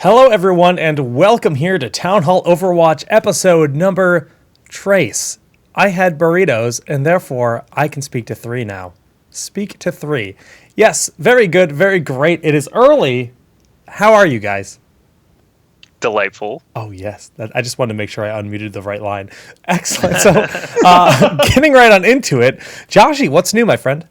Hello, everyone, and welcome here to TownHall Overwatch episode number Trace. I had burritos, and therefore I can speak to three now. Speak to three. Yes, very good, very great. It is early. How are you guys? Delightful. Oh, yes. I just wanted to make sure I unmuted the right line. Excellent. So, getting right on into it. Joshy, what's new, my friend?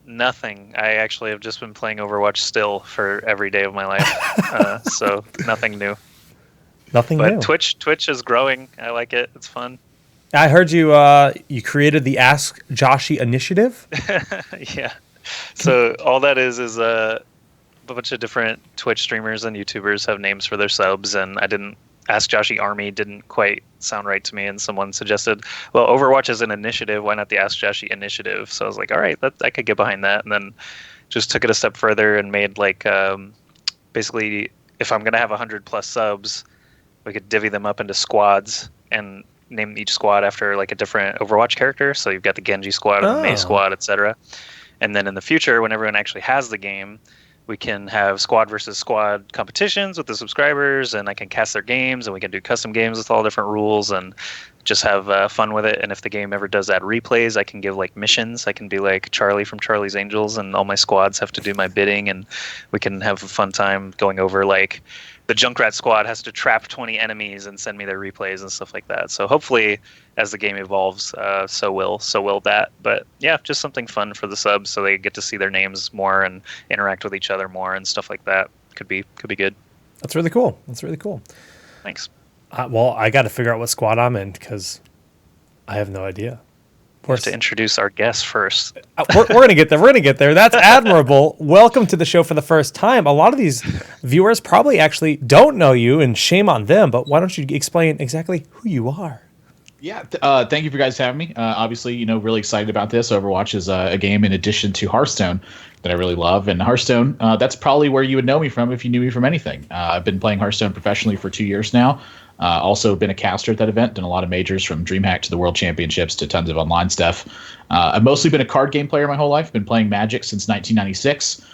Nothing. I actually have just been playing Overwatch still for every day of my life. So nothing new. Nothing new. But Twitch is growing. I like it. It's fun. I heard you created the Ask Joshy initiative. Yeah. So all that is a bunch of different Twitch streamers and YouTubers have names for their subs, and I didn't Ask Joshy Army didn't quite sound right to me, and someone suggested, well, Overwatch is an initiative, why not the Ask Joshy initiative? So I was like, all right, I could get behind that, and then just took it a step further and made basically, if I'm gonna have 100+ subs, we could divvy them up into squads and name each squad after like a different Overwatch character. So you've got the Genji squad and the Mei squad, etc. And then in the future, when everyone actually has the game, we can have squad versus squad competitions with the subscribers, and I can cast their games, and we can do custom games with all different rules and just have fun with it. And if the game ever does add replays, I can give like missions. I can be like Charlie from Charlie's Angels, and all my squads have to do my bidding, and we can have a fun time going over like the Junkrat squad has to trap 20 enemies and send me their replays and stuff like that. So hopefully, as the game evolves, so will that. But yeah, just something fun for the subs, so they get to see their names more and interact with each other more and stuff like that. Could be good. That's really cool. Thanks. Well, I got to figure out what squad I'm in because I have no idea. We have to introduce our guest first. We're going to get there. That's admirable. Welcome to the show for the first time. A lot of these viewers probably actually don't know you, and shame on them, but why don't you explain exactly who you are? Yeah, thank you for guys having me. Obviously, really excited about this. Overwatch is a game in addition to Hearthstone that I really love. And Hearthstone, that's probably where you would know me from if you knew me from anything. I've been playing Hearthstone professionally for 2 years now. Also been a caster at that event, done a lot of majors from DreamHack to the World Championships to tons of online stuff. I've mostly been a card game player my whole life. Been playing Magic since 1996.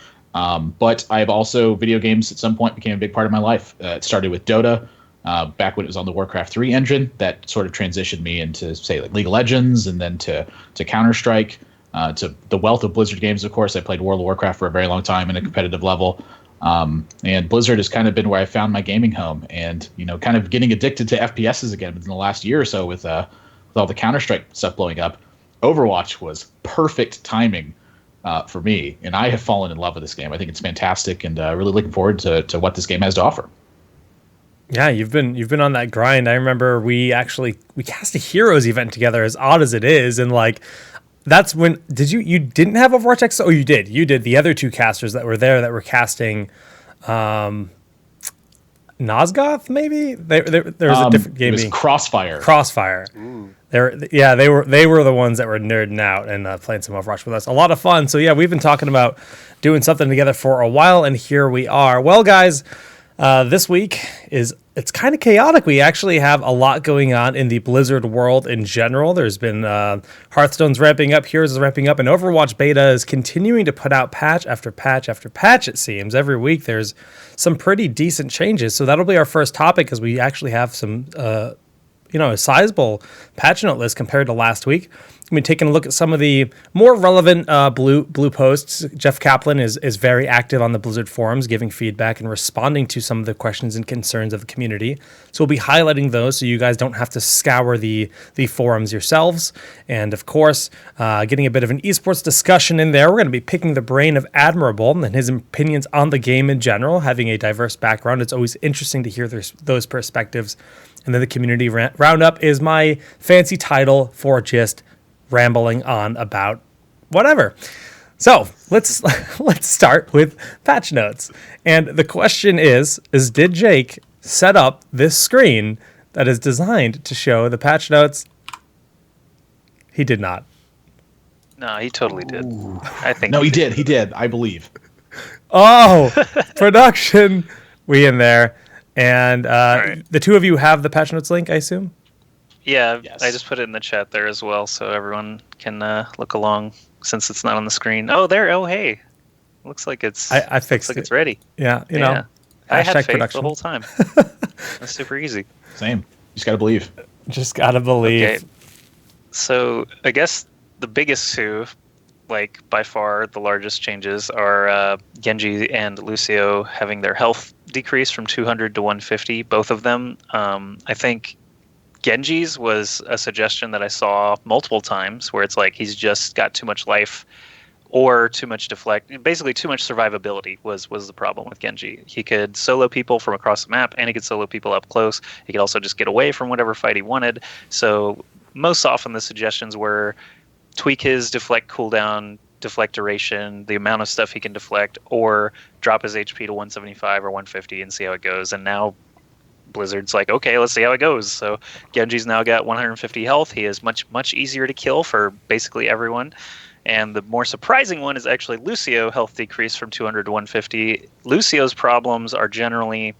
But I've also, video games at some point became a big part of my life. It started with Dota. Back when it was on the Warcraft 3 engine, that sort of transitioned me into, say, like League of Legends, and then to Counter-Strike, to the wealth of Blizzard games, of course. I played World of Warcraft for a very long time in a competitive level. And Blizzard has kind of been where I found my gaming home, and, kind of getting addicted to FPSs again within the last year or so with all the Counter-Strike stuff blowing up. Overwatch was perfect timing for me, and I have fallen in love with this game. I think it's fantastic, and really looking forward to what this game has to offer. Yeah, you've been on that grind. I remember we cast a Heroes event together, as odd as it is, and like that's when you didn't have Overwatch X? Oh, you did. You did. The other two casters that were there that were casting Nosgoth, maybe? There was a different game. It was Crossfire. Ooh. They were the ones that were nerding out and playing some Overwatch with us. A lot of fun. So yeah, we've been talking about doing something together for a while, and here we are. Well, guys, this week it's kind of chaotic. We actually have a lot going on in the Blizzard world in general. There's been Hearthstone's ramping up, Heroes is ramping up, and Overwatch beta is continuing to put out patch after patch after patch, it seems. Every week there's some pretty decent changes. So that'll be our first topic, because we actually have some a sizable patch note list compared to last week. I mean, taking a look at some of the more relevant blue posts. Jeff Kaplan is very active on the Blizzard forums, giving feedback and responding to some of the questions and concerns of the community. So we'll be highlighting those so you guys don't have to scour the forums yourselves. And of course, getting a bit of an esports discussion in there. We're going to be picking the brain of Admirable and his opinions on the game in general. Having a diverse background, it's always interesting to hear those perspectives. And then the community roundup is my fancy title for just rambling on about whatever. So let's start with patch notes. And the question is did Jake set up this screen that is designed to show the patch notes? He did not. No, he totally did. I think. No, he did. I believe. Oh, production. We in there. And right. The two of you have the patch notes link, I assume? Yeah, yes. I just put it in the chat there as well, so everyone can look along since it's not on the screen. Oh, there. Oh, hey. Looks like it's I fixed looks like it. it's ready. Yeah, you know. I had Hashtag faith production. the whole time. That's super easy. Same. You just got to believe. Just gotta believe. Okay. So I guess the biggest two, like by far the largest changes, are Genji and Lucio having their health decrease from 200 to 150. Both of them. I think Genji's was a suggestion that I saw multiple times, where it's like he's just got too much life or too much deflect. Basically, too much survivability was the problem with Genji. He could solo people from across the map, and he could solo people up close. He could also just get away from whatever fight he wanted. So most often the suggestions were tweak his deflect cooldown, deflect duration, the amount of stuff he can deflect, or drop his HP to 175 or 150 and see how it goes. And now Blizzard's like, okay, let's see how it goes. So Genji's now got 150 health. He is much easier to kill for basically everyone. And the more surprising one is actually Lucio health decrease from 200 to 150. Lucio's problems are generally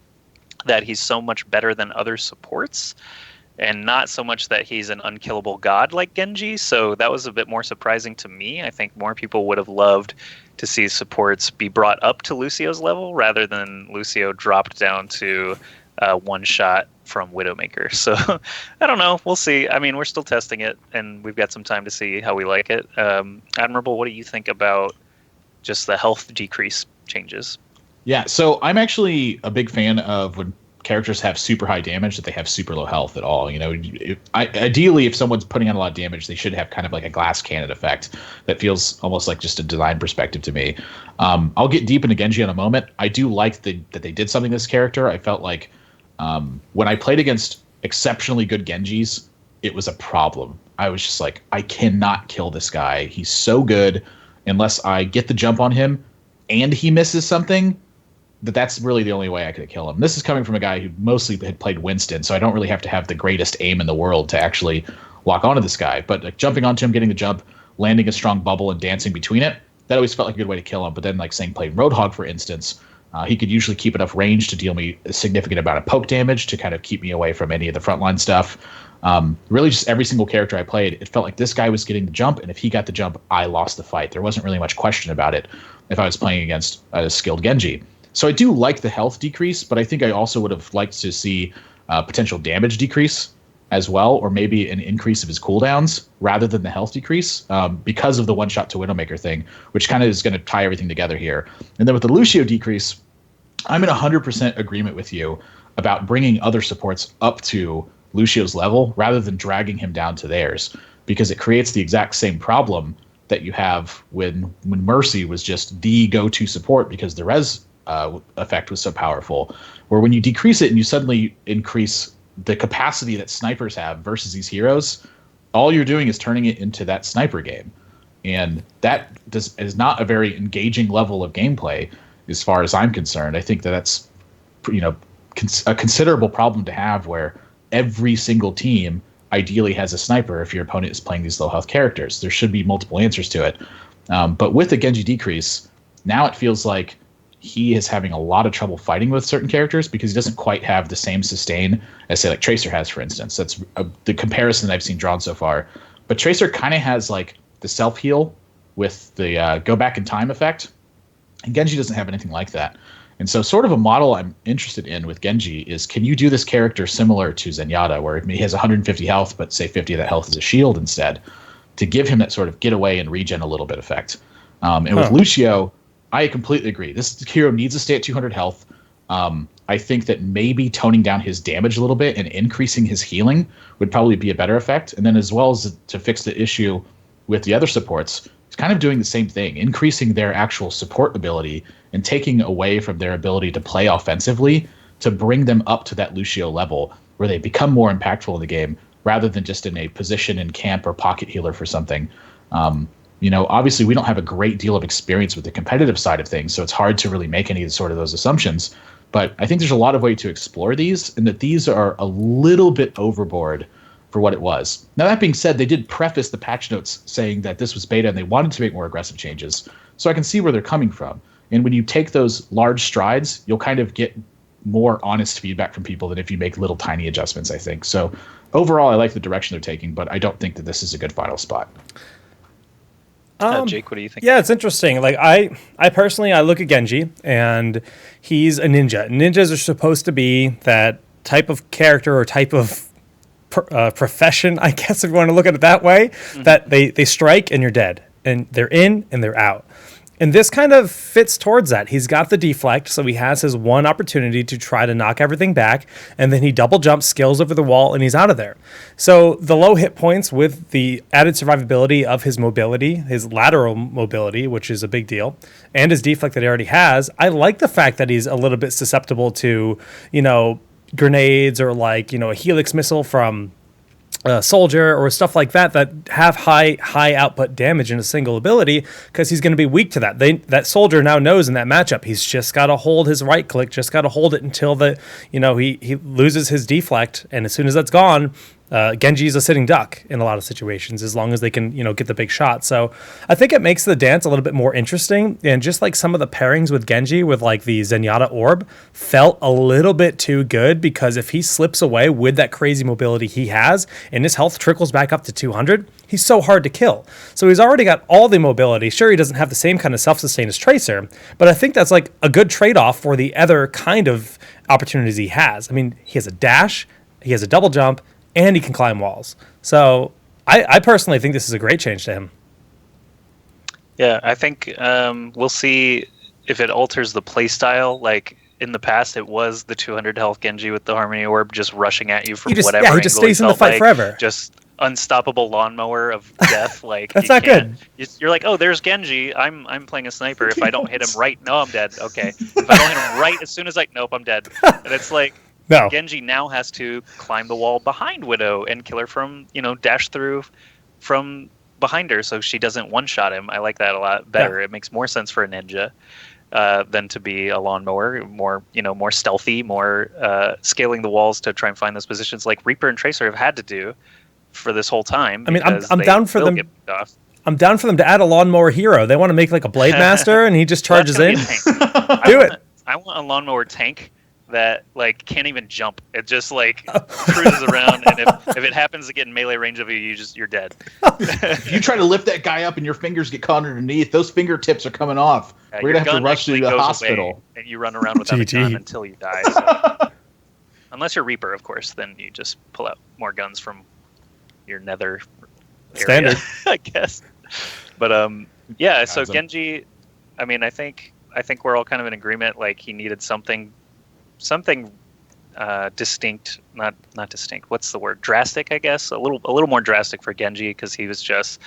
that he's so much better than other supports, and not so much that he's an unkillable god like Genji. So that was a bit more surprising to me. I think more people would have loved to see supports be brought up to Lucio's level rather than Lucio dropped down to one shot from Widowmaker. So I don't know. We'll see. I mean, we're still testing it, and we've got some time to see how we like it. Admirable, what do you think about just the health decrease changes? Yeah, so I'm actually a big fan of when characters have super high damage that they have super low health at all. You know, ideally, if someone's putting on a lot of damage, they should have kind of like a glass cannon effect that feels almost like just a design perspective to me. I'll get deep into Genji in a moment. I do like that they did something to this character. I felt like when I played against exceptionally good Genjis, it was a problem. I was just like, I cannot kill this guy. He's so good unless I get the jump on him and he misses something. That's really the only way I could kill him. This is coming from a guy who mostly had played Winston, so I don't really have to have the greatest aim in the world to actually lock onto this guy. But like, jumping onto him, getting the jump, landing a strong bubble, and dancing between it, that always felt like a good way to kill him. But then, like saying playing Roadhog, for instance, he could usually keep enough range to deal me a significant amount of poke damage to kind of keep me away from any of the frontline stuff. Really, just every single character I played, it felt like this guy was getting the jump, and if he got the jump, I lost the fight. There wasn't really much question about it if I was playing against a skilled Genji. So I do like the health decrease, but I think I also would have liked to see potential damage decrease as well, or maybe an increase of his cooldowns rather than the health decrease because of the one-shot to Widowmaker thing, which kind of is going to tie everything together here. And then with the Lucio decrease, I'm in 100% agreement with you about bringing other supports up to Lucio's level rather than dragging him down to theirs, because it creates the exact same problem that you have when Mercy was just the go-to support because the res effect was so powerful, where when you decrease it and you suddenly increase the capacity that snipers have versus these heroes, all you're doing is turning it into that sniper game. And that is not a very engaging level of gameplay as far as I'm concerned. I think that's a considerable problem to have, where every single team ideally has a sniper if your opponent is playing these low health characters. There should be multiple answers to it. But with the Genji decrease, now it feels like he is having a lot of trouble fighting with certain characters because he doesn't quite have the same sustain as, say, like Tracer has, for instance. That's the comparison I've seen drawn so far. But Tracer kind of has like the self-heal with the go back in time effect, and Genji doesn't have anything like that. And so sort of a model I'm interested in with Genji is, can you do this character similar to Zenyatta, where he has 150 health, but say 50 of that health is a shield instead, to give him that sort of get away and regen a little bit effect. And with Lucio, I completely agree. This hero needs to stay at 200 health. I think that maybe toning down his damage a little bit and increasing his healing would probably be a better effect. And then as well as to fix the issue with the other supports, it's kind of doing the same thing, increasing their actual support ability and taking away from their ability to play offensively to bring them up to that Lucio level where they become more impactful in the game rather than just in a position in camp or pocket healer for something. Obviously we don't have a great deal of experience with the competitive side of things, so it's hard to really make any sort of those assumptions. But I think there's a lot of way to explore these, and that these are a little bit overboard for what it was. Now, that being said, they did preface the patch notes saying that this was beta and they wanted to make more aggressive changes. So I can see where they're coming from. And when you take those large strides, you'll kind of get more honest feedback from people than if you make little tiny adjustments, I think. So overall, I like the direction they're taking, but I don't think that this is a good final spot. Jake, what do you think? Yeah, it's interesting. Like I personally, I look at Genji, and he's a ninja. Ninjas are supposed to be that type of character or type of profession, I guess, if you want to look at it that way, that they strike and you're dead, and they're in and they're out. And this kind of fits towards that. He's got the deflect, so he has his one opportunity to try to knock everything back, and then he double jumps, scales over the wall, and he's out of there. So the low hit points with the added survivability of his mobility, his lateral mobility, which is a big deal, and his deflect that he already has, I like the fact that he's a little bit susceptible to, grenades or a helix missile from soldier or stuff like that have high output damage in a single ability, because he's going to be weak to that. That soldier now knows in that matchup he's just got to hold his right click, just got to hold it until he loses his deflect, and as soon as that's gone, Genji's a sitting duck in a lot of situations, as long as they can, get the big shot. So I think it makes the dance a little bit more interesting. And just like some of the pairings with Genji with like the Zenyatta orb felt a little bit too good, because if he slips away with that crazy mobility he has and his health trickles back up to 200, he's so hard to kill. So he's already got all the mobility. Sure, he doesn't have the same kind of self-sustain as Tracer, but I think that's like a good trade-off for the other kind of opportunities he has. I mean, he has a dash, he has a double jump, and he can climb walls. So I personally think this is a great change to him. Yeah, I think we'll see if it alters the playstyle. Like in the past, it was the 200 health Genji with the Harmony Orb just rushing at you from whatever angle. Yeah, he just stays in the fight forever. Just unstoppable lawnmower of death. Like that's not good. You're like, oh, there's Genji. I'm playing a sniper. If I don't hit him right, no, I'm dead. Okay. If I don't hit him right as soon as nope, I'm dead. And it's like, no. Genji now has to climb the wall behind Widow and kill her from, dash through from behind her so she doesn't one-shot him. I like that a lot better. Yeah. It makes more sense for a ninja than to be a lawnmower, more stealthy, more scaling the walls to try and find those positions like Reaper and Tracer have had to do for this whole time. I mean, I'm down for them. I'm down for them to add a lawnmower hero. They want to make like a Blade Master and he just charges in. Do it. I want a lawnmower tank that can't even jump. It just cruises around, and if it happens to get in melee range of you, you're dead. If you try to lift that guy up and your fingers get caught underneath, those fingertips are coming off. We're gonna have to rush you to the hospital. And you run around without a gun until you die. So. Unless you're Reaper, of course, then you just pull out more guns from your nether area, standard, I guess. But yeah. So Genji, I mean, I think we're all kind of in agreement. He needed something distinct, not distinct. What's the word? Drastic, I guess. A little more drastic for Genji, because he was just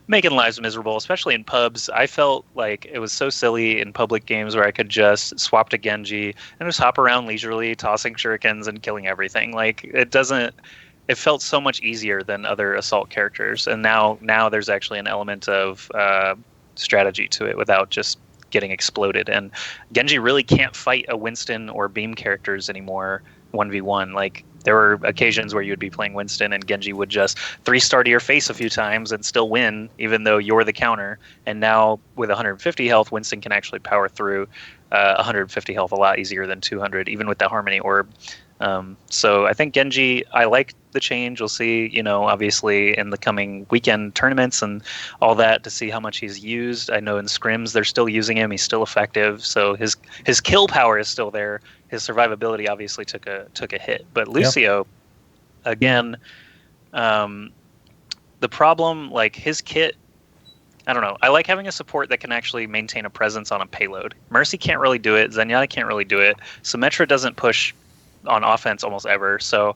making lives miserable, especially in pubs. I felt like it was so silly in public games where I could just swap to Genji and just hop around leisurely, tossing shurikens and killing everything. It felt so much easier than other assault characters, and now there's actually an element of strategy to it without just getting exploded. And Genji really can't fight a Winston or Beam characters anymore 1v1. There were occasions where you would be playing Winston and Genji would just 3-star to your face a few times and still win, even though you're the counter. And now with 150 health, Winston can actually power through 150 health a lot easier than 200, even with the Harmony Orb. So I think Genji, I like the change. We'll see, obviously in the coming weekend tournaments and all that to see how much he's used. I know in scrims they're still using him. He's still effective. So his kill power is still there. His survivability obviously took a hit. But Lucio, again, the problem, his kit, I don't know. I like having a support that can actually maintain a presence on a payload. Mercy can't really do it. Zenyatta can't really do it. Symmetra doesn't push on offense almost ever. So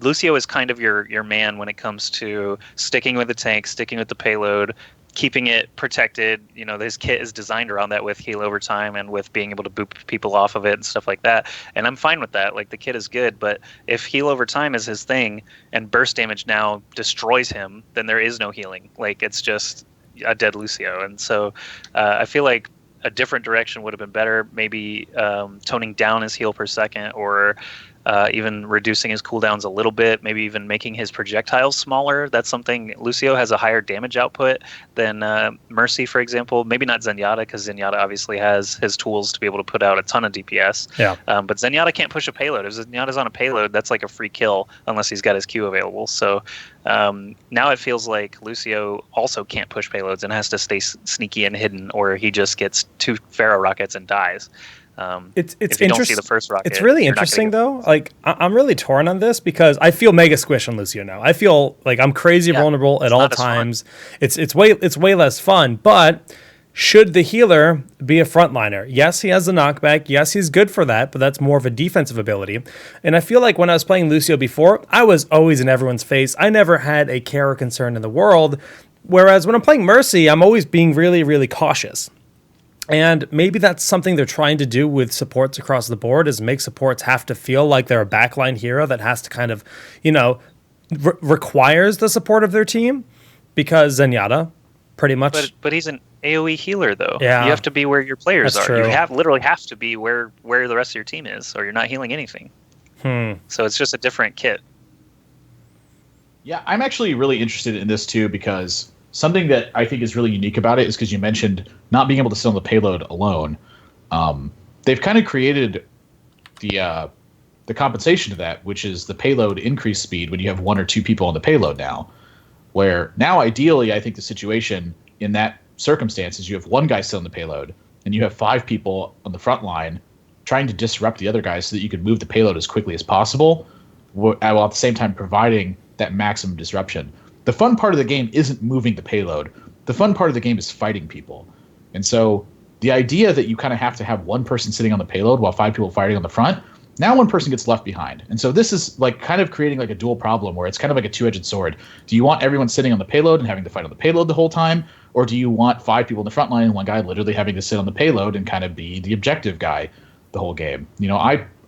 Lucio is kind of your man when it comes to sticking with the tank, sticking with the payload, keeping it protected. His kit is designed around that with heal over time and with being able to boop people off of it and stuff like that. And I'm fine with that. The kit is good, but if heal over time is his thing and burst damage now destroys him, then there is no healing. It's just a dead Lucio. And so I feel like a different direction would have been better. Maybe toning down his heal per second, or even reducing his cooldowns a little bit, maybe even making his projectiles smaller. That's something. Lucio has a higher damage output than Mercy, for example. Maybe not Zenyatta, because Zenyatta obviously has his tools to be able to put out a ton of DPS. Yeah. But Zenyatta can't push a payload. If Zenyatta's on a payload, that's like a free kill unless he's got his Q available. So now it feels like Lucio also can't push payloads and has to stay sneaky and hidden, or he just gets 2 Pharaoh rockets and dies. It's if you don't see the first rocket, it's really interesting though. Like I'm really torn on this because I feel mega squish on Lucio now. I feel like I'm crazy vulnerable at all times. It's way less fun. But should the healer be a frontliner? Yes, he has the knockback. Yes, he's good for that, but that's more of a defensive ability. And I feel like when I was playing Lucio before, I was always in everyone's face. I never had a care or concern in the world. Whereas when I'm playing Mercy, I'm always being really, really cautious. And maybe that's something they're trying to do with supports across the board, is make supports have to feel like they're a backline hero that has to kind of, requires the support of their team, because Zenyatta pretty much. But he's an AoE healer though. Yeah. You have to be where your players That's are. true. You literally have to be where the rest of your team is, or you're not healing anything. So it's just a different kit. Yeah, I'm actually really interested in this too, because something that I think is really unique about it is because you mentioned not being able to sit on the payload alone. They've kind of created the compensation to that, which is the payload increase speed when you have 1 or 2 people on the payload now. Where now, ideally, I think the situation in that circumstance is you have 1 guy still on the payload, and you have 5 people on the front line trying to disrupt the other guys so that you can move the payload as quickly as possible, while at the same time providing that maximum disruption. The fun part of the game isn't moving the payload. The fun part of the game is fighting people. And so the idea that you kind of have to have 1 person sitting on the payload while 5 people fighting on the front, now 1 person gets left behind. And so this is like kind of creating like a dual problem where it's kind of like a 2-edged sword. Do you want everyone sitting on the payload and having to fight on the payload the whole time? Or do you want 5 people in the front line and 1 guy literally having to sit on the payload and kind of be the objective guy the whole game?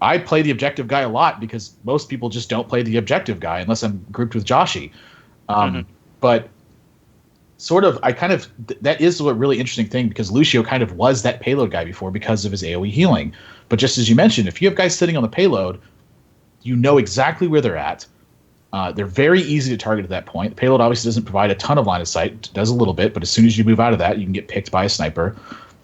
I play the objective guy a lot because most people just don't play the objective guy unless I'm grouped with Joshi. But sort of, that is a really interesting thing, because Lucio kind of was that payload guy before because of his AoE healing. But just as you mentioned, if you have guys sitting on the payload, you know exactly where they're at. They're very easy to target at that point. The payload obviously doesn't provide a ton of line of sight. It does a little bit, but as soon as you move out of that, you can get picked by a sniper.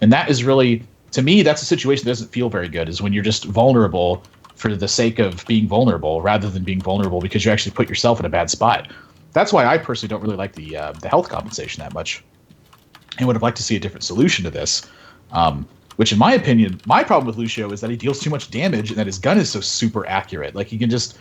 And that is really, to me, that's a situation that doesn't feel very good, is when you're just vulnerable for the sake of being vulnerable rather than being vulnerable because you actually put yourself in a bad spot. That's why I personally don't really like the health compensation that much, and would have liked to see a different solution to this. Which, in my opinion, my problem with Lucio is that he deals too much damage and that his gun is so super accurate. Like, he can just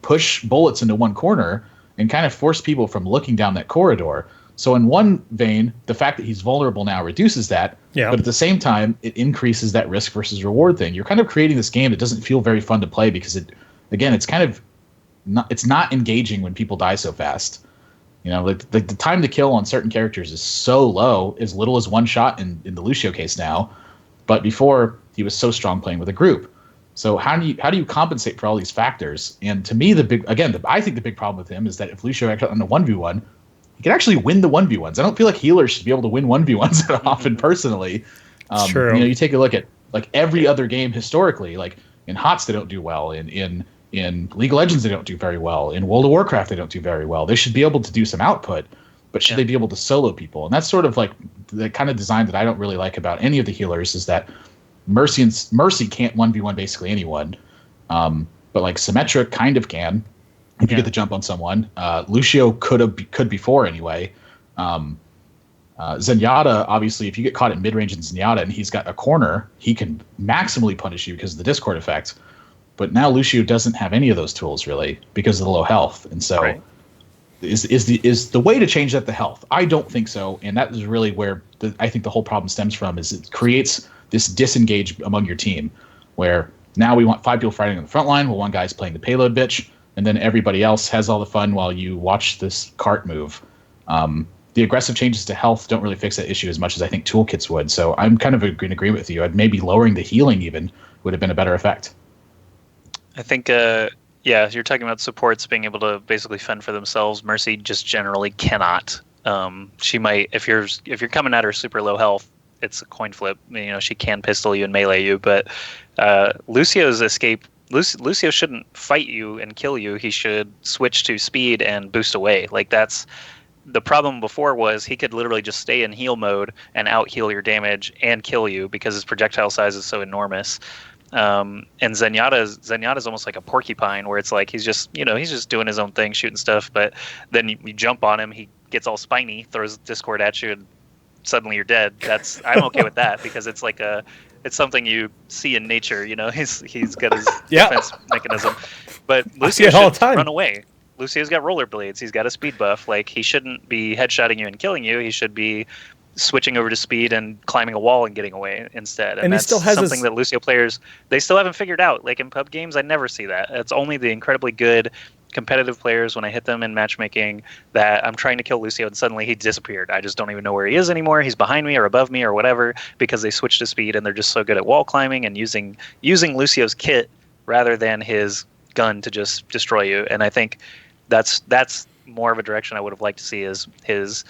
push bullets into one corner and kind of force people from looking down that corridor. So in one vein, the fact that he's vulnerable now reduces that, but at the same time, it increases that risk versus reward thing. You're kind of creating this game that doesn't feel very fun to play because it's kind of it's not engaging when people die so fast. Like the time to kill on certain characters is so low, as little as 1 shot in the Lucio case now. But before, he was so strong playing with a group. So how do you compensate for all these factors? And to me, I think the big problem with him is that if Lucio acted on a 1v1, he can actually win the 1v1s. I don't feel like healers should be able to win 1v1s that often personally. True. You take a look at like every other game historically, like in HOTS they don't do well, in League of Legends they don't do very well, in World of Warcraft they don't do very well. They should be able to do some output, but should they be able to solo people? And that's sort of like the kind of design that I don't really like about any of the healers, is that Mercy can't 1v1 basically anyone, but like Symmetra kind of can if you get the jump on someone. Lucio could before anyway. Zenyatta, obviously, if you get caught at mid-range in Zenyatta and he's got a corner, he can maximally punish you because of the Discord effect. But now Lucio doesn't have any of those tools really because of the low health, and so is the way to change that the health? I don't think so, and that is really where I think the whole problem stems from. Is it creates this disengage among your team, where now we want 5 people fighting on the front line while 1 guy's playing the payload bitch, and then everybody else has all the fun while you watch this cart move. The aggressive changes to health don't really fix that issue as much as I think toolkits would. So I'm kind of in agreement with you. Maybe lowering the healing even would have been a better effect. I think, you're talking about supports being able to basically fend for themselves. Mercy just generally cannot. She might, if you're coming at her super low health, it's a coin flip. She can pistol you and melee you, but Lucio's escape Lucio shouldn't fight you and kill you. He should switch to speed and boost away. Like that's the problem before was he could literally just stay in heal mode and out heal your damage and kill you because his projectile size is so enormous. And Zenyatta's almost like a porcupine where it's like he's just doing his own thing, shooting stuff, but then you jump on him, he gets all spiny, throws Discord at you, and suddenly you're dead. I'm okay with that because it's like it's something you see in nature, he's got his defense mechanism. But Lucio should run away. Lucio's got rollerblades, he's got a speed buff, like he shouldn't be headshotting you and killing you, he should be switching over to speed and climbing a wall and getting away instead. And that's he still has something that Lucio players, they still haven't figured out. Like in pub games, I never see that. It's only the incredibly good competitive players when I hit them in matchmaking that I'm trying to kill Lucio and suddenly he disappeared. I just don't even know where he is anymore. He's behind me or above me or whatever because they switched to speed and they're just so good at wall climbing and using Lucio's kit rather than his gun to just destroy you. And I think that's more of a direction I would have liked to see is his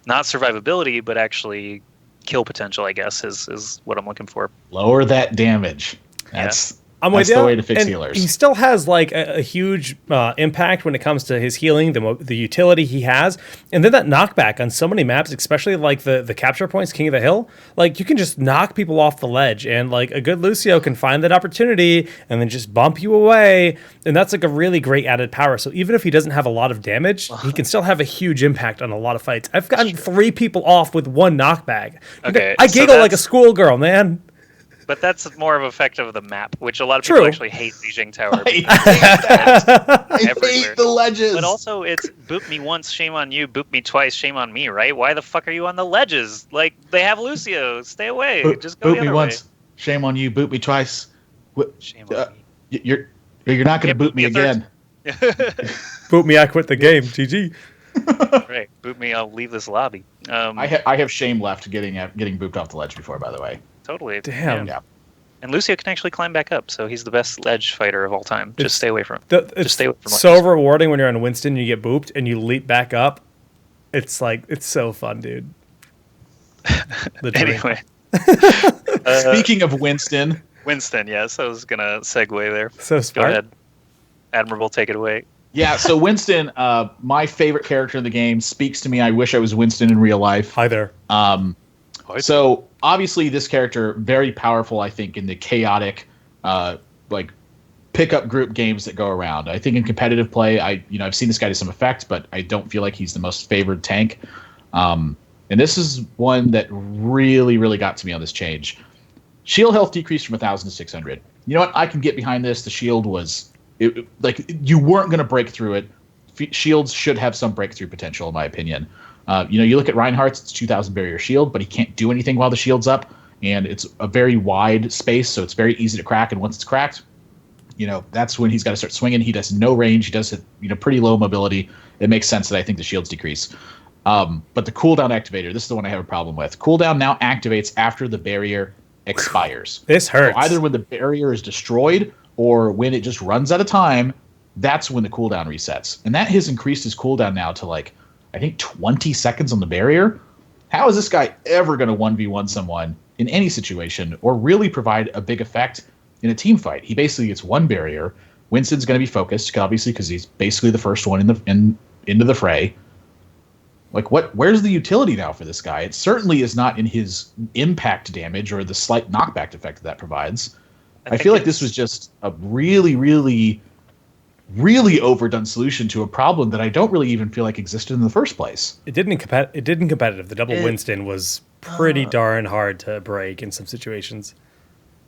not survivability, but actually kill potential, I guess, is what I'm looking for. Lower that damage. That's the way to fix healers. He still has like a huge impact when it comes to his healing, the utility he has, and then that knockback on so many maps, especially like the capture points, King of the Hill. Like you can just knock people off the ledge, and like a good Lucio can find that opportunity and then just bump you away, and that's like a really great added power. So even if he doesn't have a lot of damage, he can still have a huge impact on a lot of fights. I've gotten 3 people off with 1 knockback. Okay, I giggle like a schoolgirl, man. But that's more of effect of the map, which a lot of people actually hate Beijing Tower. I hate the ledges. But also, it's boop me once, shame on you. Boop me twice, shame on me. Right? Why the fuck are you on the ledges? Like they have Lucio. Stay away. Just go boop the other me once, way. Shame on you. Boop me twice. Shame on me. You're not going to boot me again. Boot me, I quit the game. GG. Right. Boot me. I'll leave this lobby. I have shame left getting booped off the ledge before, by the way. Totally. Damn. Yeah. And Lucio can actually climb back up, so he's the best ledge fighter of all time. Just stay away from him. It's so rewarding when you're on Winston, you get booped, and you leap back up. It's so fun, dude. Anyway. Speaking of Winston. Winston, yes. I was going to segue there. So smart. Go ahead. Admirable, take it away. Yeah, so Winston, my favorite character in the game, speaks to me. I wish I was Winston in real life. Hi there. So obviously this character, very powerful, I think, in the chaotic pickup group games that go around. I think in competitive play, I've seen this guy to some effect, but I don't feel like he's the most favored tank. And this is one that really, really got to me on this change. Shield health decreased from 1,000 to 600. You know what? I can get behind this. The shield was you weren't going to break through it. Shields should have some breakthrough potential, in my opinion. You look at Reinhardt's, it's 2,000 barrier shield, but he can't do anything while the shield's up, and it's a very wide space, so it's very easy to crack. And once it's cracked, that's when he's got to start swinging. He does no range. He does it, pretty low mobility. It makes sense that I think the shields decrease. But the cooldown activator, this is the one I have a problem with. Cooldown now activates after the barrier expires. This hurts. So either when the barrier is destroyed or when it just runs out of time, that's when the cooldown resets. And that has increased his cooldown now to I think 20 seconds on the barrier. How is this guy ever going to 1v1 someone in any situation or really provide a big effect in a team fight? He basically gets one barrier. Winston's going to be focused, obviously, because he's basically the first one into the fray. Where's the utility now for this guy? It certainly is not in his impact damage or the slight knockback effect that provides. I feel like this was just a really, really, really overdone solution to a problem that I don't really even feel like existed in the first place. It didn't competitive. The double Winston was pretty darn hard to break in some situations.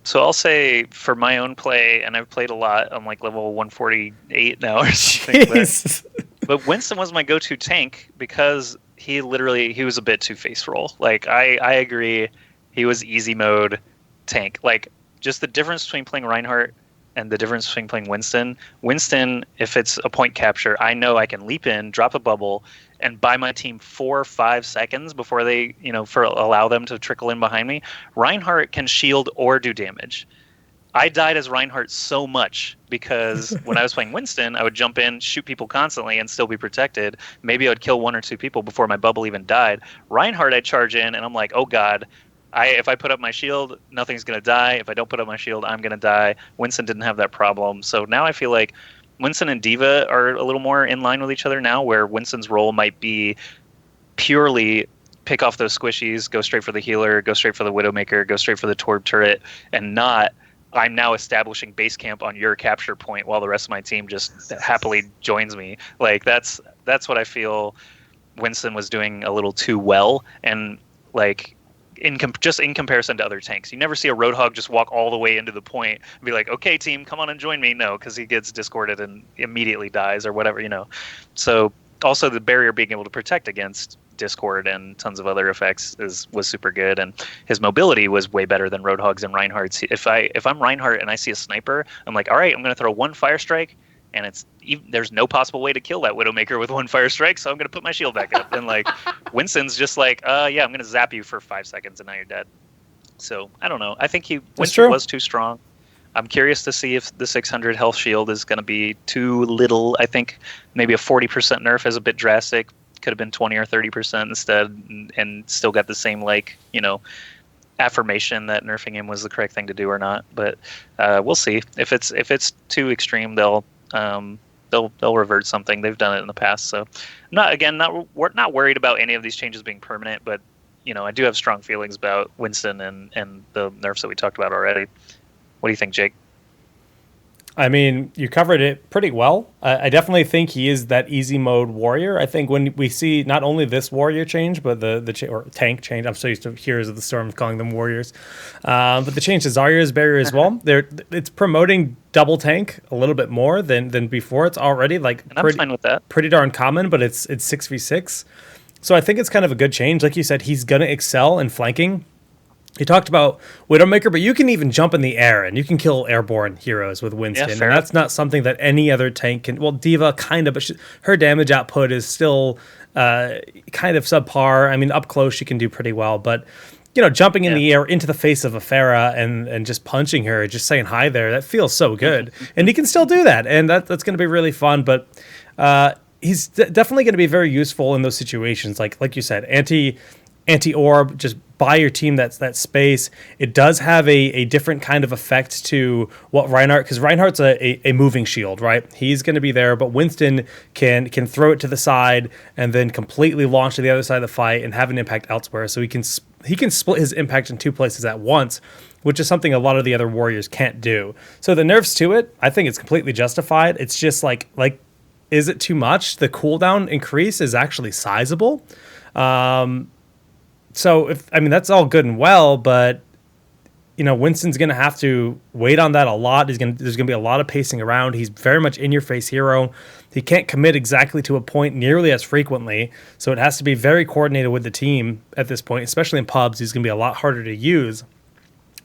So I'll say for my own play, and I've played a lot, I'm level 148 now or something. But Winston was my go-to tank because he was a bit too face roll. I agree, he was easy mode tank. Just the difference between playing Reinhardt and the difference between playing Winston. Winston, if it's a point capture, I know I can leap in, drop a bubble, and buy my team 4 or 5 seconds before they, allow them to trickle in behind me. Reinhardt can shield or do damage. I died as Reinhardt so much because when I was playing Winston, I would jump in, shoot people constantly, and still be protected. Maybe I would kill 1 or 2 people before my bubble even died. Reinhardt, I'd charge in, and I'm like, oh god, if I put up my shield, nothing's going to die. If I don't put up my shield, I'm going to die. Winston didn't have that problem. So now I feel like Winston and D.Va are a little more in line with each other now, where Winston's role might be purely pick off those squishies, go straight for the healer, go straight for the Widowmaker, go straight for the Torb turret, and not I'm now establishing base camp on your capture point while the rest of my team just happily joins me. Like that's what I feel Winston was doing a little too well, and like just in comparison to other tanks, you never see a Roadhog just walk all the way into the point and be like, "Okay, team, come on and join me." No, because he gets discorded and immediately dies or whatever, you know. So also the barrier being able to protect against Discord and tons of other effects was super good, and his mobility was way better than Roadhog's and Reinhardt's. If I'm Reinhardt and I see a sniper, I'm like, all right, I'm gonna throw one fire strike, and there's no possible way to kill that Widowmaker with one fire strike, so I'm gonna put my shield back up. And like Winston's just like, yeah, I'm gonna zap you for 5 seconds and now you're dead. So I don't know. I think Winston was too strong. I'm curious to see if the 600 health shield is going to be too little. I think maybe a 40% nerf is a bit drastic. Could have been 20 or 30% instead, and still got the same, like, you know, affirmation that nerfing him was the correct thing to do or not. But we'll see. If it's too extreme, they'll revert something. They've done it in the past. So we're not worried about any of these changes being permanent. But you know, I do have strong feelings about Winston and the nerfs that we talked about already. What do you think, Jake? I mean, you covered it pretty well. I definitely think he is that easy mode warrior. I think when we see not only this warrior change, but or tank change. I'm so used to Heroes of the Storm calling them warriors, but the change to Zarya's barrier as well. It's promoting double tank a little bit more than before. It's already like I'm fine with that. Pretty darn common, but it's 6v6. So I think it's kind of a good change. Like you said, he's gonna excel in flanking. You talked about Widowmaker, but you can even jump in the air, and you can kill airborne heroes with Winston. And that's not something that any other tank can. Well, D.Va kind of, but her damage output is still kind of subpar. I mean, up close she can do pretty well, but you know, jumping in the air into the face of a Pharah and just punching her, just saying hi there, that feels so good. And he can still do that, and that's going to be really fun. But he's definitely going to be very useful in those situations, like you said, anti-orb, just buy your team that space. It does have a different kind of effect to what Reinhardt, because Reinhardt's a moving shield, right? He's going to be there, but Winston can throw it to the side and then completely launch to the other side of the fight and have an impact elsewhere. So he can split his impact in two places at once, which is something a lot of the other warriors can't do. So the nerfs to it, I think it's completely justified. It's just like is it too much? The cooldown increase is actually sizable. So that's all good and well, but you know, Winston's going to have to wait on that a lot. There's going to be a lot of pacing around. He's very much in your face hero. He can't commit exactly to a point nearly as frequently, so it has to be very coordinated with the team at this point, especially in pubs. He's going to be a lot harder to use,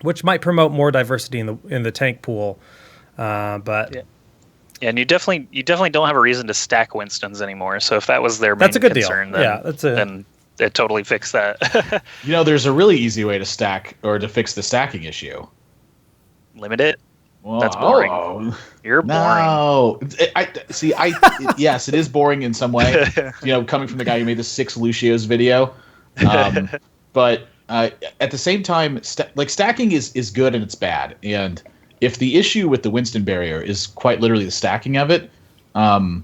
which might promote more diversity in the tank pool. But yeah, and you definitely don't have a reason to stack Winstons anymore. So if that was their main concern, then it totally fixed that. You know, there's a really easy way to stack or to fix the stacking issue. Limit it. Well, that's boring. You're boring. No, yes, it is boring in some way. You know, coming from the guy who made the 6 Lucio's video. But at the same time, stacking is good and it's bad. And if the issue with the Winston barrier is quite literally the stacking of it, and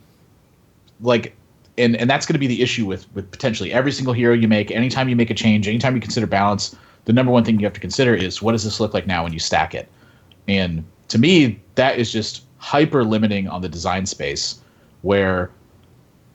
that's going to be the issue with potentially every single hero you make. Anytime you make a change, anytime you consider balance, the number one thing you have to consider is, what does this look like now when you stack it? And to me, that is just hyper limiting on the design space, where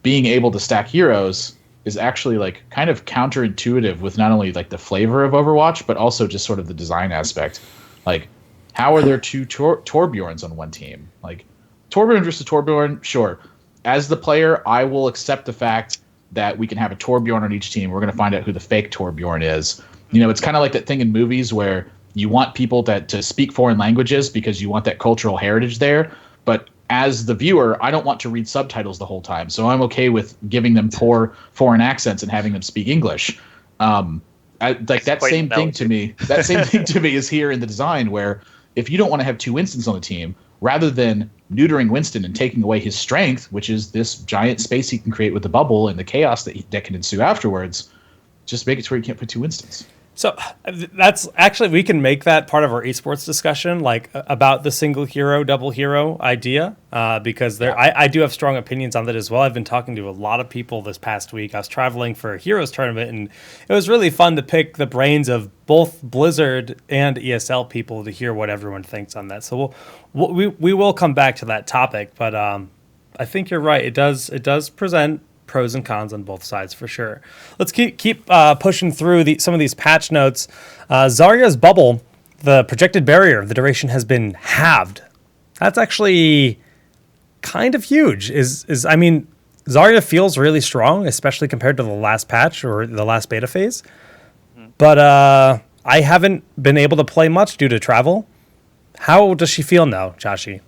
being able to stack heroes is actually like kind of counterintuitive with not only like the flavor of Overwatch, but also just sort of the design aspect. Like, how are there 2 Torbjorns on one team? Like, Torbjorn versus Torbjorn, sure. As the player, I will accept the fact that we can have a Torbjorn on each team. We're going to find out who the fake Torbjorn is. You know, it's kind of like that thing in movies where you want people to speak foreign languages because you want that cultural heritage there. But as the viewer, I don't want to read subtitles the whole time. So I'm okay with giving them poor foreign accents and having them speak English. That same thing to me is here in the design, where if you don't want to have 2 Winstons on the team, rather than neutering Winston and taking away his strength, which is this giant space he can create with the bubble and the chaos that can ensue afterwards, just make it to where you can't put 2 Winstons. So that's actually, we can make that part of our esports discussion, like about the single hero, double hero idea, because I do have strong opinions on that as well. I've been talking to a lot of people this past week. I was traveling for a Heroes tournament, and it was really fun to pick the brains of both Blizzard and ESL people to hear what everyone thinks on that. So we will come back to that topic, but I think you're right. It does present pros and cons on both sides for sure. Let's keep pushing through some of these patch notes. Zarya's bubble, the projected barrier, the duration has been halved. That's actually kind of huge. I mean, Zarya feels really strong, especially compared to the last patch or the last beta phase. But I haven't been able to play much due to travel. How does she feel now, Joshi?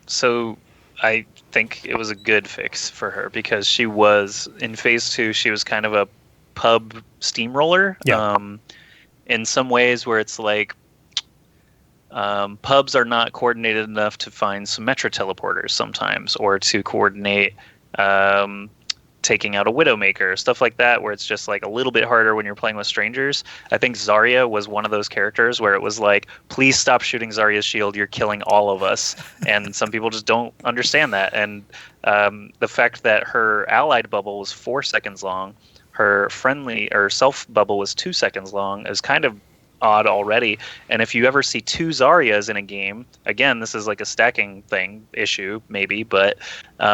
So I think it was a good fix for her because she was in phase 2. She was kind of a pub steamroller. Yeah. In some ways, where it's like pubs are not coordinated enough to find Symmetra teleporters sometimes, or to coordinate taking out a Widowmaker, stuff like that, where it's just like a little bit harder when you're playing with strangers. I think Zarya was one of those characters where it was like, please stop shooting Zarya's shield, you're killing all of us. And some people just don't understand that. And the fact that her allied bubble was 4 seconds long, her friendly or self bubble was 2 seconds long, is kind of odd already. And if you ever see 2 Zaryas in a game, again, this is like a stacking issue maybe, but 2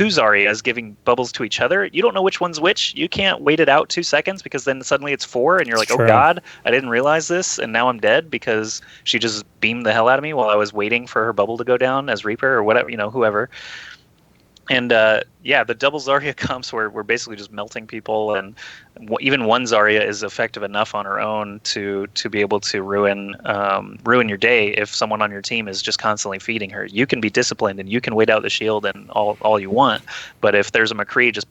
Zaryas giving bubbles to each other, you don't know which one's which. You can't wait it out 2 seconds, because then suddenly it's 4 and you're like, oh god, I didn't realize this, and now I'm dead because she just beamed the hell out of me while I was waiting for her bubble to go down as Reaper or whatever, whoever. And the double Zarya comps were basically just melting people, and even one Zarya is effective enough on her own to be able to ruin your day if someone on your team is just constantly feeding her. You can be disciplined and you can wait out the shield and all you want, but if there's a McCree just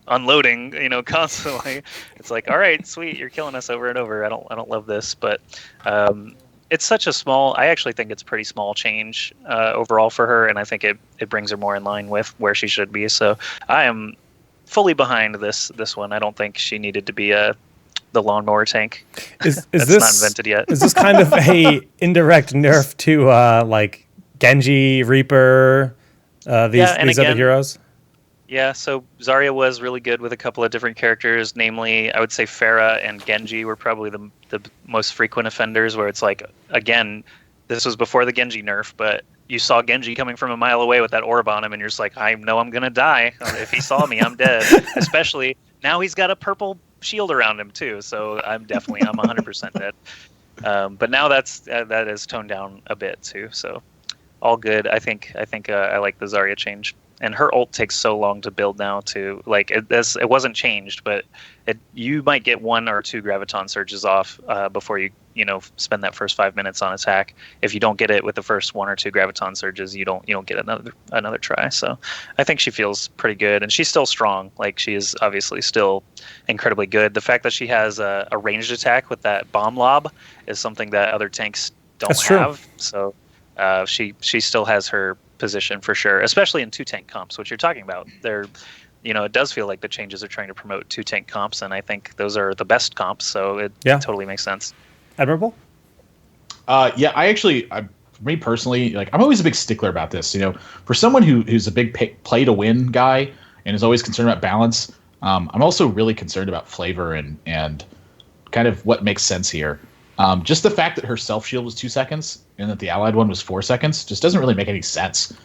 unloading, constantly, it's like, all right, sweet, you're killing us over and over. I don't love this, but it's such a small. I actually think it's a pretty small change overall for her, and I think it brings her more in line with where she should be. So I am fully behind this one. I don't think she needed to be the lawnmower tank. Is That's this not invented yet? Is this kind of a indirect nerf to like Genji, Reaper, these other heroes? Yeah, so Zarya was really good with a couple of different characters, namely, I would say Pharah and Genji were probably the most frequent offenders, where it's like, again, this was before the Genji nerf, but you saw Genji coming from a mile away with that orb on him, and you're just like, I know I'm going to die. If he saw me, I'm dead. Especially now he's got a purple shield around him, too, so I'm 100% dead. But now that is toned down a bit, too, so all good. I think I like the Zarya change. And her ult takes so long to build now, too. Like, it wasn't changed, but you might get 1 or 2 graviton surges off before you spend that first 5 minutes on attack. If you don't get it with the first 1 or 2 graviton surges, you don't get another try. So I think she feels pretty good, and she's still strong. Like, she is obviously still incredibly good. The fact that she has a ranged attack with that bomb lob is something that other tanks don't have. So she still has her position for sure, especially in 2 tank comps, which you're talking about. It does feel like the changes are trying to promote 2 tank comps, and I think those are the best comps, so it totally makes sense. Admirable? For me personally, like, I'm always a big stickler about this. For someone who's a big play to win guy and is always concerned about balance, I'm also really concerned about flavor and kind of what makes sense here. Just the fact that her self shield was 2 seconds and that the allied one was 4 seconds just doesn't really make any sense.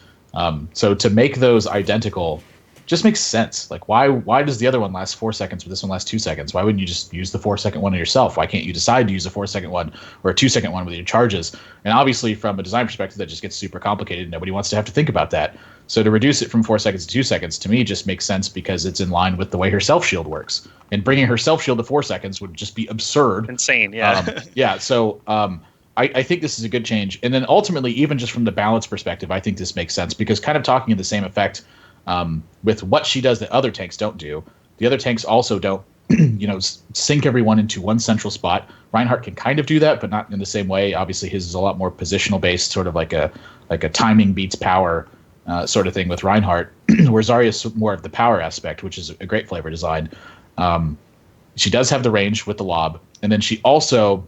So to make those identical just makes sense. Like, why does the other one last 4 seconds but this one lasts 2 seconds? Why wouldn't you just use the 4 second one yourself? Why can't you decide to use a 4 second one or a 2 second one with your charges? And obviously, from a design perspective, that just gets super complicated. Nobody wants to have to think about that. So to reduce it from 4 seconds to 2 seconds, to me, just makes sense because it's in line with the way her self shield works. And bringing her self shield to 4 seconds would just be absurd. Insane, yeah. So I think this is a good change. And then ultimately, even just from the balance perspective, I think this makes sense because kind of talking in the same effect with what she does that other tanks don't do. The other tanks also don't, sink everyone into one central spot. Reinhardt can kind of do that, but not in the same way. Obviously, his is a lot more positional based, sort of like a timing beats power sort of thing with Reinhardt, where Zarya is more of the power aspect, which is a great flavor design. She does have the range with the lob, and then she also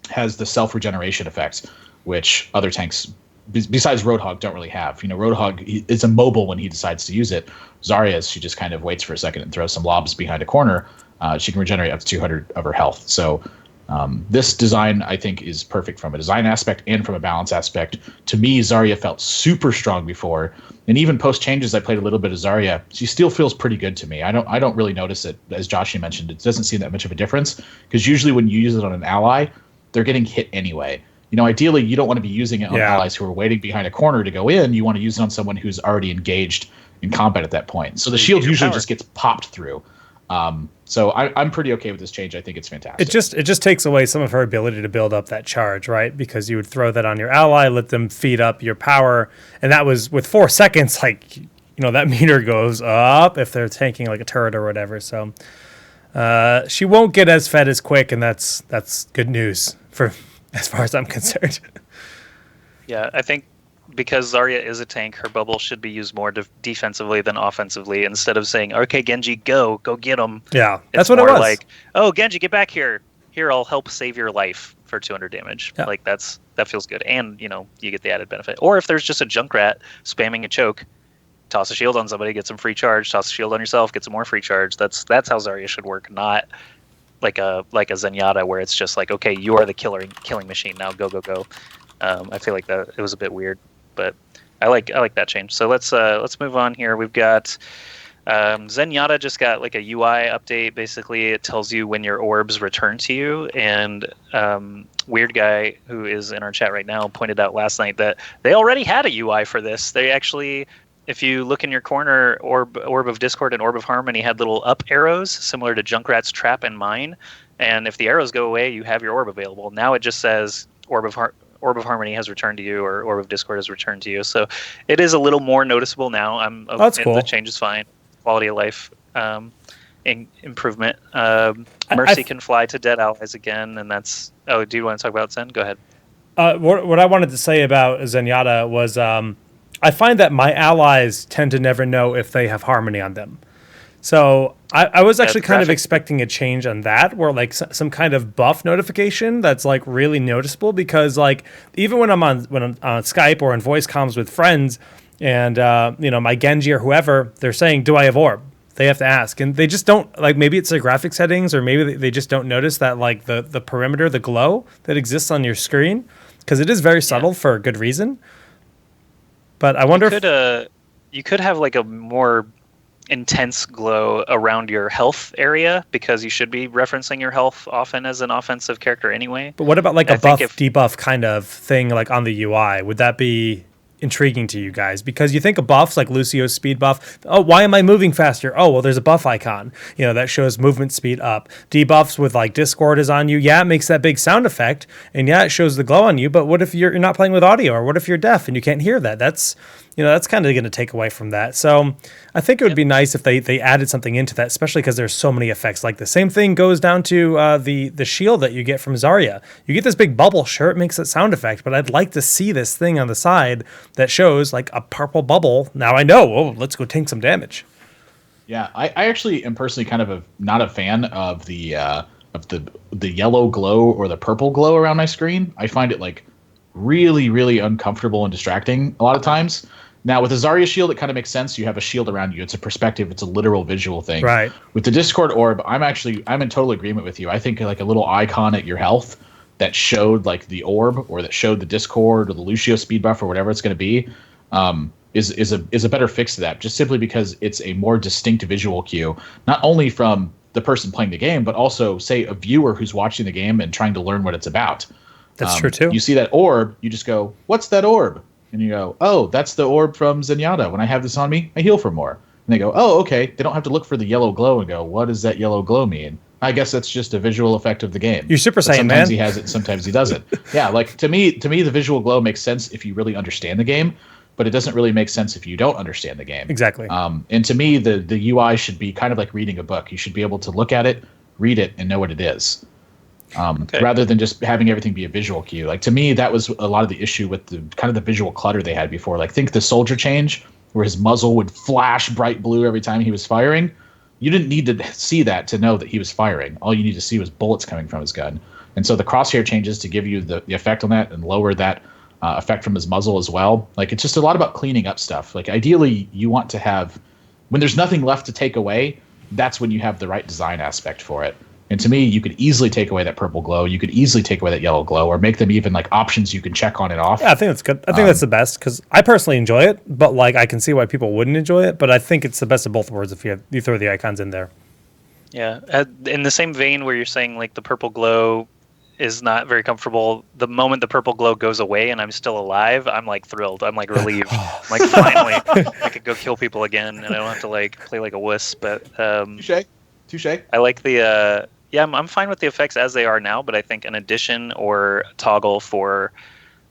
has the self-regeneration effect, which other tanks besides Roadhog don't really have. Roadhog is immobile when he decides to use it. Zarya, she just kind of waits for a second and throws some lobs behind a corner. She can regenerate up to 200 of her health. So this design, I think, is perfect from a design aspect and from a balance aspect. To me, Zarya felt super strong before, and even post changes, I played a little bit of Zarya. She still feels pretty good to me. I don't really notice it, as Joshie mentioned. It doesn't seem that much of a difference, because usually when you use it on an ally, they're getting hit anyway. Ideally, you don't want to be using it on allies who are waiting behind a corner to go in. You want to use it on someone who's already engaged in combat at that point. So the shield usually just gets popped through. So I'm pretty okay with this change. I think it's fantastic. It just takes away some of her ability to build up that charge, right? Because you would throw that on your ally, let them feed up your power, and that was with 4 seconds. That meter goes up if they're tanking like a turret or whatever. So she won't get as fed as quick, and that's good news for as far as I'm concerned. Yeah, I think because Zarya is a tank, her bubble should be used more defensively than offensively. Instead of saying, "Okay, Genji, go get him." Yeah, that's what it was. Like, "Oh, Genji, get back here. Here, I'll help save your life for 200 damage." Yeah. Like that feels good, and you get the added benefit. Or if there's just a Junkrat spamming a choke, toss a shield on somebody, get some free charge. Toss a shield on yourself, get some more free charge. That's how Zarya should work, not like a Zenyatta where it's just like, okay, you are the killing machine now, go. I feel like that it was a bit weird, but I like that change. So let's move on here. We've got Zenyatta just got like a UI update. Basically, it tells you when your orbs return to you. And Weird Guy, who is in our chat right now, pointed out last night that they already had a UI for this. They actually, if you look in your corner, Orb of Discord and Orb of Harmony had little up arrows similar to Junkrat's Trap and Mine. And if the arrows go away, you have your orb available. Now it just says Orb of Harmony has returned to you, or Orb of Discord has returned to you. So it is a little more noticeable now. That's cool. The change is fine. Quality of life improvement. Mercy can fly to dead allies again, and that's... Oh, do you want to talk about Zen? Go ahead. What I wanted to say about Zenyatta was I find that my allies tend to never know if they have Harmony on them. So I was actually kind of expecting a change on that, where like some kind of buff notification that's like really noticeable, because like even when I'm on Skype or in voice comms with friends, and my Genji or whoever, they're saying, "Do I have orb?" They have to ask, and they just don't, like, maybe it's their graphic settings, or maybe they just don't notice that like the perimeter, the glow that exists on your screen, because it is very subtle for a good reason. But I wonder if you could have like a more intense glow around your health area, because you should be referencing your health often as an offensive character anyway. But what about like a buff debuff kind of thing, like on the UI? Would that be intriguing to you guys? Because you think of buffs like Lucio's speed buff. Oh, why am I moving faster? Oh, well, there's a buff icon, that shows movement speed up. Debuffs with like Discord is on you. Yeah, it makes that big sound effect, and yeah, it shows the glow on you. But what if you're not playing with audio, or what if you're deaf and you can't hear that? That's kind of going to take away from that. So I think it would be nice if they added something into that, especially because there's so many effects. Like the same thing goes down to the shield that you get from Zarya. You get this big bubble, sure, it makes that sound effect, but I'd like to see this thing on the side that shows like a purple bubble. Now I know, let's go tank some damage. Yeah, I actually am personally kind of not a fan of the yellow glow or the purple glow around my screen. I find it like really, really uncomfortable and distracting a lot of times. Now, with the Zarya shield, it kind of makes sense. You have a shield around you. It's a perspective. It's a literal visual thing. Right. With the Discord orb, I'm in total agreement with you. I think like a little icon at your health that showed like the orb, or that showed the Discord or the Lucio speed buff or whatever it's going to be, is a better fix to that. Just simply because it's a more distinct visual cue, not only from the person playing the game, but also, say, a viewer who's watching the game and trying to learn what it's about. That's true too. You see that orb, you just go, "What's that orb?" And you go, "Oh, that's the orb from Zenyatta. When I have this on me, I heal for more." And they go, "Oh, okay." They don't have to look for the yellow glow and go, "What does that yellow glow mean?" I guess that's just a visual effect of the game. You're Super Saiyan, man. Sometimes he has it, sometimes he doesn't. Yeah, like to me, the visual glow makes sense if you really understand the game, but it doesn't really make sense if you don't understand the game. Exactly. And to me, the UI should be kind of like reading a book. You should be able to look at it, read it, and know what it is. Rather than just having everything be a visual cue. Like to me, that was a lot of the issue with the kind of the visual clutter they had before. Like think the soldier change, where his muzzle would flash bright blue every time he was firing. you didn't need to see that to know that he was firing. All you need to see was bullets coming from his gun. And so the crosshair changes to give you the effect on that and lower that effect from his muzzle as well. Like, it's just a lot about cleaning up stuff. Like, ideally, you want to have, when there's nothing left to take away, that's when you have the right design aspect for it. And to me, you could easily take away that purple glow. You could easily take away that yellow glow, or make them even like options you can check on and off. Yeah, I think that's good. I think that's the best, because I personally enjoy it, but like I can see why people wouldn't enjoy it. But I think it's the best of both worlds if you throw the icons in there. Yeah, in the same vein where you're saying like the purple glow is not very comfortable, the moment the purple glow goes away and I'm still alive, I'm like thrilled. I'm like relieved. I'm like, finally, I could go kill people again, and I don't have to like play like a wuss. But Touche. I like the I'm fine with the effects as they are now, but I think an addition or toggle for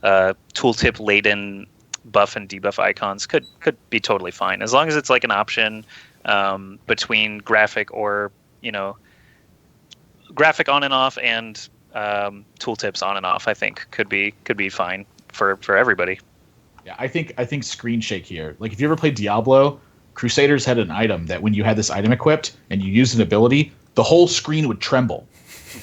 tooltip laden buff and debuff icons could be totally fine, as long as it's like an option between graphic or graphic on and off and tooltips on and off. I think could be fine for everybody. Yeah, I think screen shake here. Like, if you ever played Diablo, Crusaders had an item that when you had this item equipped and you used an ability, the whole screen would tremble.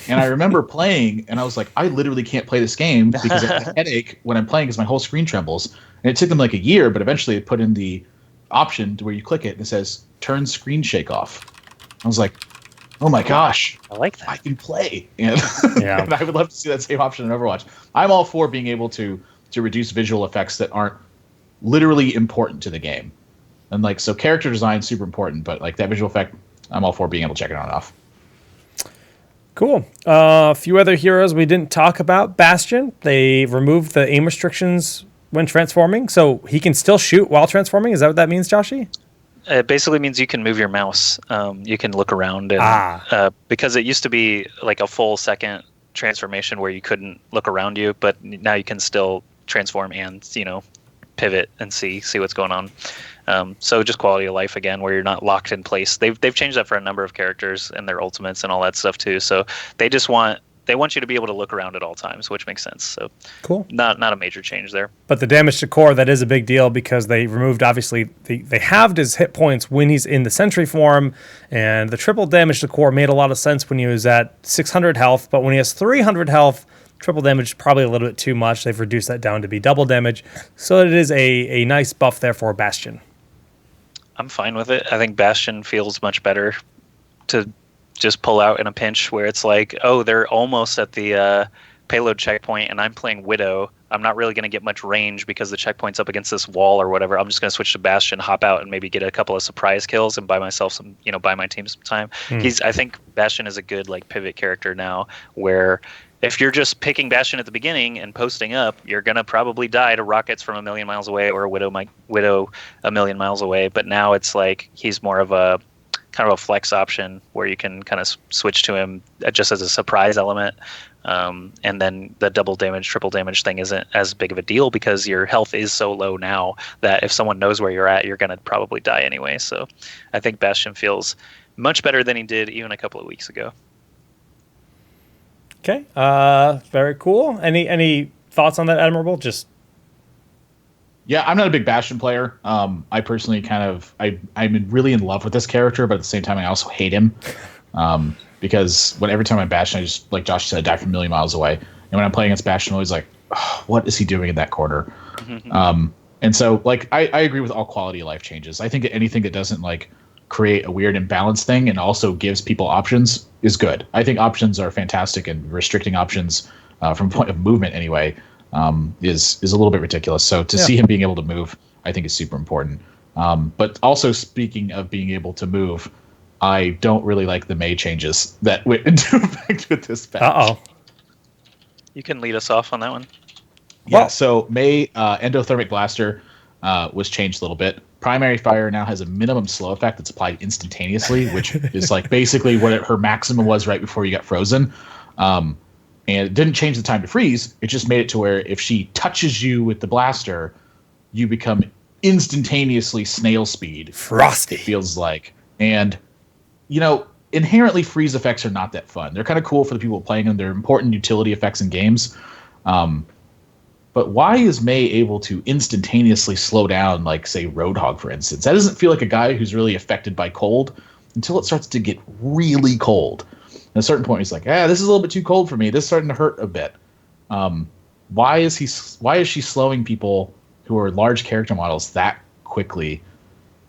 And I remember playing, and I was like, I literally can't play this game because I have a headache when I'm playing because my whole screen trembles. And it took them like a year, but eventually they put in the option to where you click it and it says, turn screen shake off. I was like, oh my gosh, I like that. I can play. And, Yeah. and I would love to see that same option in Overwatch. I'm all for being able to reduce visual effects that aren't literally important to the game. And like, so character design is super important, but like that visual effect, I'm all for being able to check it on and off. Cool. A few other heroes we didn't talk about. Bastion, they removed the aim restrictions when transforming, so he can still shoot while transforming. Is that what that means, Joshy? It basically means you can move your mouse. You can look around, and because it used to be like a full second transformation where you couldn't look around you, but now you can still transform and pivot and see what's going on. So just quality of life again, where you're not locked in place. They've changed that for a number of characters and their ultimates and all that stuff too. So they want you to be able to look around at all times, which makes sense. So cool. Not a major change there. But the damage to core, that is a big deal, because they removed, obviously, they halved his hit points when he's in the sentry form, and the triple damage to core made a lot of sense when he was at 600 health, but when he has 300 health, triple damage is probably a little bit too much. They've reduced that down to be double damage, so it is a nice buff there for Bastion. I'm fine with it. I think Bastion feels much better to just pull out in a pinch, where it's like, oh, they're almost at the payload checkpoint and I'm playing Widow. I'm not really going to get much range because the checkpoint's up against this wall or whatever. I'm just going to switch to Bastion, hop out, and maybe get a couple of surprise kills and buy myself some, buy my team some time. I think Bastion is a good like pivot character now, where if you're just picking Bastion at the beginning and posting up, you're going to probably die to rockets from a million miles away, or a Widow a million miles away. But now it's like he's more of a kind of a flex option where you can kind of switch to him just as a surprise element. And then the double damage, triple damage thing isn't as big of a deal because your health is so low now that if someone knows where you're at, you're going to probably die anyway. So I think Bastion feels much better than he did even a couple of weeks ago. Okay. Very cool. Any thoughts on that, Admirable? Yeah, I'm not a big Bastion player. I personally I'm really in love with this character, but at the same time, I also hate him. Because every time I'm Bastion, I just, like Josh said, I die from a million miles away. And when I'm playing against Bastion, I'm always like, oh, what is he doing in that corner? And so, like, I agree with all quality of life changes. I think anything that doesn't, like, create a weird imbalance thing and also gives people options is good. I think options are fantastic, and restricting options from point of movement anyway is a little bit ridiculous. So to see him being able to move, I think is super important. But also, speaking of being able to move, I don't really like the Mei changes that went into effect with this patch. Uh-oh. You can lead us off on that one. Yeah, so Mei Endothermic Blaster was changed a little bit. Primary Fire now has a minimum slow effect that's applied instantaneously, which is like basically what her maximum was right before you got frozen. And it didn't change the time to freeze. It just made it to where if she touches you with the blaster, you become instantaneously snail speed. Frosty. It feels like. And, inherently freeze effects are not that fun. They're kind of cool for the people playing them. They're important utility effects in games. But why is Mei able to instantaneously slow down, like, say, Roadhog, for instance? That doesn't feel like a guy who's really affected by cold. until it starts to get really cold. At a certain point, he's like, this is a little bit too cold for me. This is starting to hurt a bit. Why is she slowing people who are large character models that quickly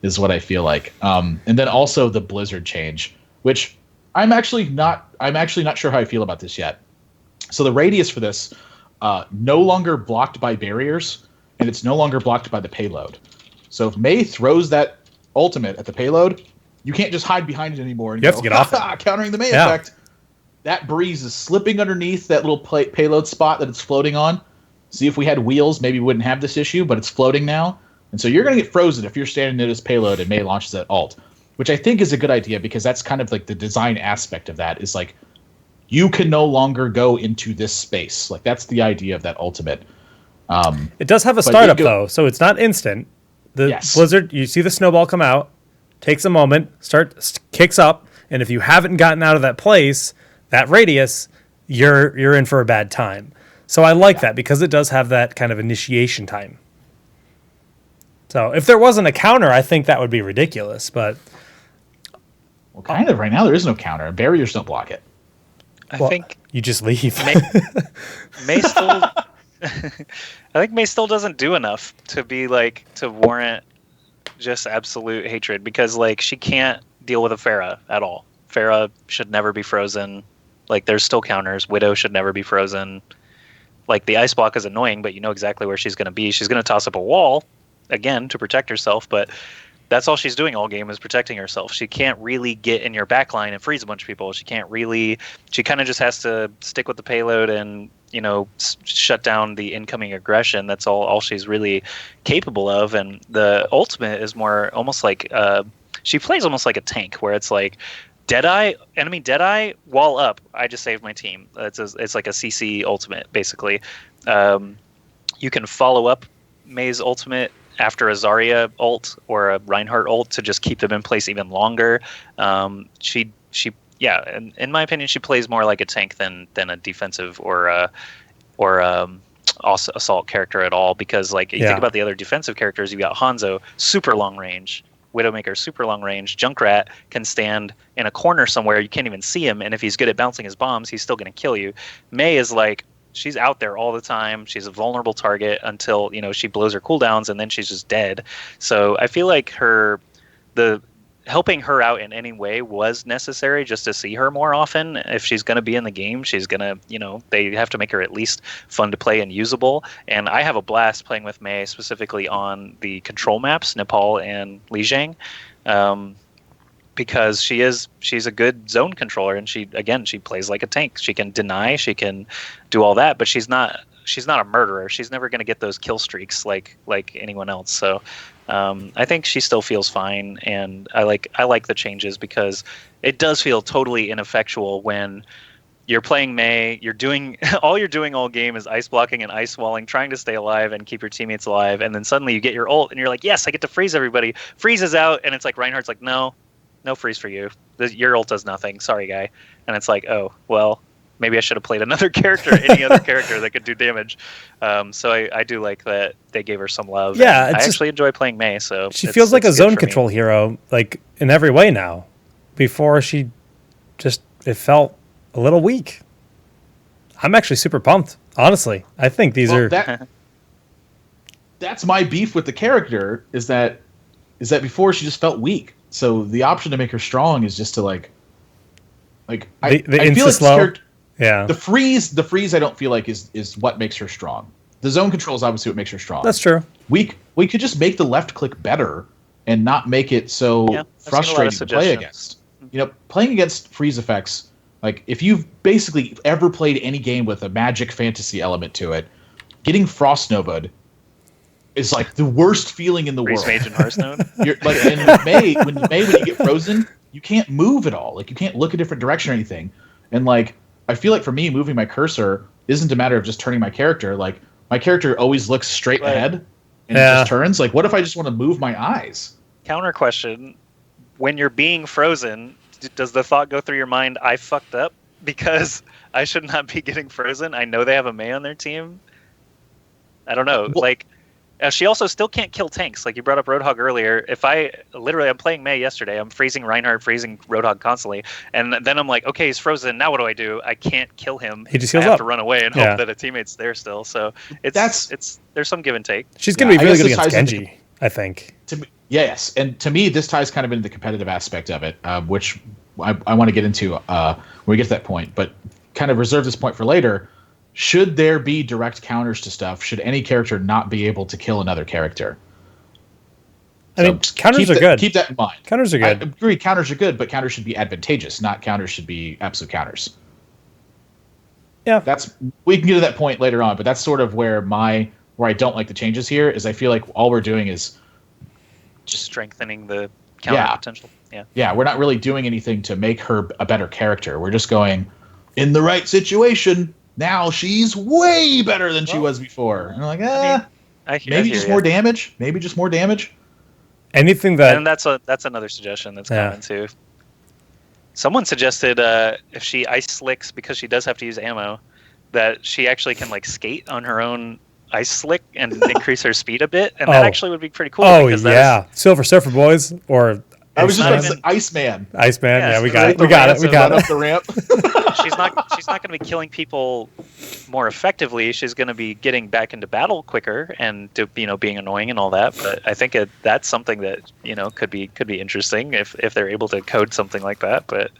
is what I feel like. And then also the Blizzard change, which I'm actually not sure how I feel about this yet. So the radius for this no longer blocked by barriers, and it's no longer blocked by the payload. So if Mei throws that ultimate at the payload, you can't just hide behind it anymore and you have to get off it. Countering the Mei effect. That breeze is slipping underneath that little payload spot that it's floating on. See, if we had wheels, maybe we wouldn't have this issue, but it's floating now. And so you're going to get frozen if you're standing near this payload and Mei launches that ult, which I think is a good idea because that's kind of like the design aspect of that is like you can no longer go into this space. Like that's the idea of that ultimate. It does have a startup though, so it's not instant. The Blizzard, you see the snowball come out, takes a moment, kicks up, and if you haven't gotten out of that place, that radius, you're in for a bad time. So I like that because it does have that kind of initiation time. So if there wasn't a counter, I think that would be ridiculous. But well, kind of right now there is no counter. Barriers don't block it. I think you just leave. Mei still. I think Mei still doesn't do enough to be like to warrant just absolute hatred because like she can't deal with a Pharah at all. Pharah should never be frozen. Like there's still counters. Widow should never be frozen. Like the ice block is annoying, but you know exactly where she's going to be. She's going to toss up a wall again to protect herself, but that's all she's doing all game is protecting herself. She can't really get in your backline and freeze a bunch of people. She can't really. She kind of just has to stick with the payload and shut down the incoming aggression. That's all she's really capable of. And the ultimate is more almost like she plays almost like a tank, where it's like enemy Deadeye, wall up. I just saved my team. It's like a CC ultimate basically. You can follow up Mei's ultimate after a Zarya ult or a Reinhardt ult to just keep them in place even longer. She in my opinion, she plays more like a tank than a defensive or assault character at all. Because like you think about the other defensive characters, you got Hanzo, super long range. Widowmaker, super long range. Junkrat can stand in a corner somewhere, you can't even see him, and if he's good at bouncing his bombs, he's still going to kill you. Mei is like, she's out there all the time. She's a vulnerable target until she blows her cooldowns, and then she's just dead. So I feel like the helping her out in any way was necessary just to see her more often. If she's going to be in the game, she's going to, they have to make her at least fun to play and usable. And I have a blast playing with Mei, specifically on the control maps, Nepal and Lijiang, because she's a good zone controller, and she plays like a tank. She can deny, she can do all that, but she's not a murderer. She's never going to get those kill streaks like anyone else. So I think she still feels fine, and I like the changes because it does feel totally ineffectual when you're playing Mei. You're doing all game is ice blocking and ice walling, trying to stay alive and keep your teammates alive, and then suddenly you get your ult and you're like, yes, I get to freeze everybody. Freezes out, and it's like Reinhardt's like, no freeze for you. Your ult does nothing. Sorry, guy. And it's like, oh well. Maybe I should have played another character, any other character that could do damage. So I do like that they gave her some love. Yeah, I actually enjoy playing Mei. So she feels like a zone control hero, like in every way now. Before it felt a little weak. I'm actually super pumped, honestly. I think these are. That's my beef with the character. Is that before she just felt weak. So the option to make her strong is just to I feel like slow. Yeah. The freeze I don't feel like is what makes her strong. The zone control is obviously what makes her strong. That's true. We could just make the left click better and not make it so frustrating to play against. Playing against freeze effects, like if you've basically ever played any game with a magic fantasy element to it, getting frost nova'd is like the worst feeling in the world. Freeze mage in Hearthstone. You're like, and with Mei, when you get frozen, you can't move at all. Like you can't look a different direction or anything. And like I feel like for me, moving my cursor isn't a matter of just turning my character. Like my character always looks straight ahead and it just turns. Like what if I just want to move my eyes? Counter question: when you're being frozen, does the thought go through your mind, I fucked up because I should not be getting frozen? I know they have a Mei on their team. I don't know. Well, She also still can't kill tanks. Like you brought up Roadhog earlier. I'm playing Mei yesterday. I'm freezing Reinhardt, freezing Roadhog constantly, and then I'm like, okay, he's frozen. Now what do I do? I can't kill him. He just I heals have up. to run away and hope that a teammate's there still. So there's some give and take. She's going to be really good against ties Genji, I think. Yes, and to me, this ties kind of into the competitive aspect of it, which I want to get into when we get to that point, but kind of reserve this point for later. Should there be direct counters to stuff? Should any character not be able to kill another character? I mean, counters are good. Keep that in mind. Counters are good. I agree, counters are good, but counters should be advantageous, not counters should be absolute counters. Yeah. We can get to that point later on, but that's sort of where I don't like the changes here, is I feel like all we're doing is just strengthening the counter potential. Yeah, we're not really doing anything to make her a better character. We're just going, in the right situation, now she's way better than she was before. And I'm like, maybe just more damage. Maybe just more damage. Anything that... And that's another suggestion that's coming too. Someone suggested if she ice slicks, because she does have to use ammo, that she actually can like skate on her own ice slick and increase her speed a bit, and that actually would be pretty cool. Oh yeah, Silver Surfer boys, or I was just going to say Iceman. Iceman, yeah, we got it. We got it up the ramp. She's not going to be killing people more effectively. She's going to be getting back into battle quicker and being annoying and all that. But I think that's something that could be interesting if they're able to code something like that. But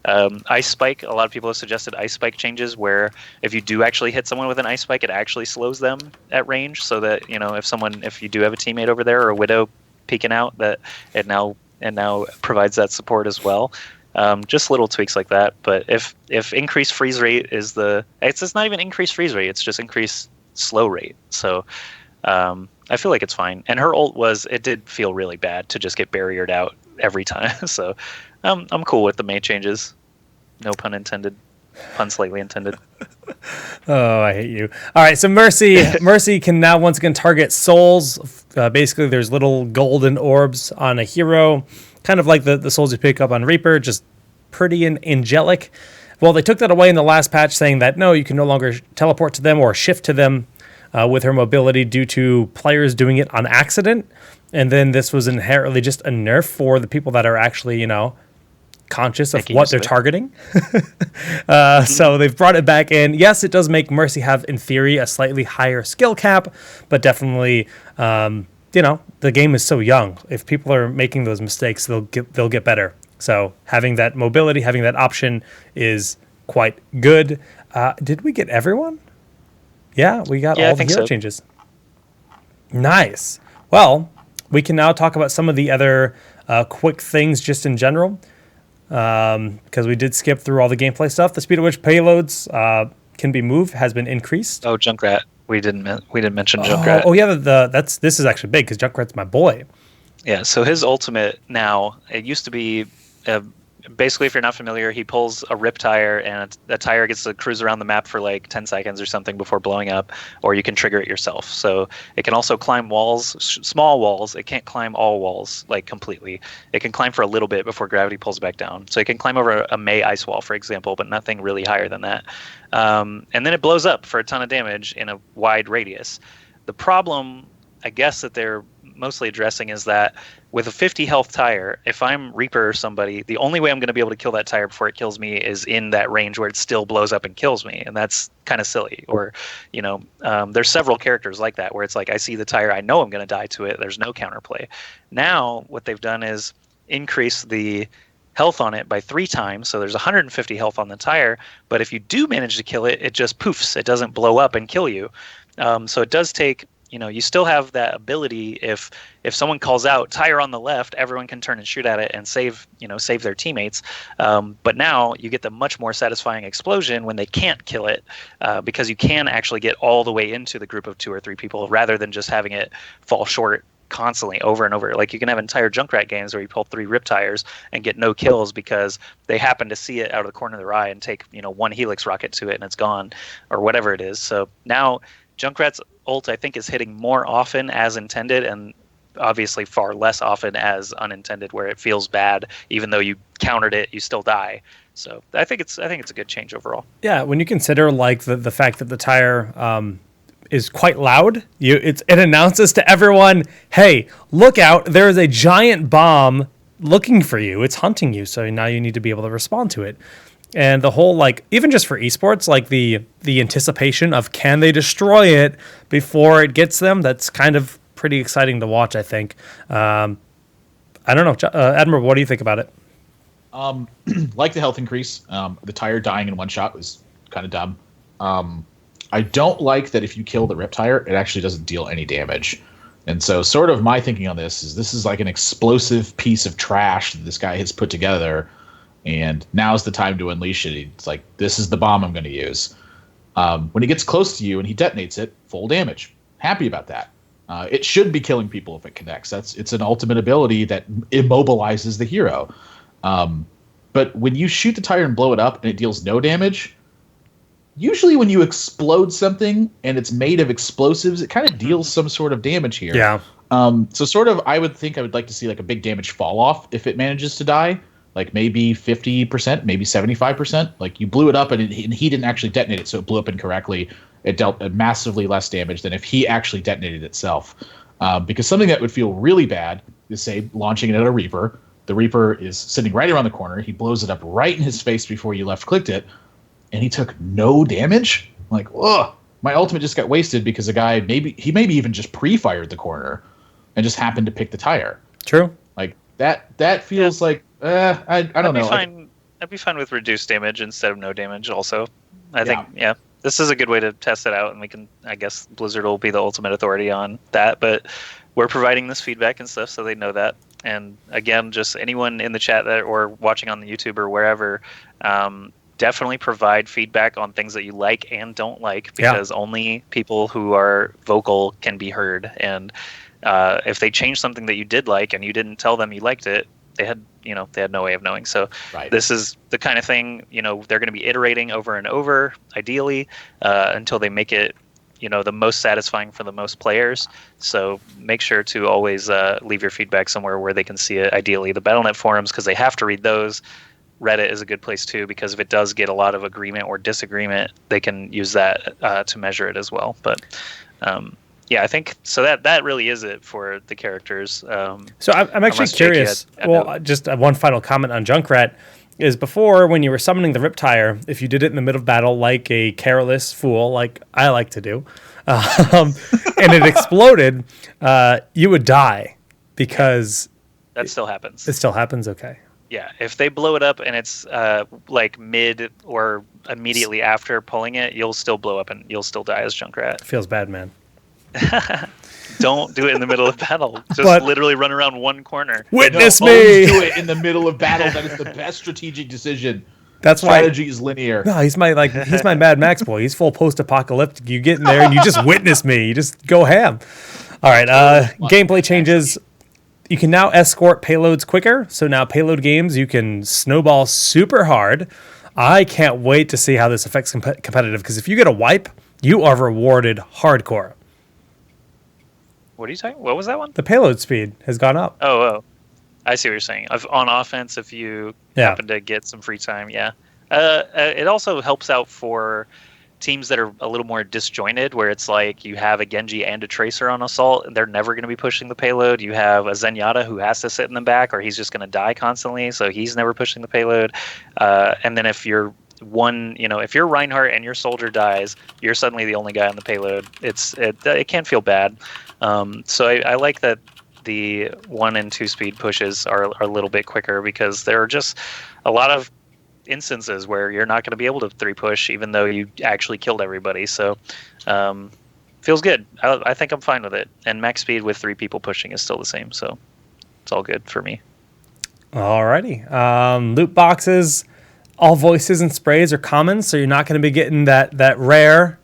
ice spike, a lot of people have suggested ice spike changes where if you do actually hit someone with an ice spike, it actually slows them at range, so that if you do have a teammate over there or a widow peeking out, that it now provides that support as well. Just little tweaks like that. But if increased freeze rate is it's not even increased freeze rate, it's just increased slow rate. So I feel like it's fine. And her ult it did feel really bad to just get barriered out every time. So I'm cool with the Mei changes. No pun intended. Pun slightly intended. Oh, I hate you. All right, so Mercy can now once again target souls. Basically, there's little golden orbs on a hero, kind of like the souls you pick up on Reaper, just pretty and angelic. Well, they took that away in the last patch, saying that no, you can no longer teleport to them or shift to them with her mobility due to players doing it on accident. And then this was inherently just a nerf for the people that are actually, conscious of what they're targeting. So they've brought it back in. Yes, it does make Mercy have, in theory, a slightly higher skill cap, but definitely, the game is so young. If people are making those mistakes, they'll get better. So having that mobility, having that option is quite good. Did we get everyone? Yeah, we got all the hero changes. Nice. Well, we can now talk about some of the other quick things just in general. Because we did skip through all the gameplay stuff. The speed at which payloads can be moved has been increased. Oh, Junkrat. We didn't mention Junkrat. Oh yeah, this is actually big because Junkrat's my boy. Yeah, so his ultimate now, it used to be basically, if you're not familiar, he pulls a rip tire and the tire gets to cruise around the map for like 10 seconds or something before blowing up, or you can trigger it yourself. So it can also climb walls, small walls. It can't climb all walls like completely. It can climb for a little bit before gravity pulls back down. So it can climb over a Mei ice wall, for example, but nothing really higher than that. And then it blows up for a ton of damage in a wide radius. The problem, I guess, that they're mostly addressing is that with a 50 health tire, if I'm Reaper or somebody, the only way I'm going to be able to kill that tire before it kills me is in that range where it still blows up and kills me, and that's kind of silly. Or, there's several characters like that where it's like I see the tire, I know I'm going to die to it. There's no counterplay. Now what they've done is increase the health on it by 3 times, so there's 150 health on the tire. But if you do manage to kill it, it just poofs. It doesn't blow up and kill you. So it does take. You still have that ability. If someone calls out tire on the left, everyone can turn and shoot at it and save their teammates. But now you get the much more satisfying explosion when they can't kill it, because you can actually get all the way into the group of 2 or 3 people rather than just having it fall short constantly over and over. Like you can have entire Junkrat games where you pull 3 rip tires and get no kills because they happen to see it out of the corner of their eye and take 1 helix rocket to it and it's gone, or whatever it is. So now Junkrat's ult, I think, is hitting more often as intended, and obviously far less often as unintended, where it feels bad even though you countered it, you still die. So I think it's a good change overall. Yeah, when you consider like the fact that the tire is quite loud. It announces to everyone, "Hey, look out! There is a giant bomb looking for you. It's hunting you. So now you need to be able to respond to it." And the whole, like, even just for esports, like the anticipation of can they destroy it before it gets them, that's kind of pretty exciting to watch, I think. I don't know. Admiral, what do you think about it? Like the health increase. The tire dying in one shot was kind of dumb. I don't like that if you kill the rip tire, it actually doesn't deal any damage. And so sort of my thinking on this is like an explosive piece of trash that this guy has put together. And now's the time to unleash it. It's like, this is the bomb I'm going to use. When he gets close to you and he detonates it, full damage. Happy about that. It should be killing people if it connects. It's an ultimate ability that immobilizes the hero. But when you shoot the tire and blow it up and it deals no damage, usually when you explode something and it's made of explosives, it kind of deals some sort of damage here. Yeah. So sort of I would like to see like a big damage fall off if it manages to die. Like maybe 50%, maybe 75%. Like you blew it up and he didn't actually detonate it, so it blew up incorrectly. It dealt massively less damage than if he actually detonated itself. Because something that would feel really bad is, say, launching it at a Reaper. The Reaper is sitting right around the corner. He blows it up right in his face before you left-clicked it, and he took no damage? Like, ugh. My ultimate just got wasted because a guy maybe even just pre-fired the corner and just happened to pick the tire. True. Like that feels like I don't know. I'd be fine with reduced damage instead of no damage also. I think this is a good way to test it out, and we can, I guess Blizzard will be the ultimate authority on that, but we're providing this feedback and stuff so they know that. And again, just anyone in the chat or watching on the YouTube or wherever, definitely provide feedback on things that you like and don't like, because only people who are vocal can be heard. And if they change something that you did like and you didn't tell them you liked it, they had no way of knowing. So This is the kind of thing, they're going to be iterating over and over, ideally, until they make it, the most satisfying for the most players. So make sure to always leave your feedback somewhere where they can see it. Ideally, the Battle.net forums, because they have to read those. Reddit is a good place too, because if it does get a lot of agreement or disagreement, they can use that to measure it as well. But I think so. That really is it for the characters. So I'm actually curious. Just one final comment on Junkrat is, before, when you were summoning the Riptire, if you did it in the middle of battle like a careless fool, like I like to do, and it exploded, you would die because that still happens. It still happens. Okay. Yeah, if they blow it up and it's like mid or immediately after pulling it, you'll still blow up and you'll still die as Junkrat. Feels bad, man. Don't do it in the middle of battle. Just literally run around one corner. Witness me. Do it in the middle of battle. That is the best strategic decision. That's why strategy is linear. No, he's my Mad Max boy. He's full post-apocalyptic. You get in there and you just witness me. You just go ham. All right. Gameplay changes. You can now escort payloads quicker. So now payload games, you can snowball super hard. I can't wait to see how this affects competitive, because if you get a wipe, you are rewarded hardcore. What are you talking? What was that one? The payload speed has gone up. Oh. I see what you're saying. On offense, if you happen to get some free time, it also helps out for teams that are a little more disjointed, where it's like you have a Genji and a Tracer on assault, and they're never going to be pushing the payload. You have a Zenyatta who has to sit in the back, or he's just going to die constantly, so he's never pushing the payload. And then if you're if you're Reinhardt and your soldier dies, you're suddenly the only guy on the payload. It can feel bad. So I like that the 1 and 2 speed pushes are a little bit quicker, because there are just a lot of instances where you're not going to be able to 3 push even though you actually killed everybody. So feels good. I think I'm fine with it. And max speed with 3 people pushing is still the same, so it's all good for me. Alrighty. Loot boxes, all voices and sprays are common, so you're not going to be getting that rare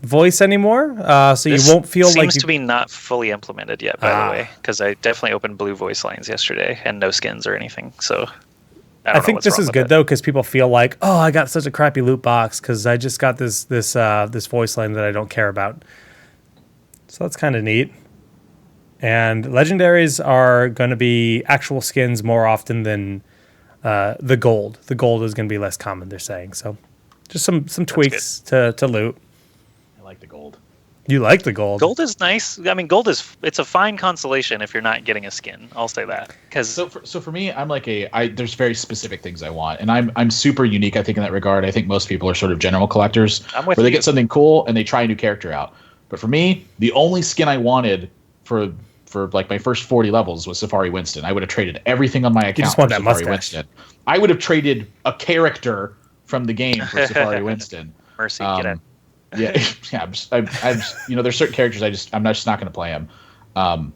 voice anymore, so you won't feel like seems to be not fully implemented yet, by the way, because I definitely opened blue voice lines yesterday and no skins or anything. So I think this is good though, because people feel like, oh, I got such a crappy loot box because I just got this voice line that I don't care about. So that's kind of neat. And legendaries are going to be actual skins more often than the gold. The gold is going to be less common, they're saying. So just some tweaks to loot. I like the gold. You like the gold. Gold is nice. I mean, it's a fine consolation if you're not getting a skin. I'll say that. So for me, I'm like there's very specific things I want, and I'm super unique. I think in that regard, I think most people are sort of general collectors, where they get something cool and they try a new character out. But for me, the only skin I wanted for like my first 40 levels was Safari Winston. I would have traded everything on my account for Safari Winston. I would have traded a character from the game for Safari Winston. Mercy, get it. Yeah, I'm just, there's certain characters I'm just not going to play them.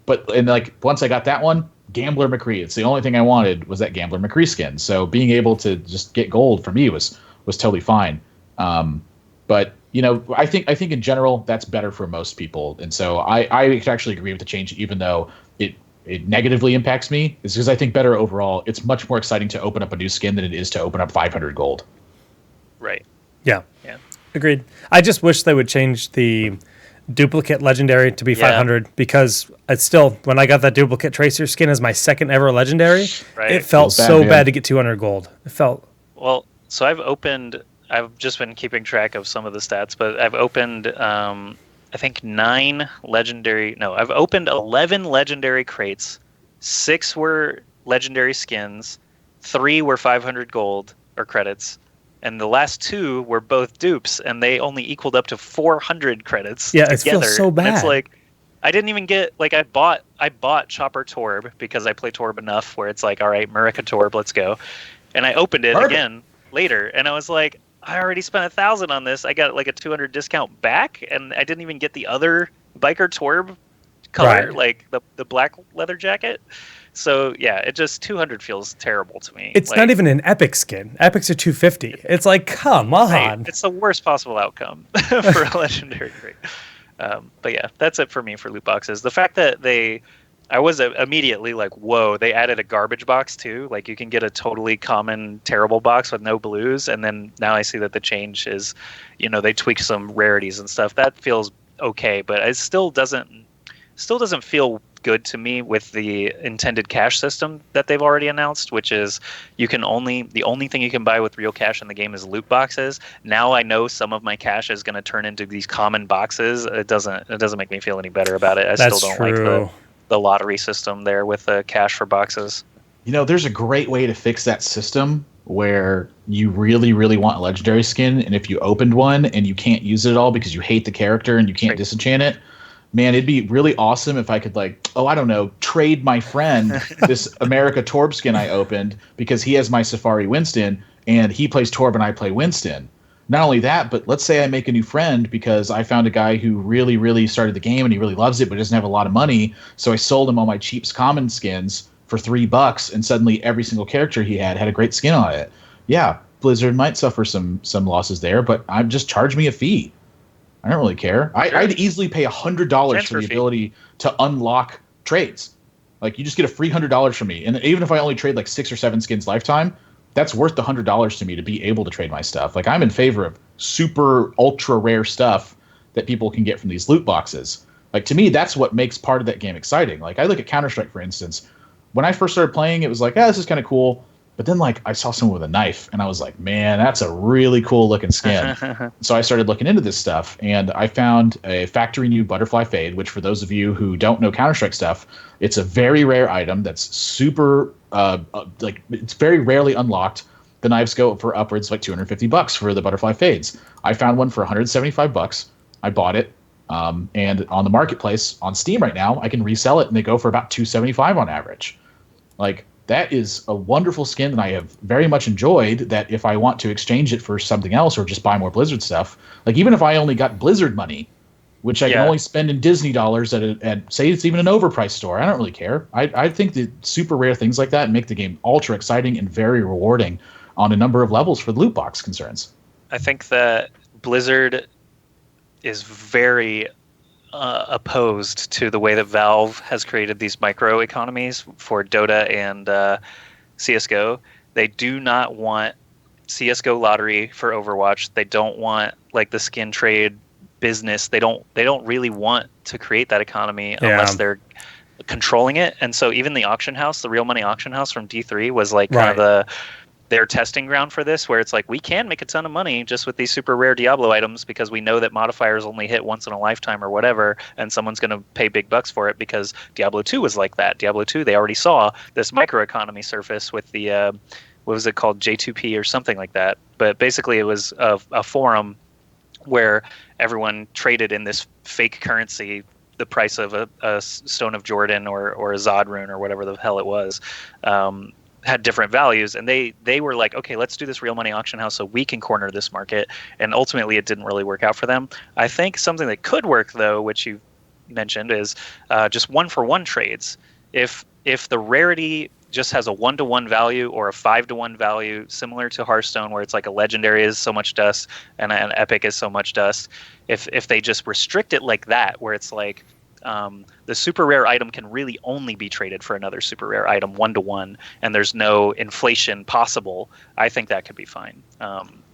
But like once I got that one, Gambler McCree. It's the only thing I wanted was that Gambler McCree skin. So being able to just get gold for me was totally fine. But I think in general that's better for most people, and so I could actually agree with the change, even though it negatively impacts me. Is because I think better overall. It's much more exciting to open up a new skin than it is to open up 500 gold. Right. Yeah. Agreed. I just wish they would change the duplicate legendary to be 500 because it's still, when I got that duplicate Tracer skin as my second ever legendary, it felt so bad to get 200 gold. It felt... Well, so I've just been keeping track of some of the stats, but I've opened, I think I've opened 11 legendary crates. 6 were legendary skins. 3 were 500 gold or credits. And the last 2 were both dupes, and they only equaled up to 400 credits. Yeah, together. It feels so bad. And it's like, I didn't even get, like, I bought Chopper Torb because I play Torb enough where it's like, all right, Murica Torb, let's go. And I opened it again later, and I was like, I already spent 1,000 on this. I got like a 200 discount back, and I didn't even get the other Biker Torb color, like the black leather jacket. So yeah, it just 200 feels terrible to me. It's not even an epic skin. Epics are 250. It's like, come on. Right. It's the worst possible outcome for a legendary crate. But yeah, that's it for me for loot boxes. The fact that I was immediately like, whoa, they added a garbage box too. Like you can get a totally common terrible box with no blues. And then now I see that the change is, they tweak some rarities and stuff. That feels okay, but it still doesn't feel good to me with the intended cash system that they've already announced, which is the only thing you can buy with real cash in the game is loot boxes. Now I know some of my cash is going to turn into these common boxes. It doesn't make me feel any better about it. I still don't like the lottery system there with the cash for boxes. There's a great way to fix that system where you really, really want a legendary skin, and if you opened one and you can't use it at all because you hate the character and you can't disenchant it, man, it'd be really awesome if I could, trade my friend this America Torb skin I opened because he has my Safari Winston and he plays Torb and I play Winston. Not only that, but let's say I make a new friend because I found a guy who really, really started the game and he really loves it but doesn't have a lot of money. So I sold him all my cheap common skins for $3, and suddenly every single character he had a great skin on it. Yeah, Blizzard might suffer some losses there, but just charge me a fee. I don't really care. I'd easily pay $100 for the ability to unlock trades. Like you just get a free $100 from me, and even if I only trade like 6 or 7 skins lifetime, that's worth the $100 to me to be able to trade my stuff. Like I'm in favor of super ultra rare stuff that people can get from these loot boxes. Like to me, that's what makes part of that game exciting. Like I look at Counter-Strike, for instance. When I first started playing, it was like, this is kind of cool. But then I saw someone with a knife and I was like, man, that's a really cool looking skin. So I started looking into this stuff and I found a factory new butterfly fade, which for those of you who don't know Counter-Strike stuff, it's a very rare item that's super, it's very rarely unlocked. The knives go for upwards like $250 for the butterfly fades. I found one for $175. I bought it. And on the marketplace on Steam right now, I can resell it and they go for about $275 on average. Like, that is a wonderful skin that I have very much enjoyed, that if I want to exchange it for something else or just buy more Blizzard stuff, like even if I only got Blizzard money, which I can only spend in Disney dollars at say it's even an overpriced store, I don't really care. I think that super rare things like that make the game ultra exciting and very rewarding on a number of levels for the loot box concerns. I think that Blizzard is very opposed to the way that Valve has created these micro economies for Dota and CSGO. They do not want CSGO lottery for Overwatch. They don't want like the skin trade business. They don't really want to create that economy unless they're controlling it. And so even the auction house, the real money auction house from D3 was like kind of their testing ground for this, where it's like, we can make a ton of money just with these super rare Diablo items because we know that modifiers only hit once in a lifetime or whatever, and someone's going to pay big bucks for it because Diablo 2 was like that. Diablo 2, they already saw this microeconomy surface with the what was it called, J2P or something like that. But basically it was a forum where everyone traded in this fake currency, the price of a Stone of Jordan or a Zod rune or whatever the hell it was, had different values. And they were like, okay, let's do this real money auction house so we can corner this market. And ultimately it didn't really work out for them. I think something that could work, though, which you mentioned, is just 1-for-1 trades. If the rarity just has a 1-to-1 value or a 5-to-1 value, similar to Hearthstone, where it's like a legendary is so much dust and an epic is so much dust. If they just restrict it like that, where it's like the super rare item can really only be traded for another super rare item 1-to-1, and there's no inflation possible, I think that could be fine.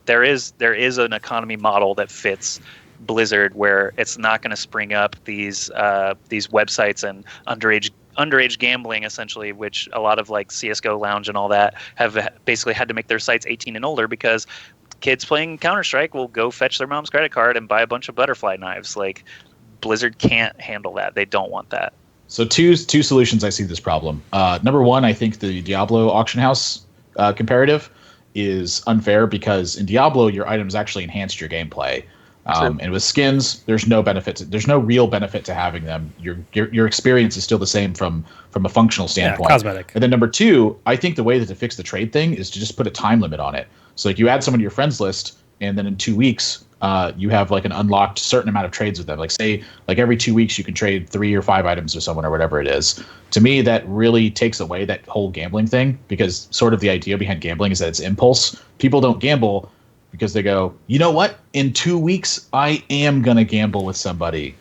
There is an economy model that fits Blizzard where it's not going to spring up these websites and underage gambling, essentially, which a lot of like CSGO Lounge and all that have basically had to make their sites 18 and older because kids playing Counter-Strike will go fetch their mom's credit card and buy a bunch of butterfly knives. Like, Blizzard can't handle that. They don't want that. So two solutions I see this problem. Number one, I think the Diablo auction house comparative is unfair because in Diablo your items actually enhanced your gameplay. And with skins, there's no real benefit to having them. Your experience is still the same from a functional standpoint. Yeah, cosmetic. And then number two, I think the way that to fix the trade thing is to just put a time limit on it. So like you add someone to your friends list, and then in 2 weeks, you have like an unlocked certain amount of trades with them. Like say, like every 2 weeks you can trade 3 or 5 items with someone or whatever it is. To me, that really takes away that whole gambling thing, because sort of the idea behind gambling is that it's impulse. People don't gamble because they go, you know what? In 2 weeks, I am going to gamble with somebody.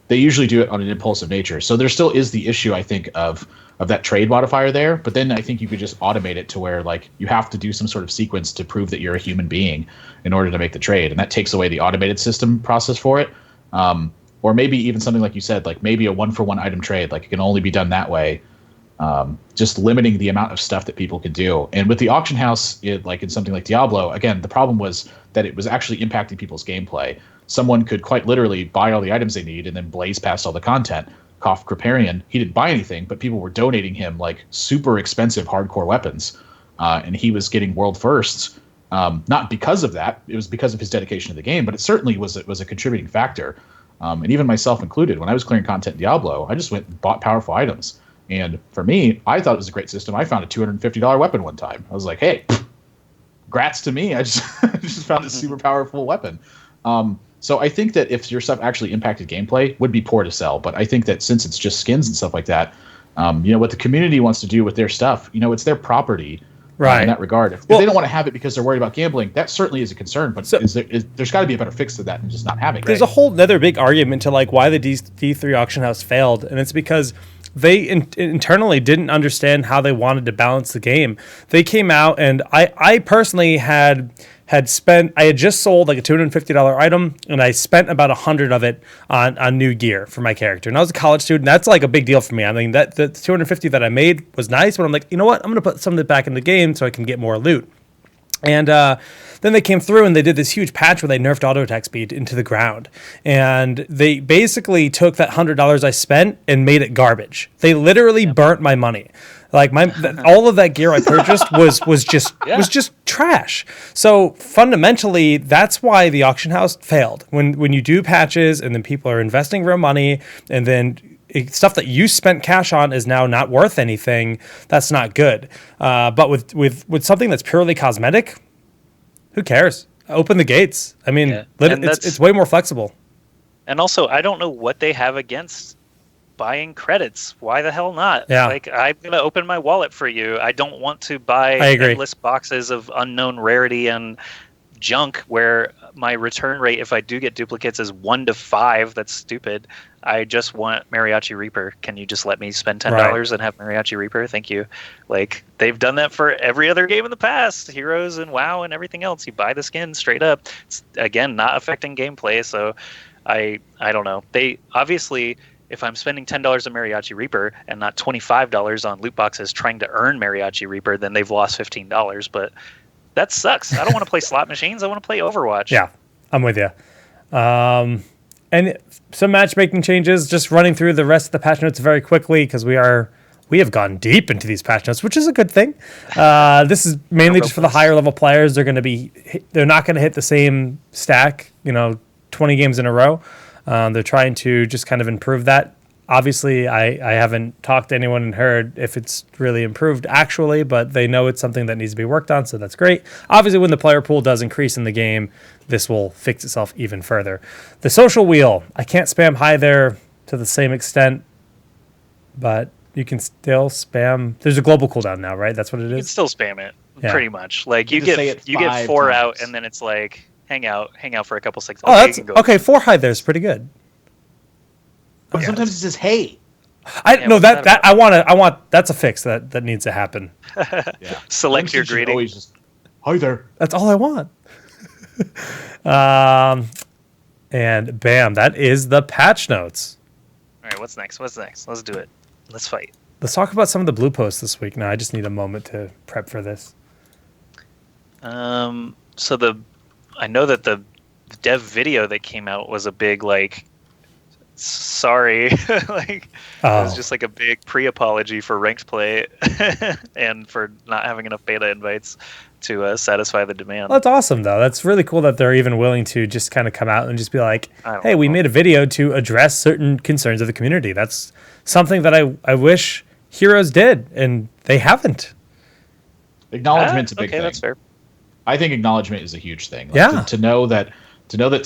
They usually do it on an impulsive nature. So there still is the issue, I think, of that trade modifier there. But then I think you could just automate it to where like you have to do some sort of sequence to prove that you're a human being in order to make the trade. And that takes away the automated system process for it. Or maybe even something like you said, like maybe a 1-for-1 item trade, like it can only be done that way. Just limiting the amount of stuff that people can do. And with the auction house, like in something like Diablo, again, the problem was that it was actually impacting people's gameplay. Someone could quite literally buy all the items they need and then blaze past all the content. Koff Kriparian, he didn't buy anything, but people were donating him like super expensive hardcore weapons. And he was getting world firsts. Not because of that, it was because of his dedication to the game, but it certainly was a contributing factor. And even myself included, when I was clearing content in Diablo, I just went and bought powerful items. And for me, I thought it was a great system. I found a $250 weapon one time. I was like, hey, grats to me. I just found a super powerful weapon. So I think that if your stuff actually impacted gameplay, would be poor to sell. But I think that since it's just skins and stuff like that, what the community wants to do with their stuff, it's their property. Right. In that regard. If they don't want to have it because they're worried about gambling, that certainly is a concern. But there's got to be a better fix to that than just not having it. There's a whole other big argument to like why the D3 auction house failed. And it's because they internally didn't understand how they wanted to balance the game. They came out, and I personally had just sold like a $250 item, and I spent about 100 of it on new gear for my character. And I was a college student. That's like a big deal for me. I mean, that the 250 that I made was nice, but I'm like, you know what? I'm going to put some of it back in the game so I can get more loot. And then they came through and they did this huge patch where they nerfed auto attack speed into the ground. And they basically took that $100 I spent and made it garbage. They literally burnt my money. Like all of that gear I purchased was just trash. So fundamentally, that's why the auction house failed. When you do patches and then people are investing real money, and then stuff that you spent cash on is now not worth anything, that's not good. But with something that's purely cosmetic, who cares? Open the gates. I mean, it's way more flexible. And also, I don't know what they have against buying credits. Why the hell not? Yeah. Like, I'm going to open my wallet for you. I don't want to buy endless boxes of unknown rarity and junk where my return rate, if I do get duplicates, is 1 to 5. That's stupid. I just want Mariachi Reaper. Can you just let me spend $10 and have Mariachi Reaper? Thank you. Like, they've done that for every other game in the past, Heroes and WoW and everything else. You buy the skin straight up. It's, again, not affecting gameplay. So I don't know. They obviously, if I'm spending $10 on Mariachi Reaper and not $25 on loot boxes trying to earn Mariachi Reaper, then they've lost $15. But that sucks. I don't want to play slot machines. I want to play Overwatch. Yeah, I'm with you. And some matchmaking changes, just running through the rest of the patch notes very quickly because we have gone deep into these patch notes, which is a good thing. This is mainly just for the higher level players. They're not going to hit the same stack, 20 games in a row. They're trying to just kind of improve that. Obviously, I haven't talked to anyone and heard if it's really improved actually, but they know it's something that needs to be worked on, so that's great. Obviously, when the player pool does increase in the game, this will fix itself even further. The social wheel, I can't spam high there to the same extent, but you can still spam. There's a global cooldown now, right? That's what it is? You can still spam it, pretty much. Like, You you can get 5 4 times. out, and then it's like, hang out for a couple seconds. Oh, that's okay. 4 high there is pretty good. But sometimes it says, hey. I know that I want that's a fix that needs to happen. Yeah. Select your Should greeting. always just, hi there. That's all I want. And bam, that is the patch notes. All right, what's next? Let's do it. Let's fight. Let's talk about some of the blue posts this week. Now, I just need a moment to prep for this. So I know that the dev video that came out was a big sorry, it was just like a big pre-apology for ranked play and for not having enough beta invites to satisfy the demand. Well, that's awesome, though. That's really cool that they're even willing to just kind of come out and just be like, hey, we made a video to address certain concerns of the community. That's something that I wish Heroes did, and they haven't. Acknowledgement's a big thing. That's fair. I think acknowledgement is a huge thing. Yeah. To know that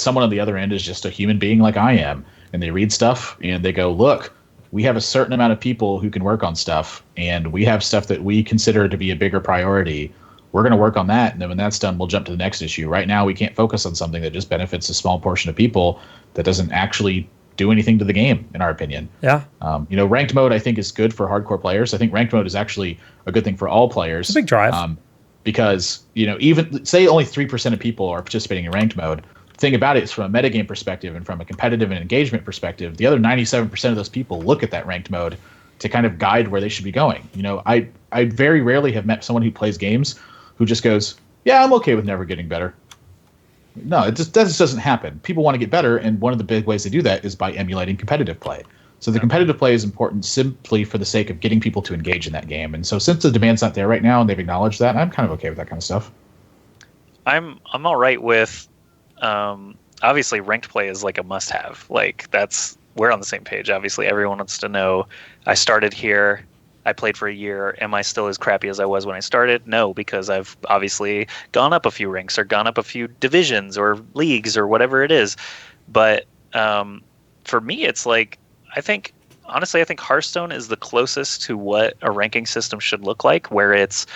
someone on the other end is just a human being like I am, and they read stuff and they go, look, we have a certain amount of people who can work on stuff, and we have stuff that we consider to be a bigger priority. We're going to work on that, and then when that's done, we'll jump to the next issue. Right now, we can't focus on something that just benefits a small portion of people that doesn't actually do anything to the game, in our opinion. Yeah. Ranked mode, I think, is good for hardcore players. I think ranked mode is actually a good thing for all players. It's a big drive. Because, even say only 3% of people are participating in ranked mode. The thing about it is, from a metagame perspective and from a competitive and engagement perspective, the other 97% of those people look at that ranked mode to kind of guide where they should be going. I very rarely have met someone who plays games who just goes, yeah, I'm okay with never getting better. No, that just doesn't happen. People want to get better, and one of the big ways they do that is by emulating competitive play. So the competitive play is important simply for the sake of getting people to engage in that game. And so since the demand's not there right now and they've acknowledged that, I'm kind of okay with that kind of stuff. I'm all right with obviously ranked play is like a must-have. We're on the same page. Obviously, everyone wants to know, I started here, I played for a year, am I still as crappy as I was when I started? No, because I've obviously gone up a few ranks or gone up a few divisions or leagues or whatever it is. But for me, it's like, I think Hearthstone is the closest to what a ranking system should look like, where it's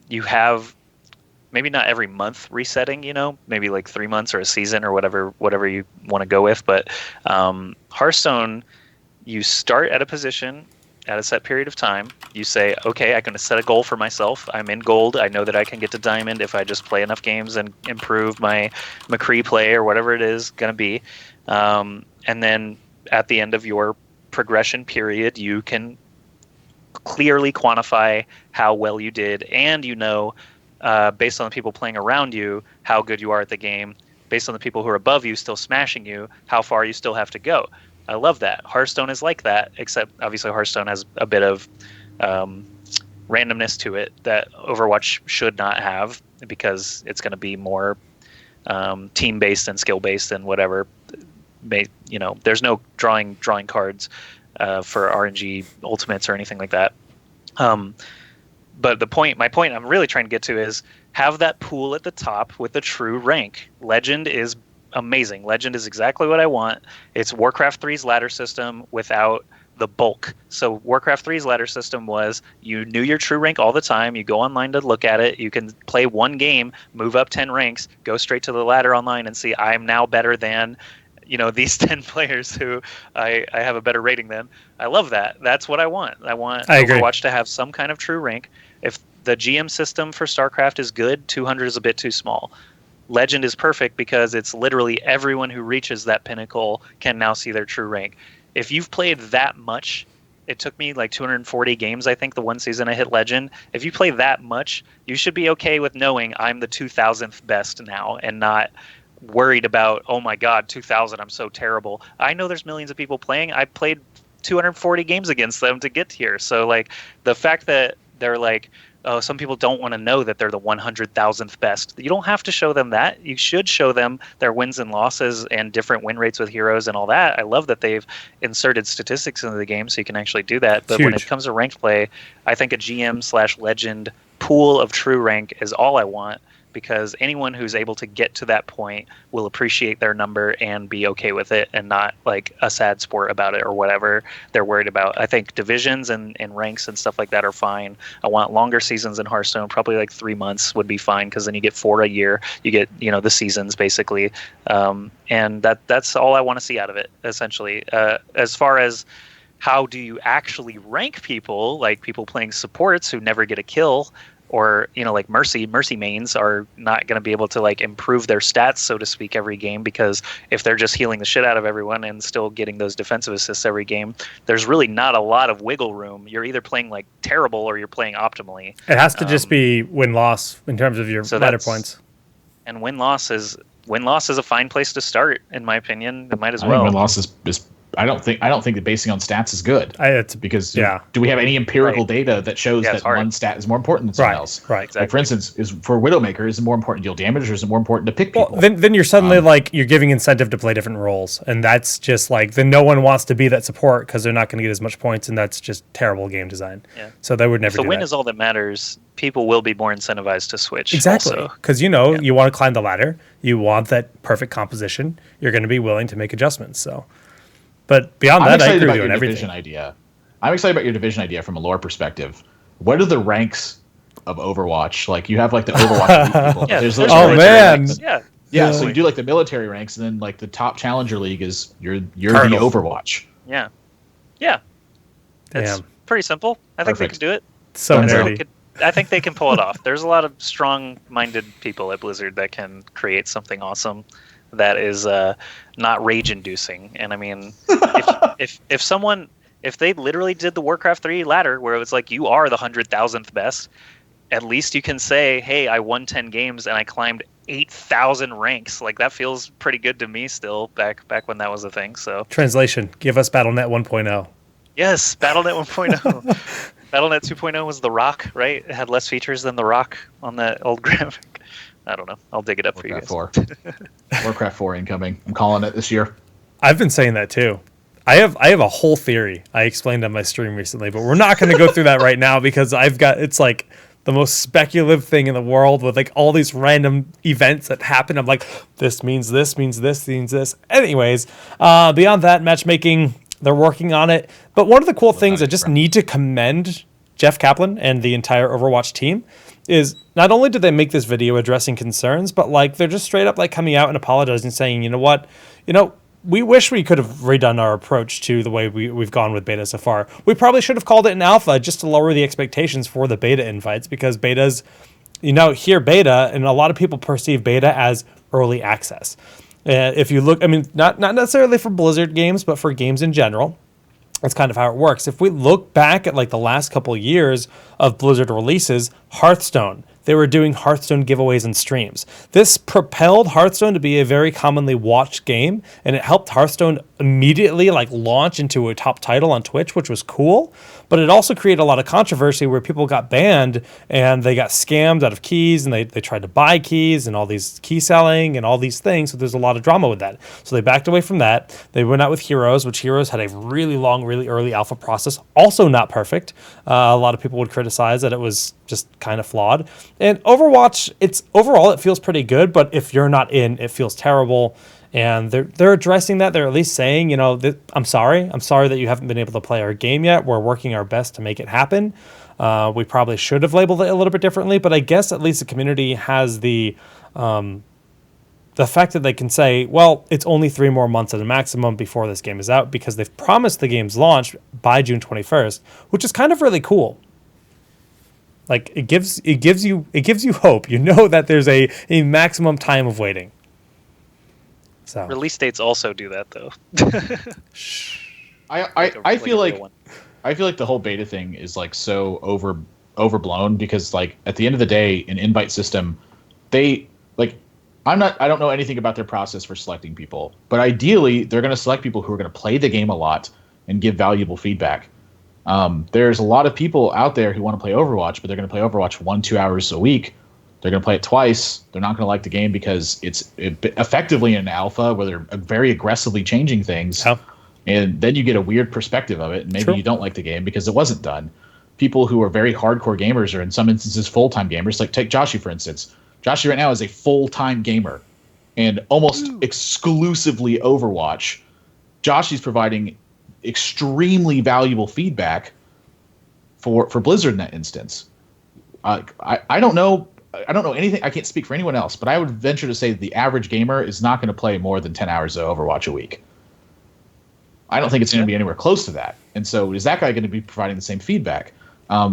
you have maybe not every month resetting, maybe like 3 months or a season or whatever you want to go with. But Hearthstone, you start at a position at a set period of time. You say, okay, I'm going to set a goal for myself. I'm in gold. I know that I can get to diamond if I just play enough games and improve my McCree play or whatever it is going to be. And then at the end of your progression period, you can clearly quantify how well you did, and based on the people playing around you, how good you are at the game. Based on the people who are above you still smashing you, how far you still have to go. I love that. Hearthstone is like that, except obviously Hearthstone has a bit of randomness to it that Overwatch should not have, because it's going to be more team-based and skill-based and whatever. There's no drawing cards for RNG ultimates or anything like that. But my point I'm really trying to get to is have that pool at the top with the true rank. Legend is amazing. Legend is exactly what I want. It's Warcraft 3's ladder system without the bulk. So Warcraft 3's ladder system was, you knew your true rank all the time. You go online to look at it. You can play one game, move up 10 ranks, go straight to the ladder online and see, I'm now better than these 10 players who I have a better rating than. I love that. That's what I want. I want Overwatch to have some kind of true rank. If the GM system for StarCraft is good, 200 is a bit too small. Legend is perfect because it's literally everyone who reaches that pinnacle can now see their true rank. if you've played that much, it took me like 240 games, I think, the one season I hit Legend. If you play that much, you should be okay with knowing I'm the 2000th best now and not worried about, oh my God, 2000, I'm so terrible. I know there's millions of people playing. I played 240 games against them to get here. So like the fact that they're like, oh, some people don't want to know that they're the 100,000th best. You don't have to show them that. You should show them their wins and losses and different win rates with heroes and all that. I love that they've inserted statistics into the game so you can actually do that. But when it comes to ranked play, I think a GM/Legend pool of true rank is all I want, because anyone who's able to get to that point will appreciate their number and be okay with it and not like a sad sport about it or whatever they're worried about. I think divisions and ranks and stuff like that are fine. I want longer seasons in Hearthstone, probably like 3 months would be fine, because then you get 4 a year. You get, the seasons basically. And that's all I want to see out of it, essentially. As far as how do you actually rank people, like people playing supports who never get a kill, or like mercy mains are not going to be able to like improve their stats, so to speak, every game, because if they're just healing the shit out of everyone and still getting those defensive assists every game, there's really not a lot of wiggle room. You're either playing like terrible or you're playing optimally. It has to just be win-loss in terms of your ladder points. And win-loss is a fine place to start, in my opinion. It might as well. I think win-loss is I don't think that basing on stats is good. Because do we have any empirical data that shows that one stat is more important than something else? Right. Exactly. Like for instance, is for Widowmaker, is it more important to deal damage, or is it more important to pick people? Well, then you're suddenly like you're giving incentive to play different roles, and that's just like then no one wants to be that support because they're not going to get as much points, and that's just terrible game design. Yeah. So they would never. If the win is all that matters, people will be more incentivized to switch. Exactly, because you want to climb the ladder, you want that perfect composition. You're going to be willing to make adjustments. So. But beyond that, I agree with you on everything. I'm excited about your division idea from a lore perspective. What are the ranks of Overwatch? Like you have like the Overwatch people. Yeah, there's man. Ranks. Yeah. So you do like the military ranks, and then like the top challenger league is you're the Overwatch. Yeah. It's pretty simple. I think they can do it. So nerdy. I think they can pull it off. There's a lot of strong-minded people at Blizzard that can create something awesome that is not rage-inducing. And I mean, if they literally did the Warcraft 3 ladder where it was like you are the 100,000th best, at least you can say, hey, I won 10 games and I climbed 8,000 ranks. Like that feels pretty good to me still back when that was a thing. So translation: give us BattleNet 1.0. Yes, BattleNet 1.0. BattleNet 2.0 was The Rock, right? It had less features than The Rock on that old graphic. I don't know. I'll dig it up for you guys. 4. Warcraft 4 incoming. I'm calling it this year. I've been saying that too. I have a whole theory I explained on my stream recently, but we're not going to go through that right now because it's like the most speculative thing in the world with like all these random events that happen. I'm like, this means this means this means this. Anyways, beyond that, matchmaking, they're working on it. But one of the cool things I just need to commend Jeff Kaplan and the entire Overwatch team is not only did they make this video addressing concerns, but like they're just straight up like coming out and apologizing, saying, you know what, we wish we could have redone our approach to the way we've gone with beta so far. We probably should have called it an alpha just to lower the expectations for the beta invites, because betas, here beta, and a lot of people perceive beta as early access. If you look, I mean, not necessarily for Blizzard games, but for games in general, that's kind of how it works. If we look back at like the last couple of years of Blizzard releases, Hearthstone, they were doing Hearthstone giveaways and streams. This propelled Hearthstone to be a very commonly watched game, and it helped Hearthstone immediately like launch into a top title on Twitch, which was cool. But it also created a lot of controversy where people got banned and they got scammed out of keys, and they tried to buy keys and all these key selling and all these things. So there's a lot of drama with that. So they backed away from that. They went out with Heroes, which Heroes had a really long, really early alpha process. Also not perfect. A lot of people would criticize that it was just kind of flawed. And Overwatch, it feels pretty good, but if you're not in, it feels terrible. And they're addressing that. They're at least saying, I'm sorry that you haven't been able to play our game yet. We're working our best to make it happen. We probably should have labeled it a little bit differently, but I guess at least the community has the fact that they can say, well, it's only 3 more months at a maximum before this game is out, because they've promised the game's launch by June 21st, which is kind of really cool. Like it gives you hope. You know that there's a maximum time of waiting. So release dates also do that though. I feel like the whole beta thing is like so overblown because like at the end of the day, an invite system, they like I don't know anything about their process for selecting people, but ideally they're going to select people who are going to play the game a lot and give valuable feedback. There's a lot of people out there who want to play Overwatch, but they're going to play Overwatch 1-2 hours a week. They're going to play it twice. They're not going to like the game because it's effectively an alpha where they're very aggressively changing things. Yeah. And then you get a weird perspective of it. And maybe you don't like the game because it wasn't done. People who are very hardcore gamers or in some instances full-time gamers, like take Joshi, for instance. Joshi right now is a full-time gamer and almost exclusively Overwatch. Joshi's providing extremely valuable feedback for Blizzard in that instance. I don't know anything. I can't speak for anyone else, but I would venture to say that the average gamer is not going to play more than 10 hours of Overwatch a week. I don't think it's going to be anywhere close to that. And so is that guy going to be providing the same feedback?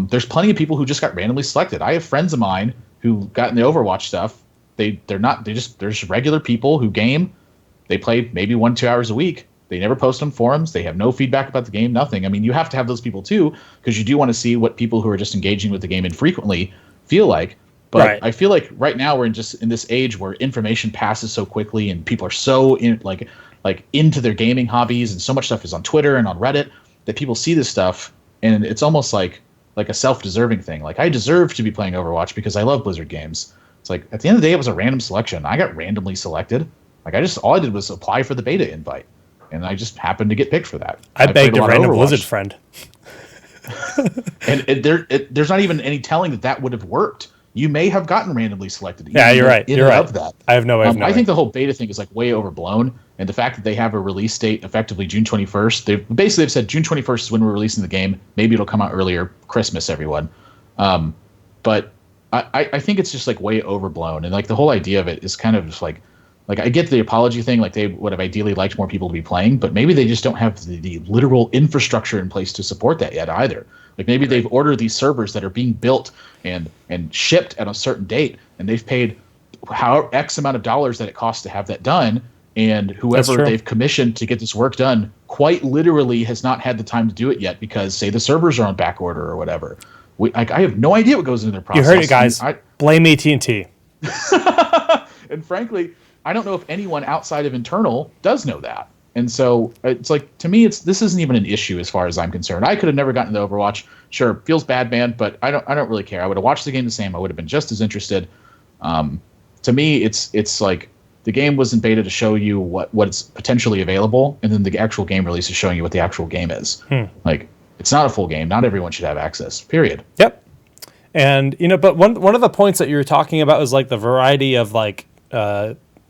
There's plenty of people who just got randomly selected. I have friends of mine who got in the Overwatch stuff. They're just regular people who game. They play maybe 1-2 hours a week. They never post on forums. They have no feedback about the game, nothing. I mean, you have to have those people too, because you do want to see what people who are just engaging with the game infrequently feel like. But right. I feel like right now we're in this age where information passes so quickly and people are so into their gaming hobbies and so much stuff is on Twitter and on Reddit that people see this stuff and it's almost like a self-deserving thing. Like I deserve to be playing Overwatch because I love Blizzard games. It's like at the end of the day, it was a random selection. I got randomly selected. Like all I did was apply for the beta invite. And I just happened to get picked for that. I begged a random Blizzard friend. and there's not even any telling that would have worked. You may have gotten randomly selected. Yeah, you're right. You're right. That. I have no way. I think the whole beta thing is like way overblown. And the fact that they have a release date effectively June 21st, they've said June 21st is when we're releasing the game. Maybe it'll come out earlier. Christmas, everyone. But I think it's just like way overblown. And like the whole idea of it is kind of just like I get the apology thing, like they would have ideally liked more people to be playing, but maybe they just don't have the literal infrastructure in place to support that yet either. Like maybe they've ordered these servers that are being built and shipped at a certain date, and they've paid X amount of dollars that it costs to have that done, and whoever they've commissioned to get this work done quite literally has not had the time to do it yet because, say, the servers are on back order or whatever. I have no idea what goes into their process. You heard it, guys. Blame AT&T. And frankly, I don't know if anyone outside of internal does know that. And so it's like, to me, this isn't even an issue as far as I'm concerned. I could have never gotten into Overwatch. Sure, feels bad, man, but I don't really care. I would have watched the game the same. I would have been just as interested. To me, it's like the game was in beta to show you what's potentially available, and then the actual game release is showing you what the actual game is. Like, it's not a full game. Not everyone should have access, period. Yep. And, but one of the points that you were talking about was like the variety of like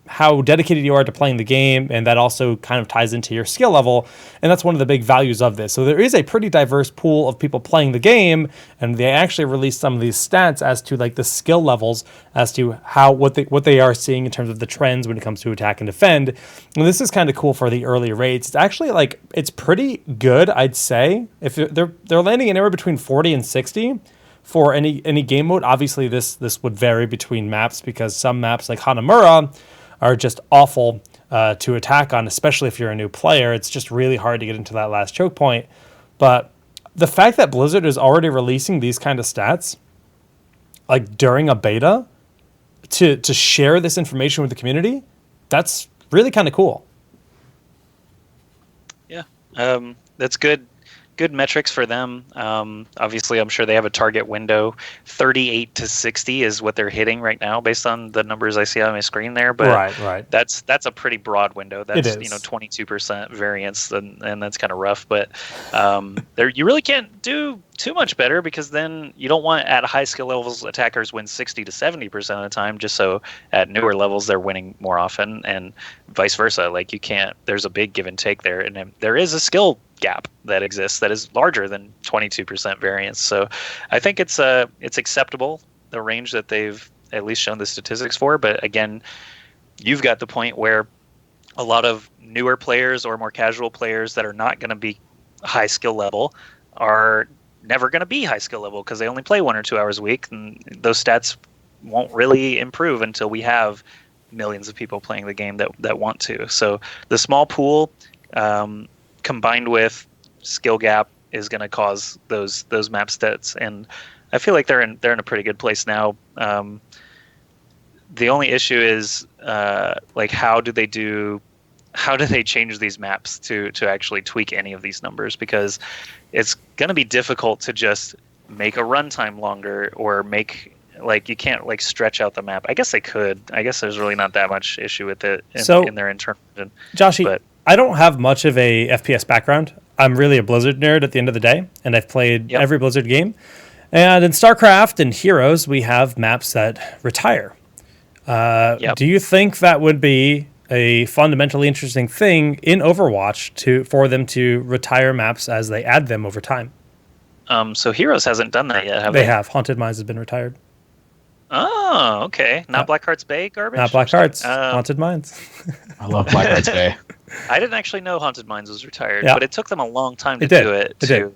how dedicated you are to playing the game, and that also kind of ties into your skill level, and that's one of the big values of this. So there is a pretty diverse pool of people playing the game, and they actually released some of these stats as to like the skill levels, as to what they are seeing in terms of the trends when it comes to attack and defend. And this is kind of cool for the early rates. It's actually like it's pretty good, I'd say. If they're landing anywhere between 40 and 60 for any game mode. Obviously, this would vary between maps because some maps like Hanamura are just awful to attack on, especially if you're a new player. It's just really hard to get into that last choke point. But the fact that Blizzard is already releasing these kind of stats, like during a beta, to share this information with the community, that's really kind of cool. Yeah, that's good. Good metrics for them. Obviously, I'm sure they have a target window. 38 to 60 is what they're hitting right now, based on the numbers I see on my screen there. But right. That's a pretty broad window. That's 22% variance, and that's kind of rough. But you really can't do too much better, because then you don't want at high skill levels attackers win 60 to 70% of the time, just so at newer levels they're winning more often, and vice versa. Like, you can't. There's a big give and take there, and there is a skill gap that exists that is larger than 22% variance. So I think it's acceptable, the range that they've at least shown the statistics for. But again, you've got the point where a lot of newer players or more casual players that are not going to be high skill level are never going to be high skill level because they only play 1 or 2 hours a week, and those stats won't really improve until we have millions of people playing the game that want to. So the small pool, combined with skill gap is going to cause those map stats, and I feel like they're in a pretty good place now. The only issue is like how do they change these maps to actually tweak any of these numbers, because it's going to be difficult to just make a runtime longer or make, like, you can't like stretch out the map. I guess they could. I guess there's really not that much issue with it in their internal engine. Joshy, but I don't have much of a FPS background. I'm really a Blizzard nerd at the end of the day, and I've played every Blizzard game. And in StarCraft and Heroes, we have maps that retire. Do you think that would be a fundamentally interesting thing in Overwatch for them to retire maps as they add them over time? So Heroes hasn't done that yet, have they? They have. Haunted Mines has been retired. Oh, okay. Not Blackheart's Bay garbage? Not Blackheart's. Haunted Mines. I love Blackheart's Bay. I didn't actually know Haunted Mines was retired, Yeah. but it took them a long time to do it. It did.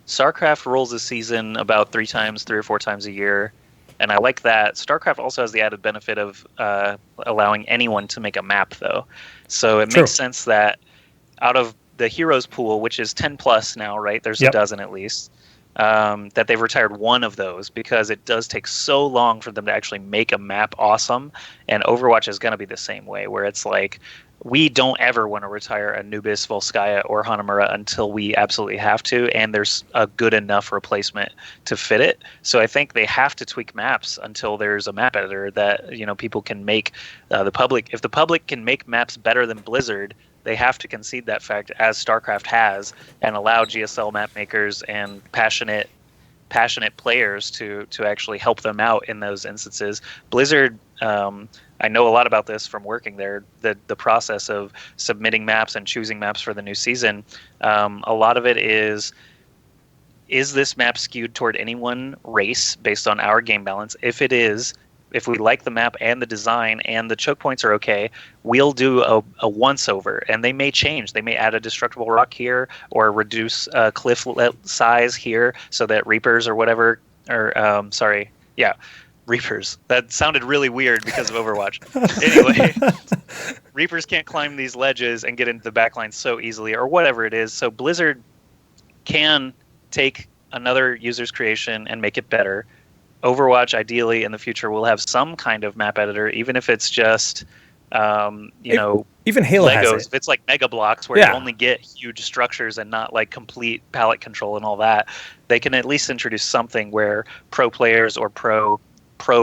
StarCraft rolls a season about 3 or 4 times a year, and I like that. StarCraft also has the added benefit of allowing anyone to make a map, though. So it makes sense that out of the Heroes pool, which is 10 plus now, right? There's a dozen at least. That they've retired one of those, because it does take so long for them to actually make a map awesome. And Overwatch is going to be the same way, where it's like, we don't ever want to retire Anubis, Volskaya, or Hanamura until we absolutely have to, and there's a good enough replacement to fit it. So I think they have to tweak maps until there's a map editor that people can make. The public, if the public can make maps better than Blizzard, they have to concede that fact, as StarCraft has, and allow GSL map makers and passionate players to actually help them out in those instances. Blizzard, I know a lot about this from working there. The process of submitting maps and choosing maps for the new season, a lot of it is this map skewed toward any one race based on our game balance? If it is, if we like the map and the design and the choke points are okay, we'll do a once over, and they may change. They may add a destructible rock here or reduce cliff size here so that Reapers or whatever, Reapers. That sounded really weird because of Overwatch. Anyway, Reapers can't climb these ledges and get into the backline so easily, or whatever it is. So Blizzard can take another user's creation and make it better. Overwatch, ideally, in the future, will have some kind of map editor, even if it's just, even Halo Legos. has it. If it's like Mega Blocks, where you only get huge structures and not like complete palette control and all that, they can at least introduce something where pro players or pro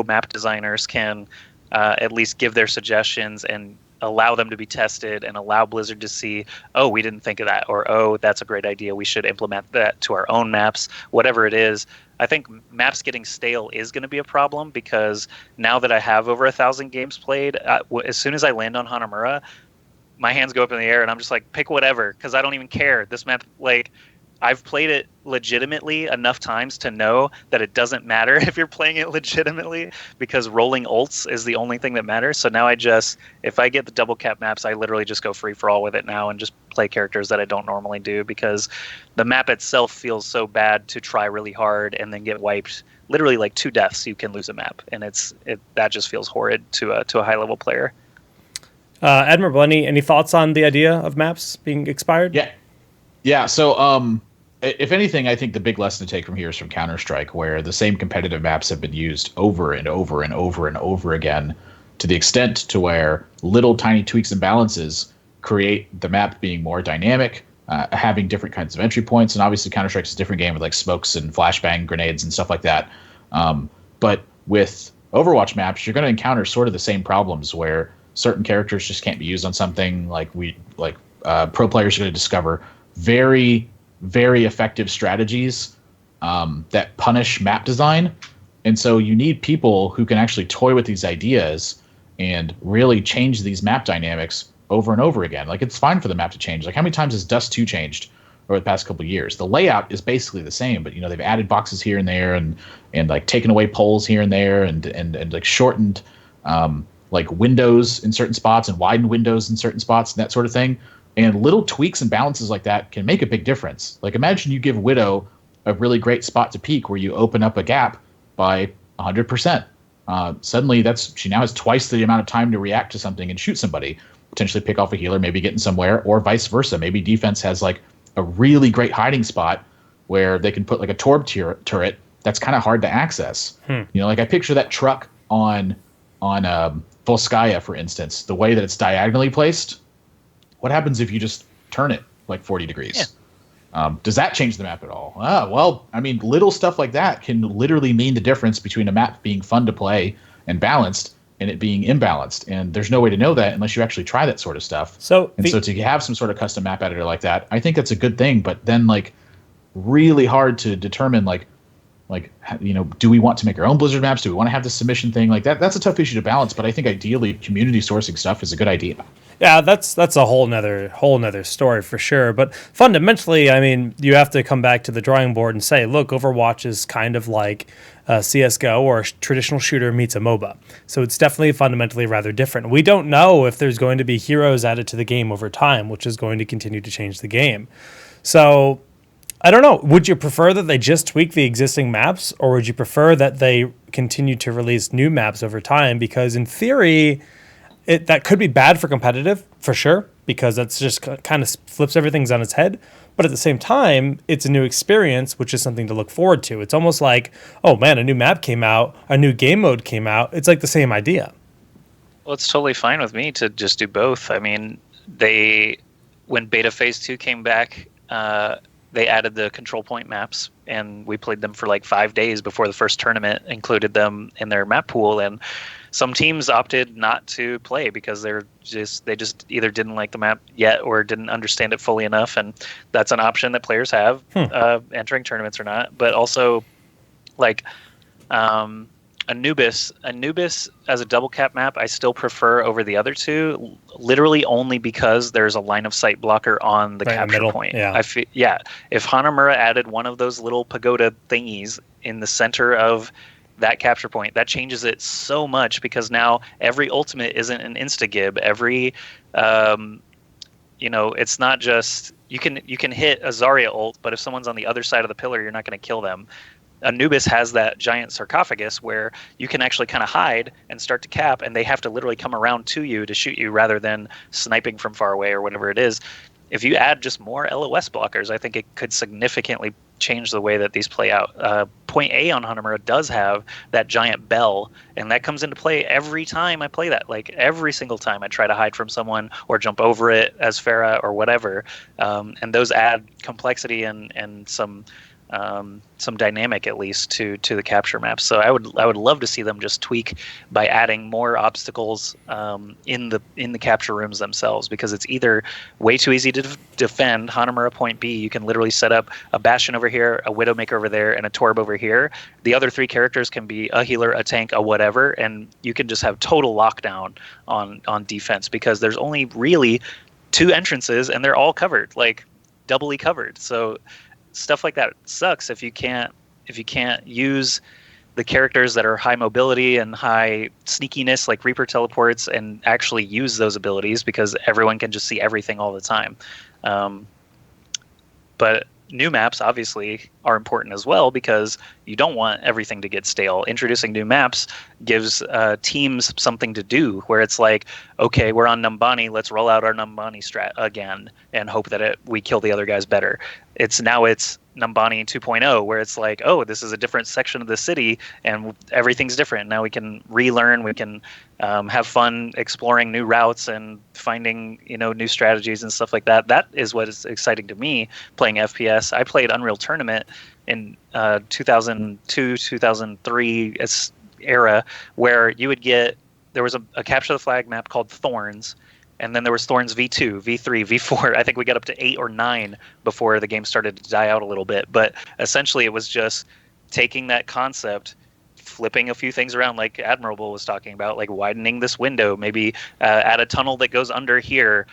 map designers can at least give their suggestions and allow them to be tested, and allow Blizzard to see, oh, we didn't think of that, or oh, that's a great idea, we should implement that to our own maps, whatever it is. I think maps getting stale is going to be a problem, because now that I have over 1,000 games played, as soon as I land on Hanamura, my hands go up in the air and I'm just like, pick whatever, because I don't even care. This map, like, I've played it legitimately enough times to know that it doesn't matter if you're playing it legitimately, because rolling ults is the only thing that matters. So now if I get the double cap maps, I literally just go free for all with it now and just play characters that I don't normally do, because the map itself feels so bad to try really hard and then get wiped. Literally like 2 deaths, you can lose a map, and that just feels horrid to a high level player. Admiral, any thoughts on the idea of maps being expired? Yeah. So, if anything, I think the big lesson to take from here is from Counter-Strike, where the same competitive maps have been used over and over and over and over again, to the extent to where little tiny tweaks and balances create the map being more dynamic, having different kinds of entry points. And obviously Counter-Strike is a different game with like smokes and flashbang grenades and stuff like that. But with Overwatch maps, you're going to encounter sort of the same problems, where certain characters just can't be used on something. Pro players are going to discover very, very effective strategies that punish map design. And so you need people who can actually toy with these ideas and really change these map dynamics over and over again. Like, it's fine for the map to change. Like, how many times has Dust 2 changed over the past couple of years? The layout is basically the same, but they've added boxes here and there, and like taken away poles here and there, and like shortened like windows in certain spots and widened windows in certain spots and that sort of thing. And little tweaks and balances like that can make a big difference. Like, imagine you give Widow a really great spot to peek where you open up a gap by 100%. Suddenly, she now has twice the amount of time to react to something and shoot somebody, potentially pick off a healer, maybe getting somewhere, or vice versa. Maybe defense has like a really great hiding spot where they can put like a Torb turret that's kind of hard to access. Like I picture that truck on Volskaya, for instance, the way that it's diagonally placed. What happens if you just turn it like 40 degrees? Does that change the map at all? Well, I mean, little stuff like that can literally mean the difference between a map being fun to play and balanced and it being imbalanced. And there's no way to know that unless you actually try that sort of stuff. So to have some sort of custom map editor like that, I think that's a good thing. But then like really hard to determine do we want to make our own Blizzard maps? Do we want to have the submission thing like that? That's a tough issue to balance. But I think ideally community sourcing stuff is a good idea. Yeah, that's a whole nother story for sure. But fundamentally, I mean, you have to come back to the drawing board and say, look, Overwatch is kind of like CS:GO or a traditional shooter meets a MOBA. So it's definitely fundamentally rather different. We don't know if there's going to be heroes added to the game over time, which is going to continue to change the game. So I don't know. Would you prefer that they just tweak the existing maps, or would you prefer that they continue to release new maps over time? Because in theory, that could be bad for competitive, for sure, because that's just kind of flips everything on its head. But at the same time, it's a new experience, which is something to look forward to. It's almost like, oh man, a new map came out, a new game mode came out. It's like the same idea. Well, it's totally fine with me to just do both. I mean, when Beta Phase 2 came back, they added the control point maps, and we played them for like 5 days before the first tournament included them in their map pool. And some teams opted not to play because they just either didn't like the map yet or didn't understand it fully enough. And that's an option that players have, entering tournaments or not. But also, like Anubis as a double cap map, I still prefer over the other two, literally only because there's a line of sight blocker on the capture point. Yeah. If Hanamura added one of those little pagoda thingies in the center of that capture point, that changes it so much, because now every ultimate isn't an insta-gib. Every it's not just you can hit a Zarya ult, but if someone's on the other side of the pillar, you're not going to kill them. Anubis has that giant sarcophagus where you can actually kind of hide and start to cap, and they have to literally come around to you to shoot you rather than sniping from far away or whatever it is. If you add just more LOS blockers, I think it could significantly change the way that these play out. Point A on Hanamura does have that giant bell, and that comes into play every time I play that. Like every single time I try to hide from someone or jump over it as Pharah or whatever. And those add complexity and some dynamic, at least, to the capture maps. So I would love to see them just tweak by adding more obstacles in the capture rooms themselves, because it's either way too easy to defend Hanamura point B. You can literally set up a Bastion over here, a Widowmaker over there, and a Torb over here. The other three characters can be a healer, a tank, a whatever, and you can just have total lockdown on defense, because there's only really 2 entrances and they're all covered, like doubly covered. So stuff like that sucks if you can't use the characters that are high mobility and high sneakiness, like Reaper teleports, and actually use those abilities, because everyone can just see everything all the time. But new maps obviously are important as well, because you don't want everything to get stale. Introducing new maps gives teams something to do, where it's like, okay, we're on Numbani, let's roll out our Numbani strat again and hope that we kill the other guys better. It's Numbani 2.0, where it's like, oh, this is a different section of the city and everything's different. Now we can relearn, we can have fun exploring new routes and finding new strategies and stuff like that. That is what is exciting to me playing FPS. I played Unreal Tournament in 2002, 2003 era, where there was a capture the flag map called Thorns, and then there was Thorns V2, V3, V4. I think we got up to 8 or 9 before the game started to die out a little bit. But essentially it was just taking that concept, flipping a few things around, like Admirable was talking about, like widening this window, maybe add a tunnel that goes under here,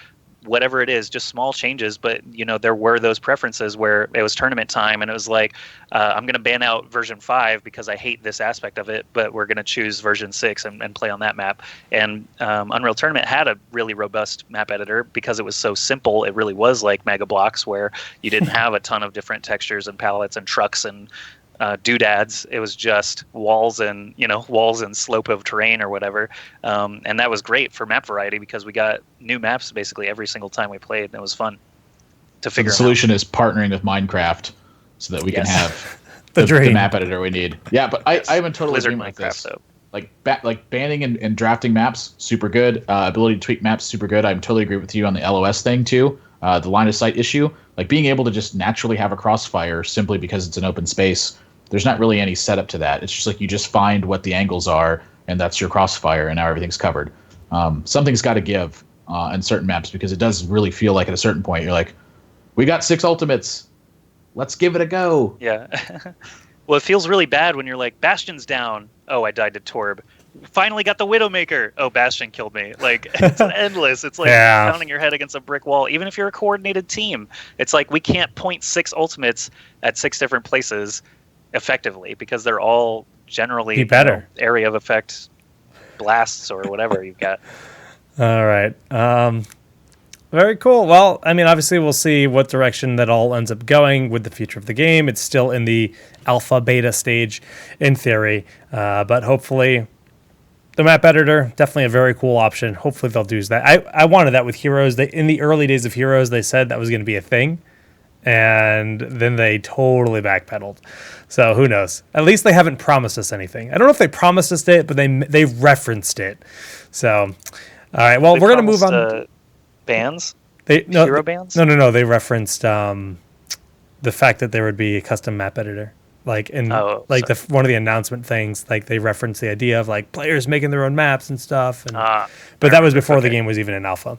whatever it is, just small changes. But there were those preferences where it was tournament time and it was like, I'm going to ban out version 5 because I hate this aspect of it, but we're going to choose version 6 and play on that map. And Unreal Tournament had a really robust map editor because it was so simple. It really was like Mega Blocks, where you didn't have a ton of different textures and palettes and trucks and doodads. It was just walls and slope of terrain or whatever, and that was great for map variety, because we got new maps basically every single time we played, and it was fun. to So figure the them solution is partnering with Minecraft so that we can Yes. have The the dream. map editor we need. Yeah, but I'm in total Blizzard agreement with Minecraft, this. though. Like banning and drafting maps, super good. Ability to tweak maps, super good. I'm totally agree with you on the LOS thing too. The line of sight issue, like being able to just naturally have a crossfire simply because it's an open space. There's not really any setup to that. It's just like you just find what the angles are, and that's your crossfire, and now everything's covered. Something's got to give in certain maps because it does really feel like at a certain point you're like, we got 6 ultimates, let's give it a go. Yeah. Well, it feels really bad when you're like, Bastion's down. Oh, I died to Torb. Finally got the Widowmaker. Oh, Bastion killed me. Like, it's endless. It's like pounding your head against a brick wall. Even if you're a coordinated team, it's like we can't point 6 ultimates at 6 different places effectively because they're all generally better. Area of effect blasts or whatever you've got. All right. Very cool. Well, I mean, obviously, we'll see what direction that all ends up going with the future of the game. It's still in the alpha beta stage in theory, but hopefully the map editor, definitely a very cool option. Hopefully they'll do that. I wanted that with Heroes. In the early days of Heroes, they said that was going to be a thing, and then they totally backpedaled. So who knows? At least they haven't promised us anything. I don't know if they promised us it, but they referenced it. So, all right. Well, we're going to move on. Bands? Hero bands? No. They referenced the fact that there would be a custom map editor. Like in one of the announcement things, like they referenced the idea of like players making their own maps and stuff. And, but that was before the game was even in alpha.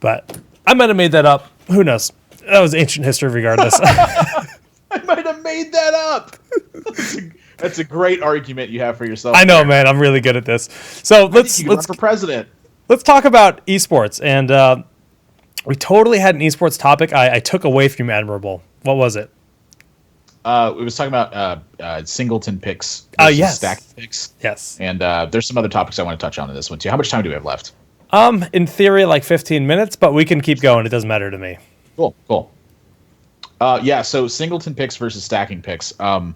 But I might have made that up. Who knows? That was ancient history regardless. I might have made that up. That's a great argument you have for yourself. I know, man. I'm really good at this. So let's run for president. Let's talk about esports. And we totally had an esports topic. I took away from Admirable. What was it? We was talking about singleton picks versus yes. stack picks. Yes. And there's some other topics I want to touch on in this one too. How much time do we have left? In theory, like 15 minutes, but we can keep going. It doesn't matter to me. Cool. Yeah, so singleton picks versus stacking picks. I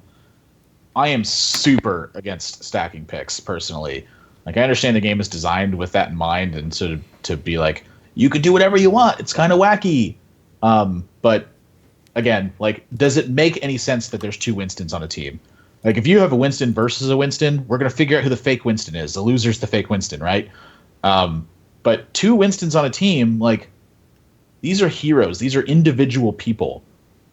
am super against stacking picks personally. Like I understand the game is designed with that in mind and to be like, you can do whatever you want. It's kind of wacky. But again, like, does it make any sense that there's 2 Winstons on a team? Like, if you have a Winston versus a Winston, we're going to figure out who the fake Winston is. The loser's the fake Winston, right? But 2 Winstons on a team, like, these are heroes. These are individual people.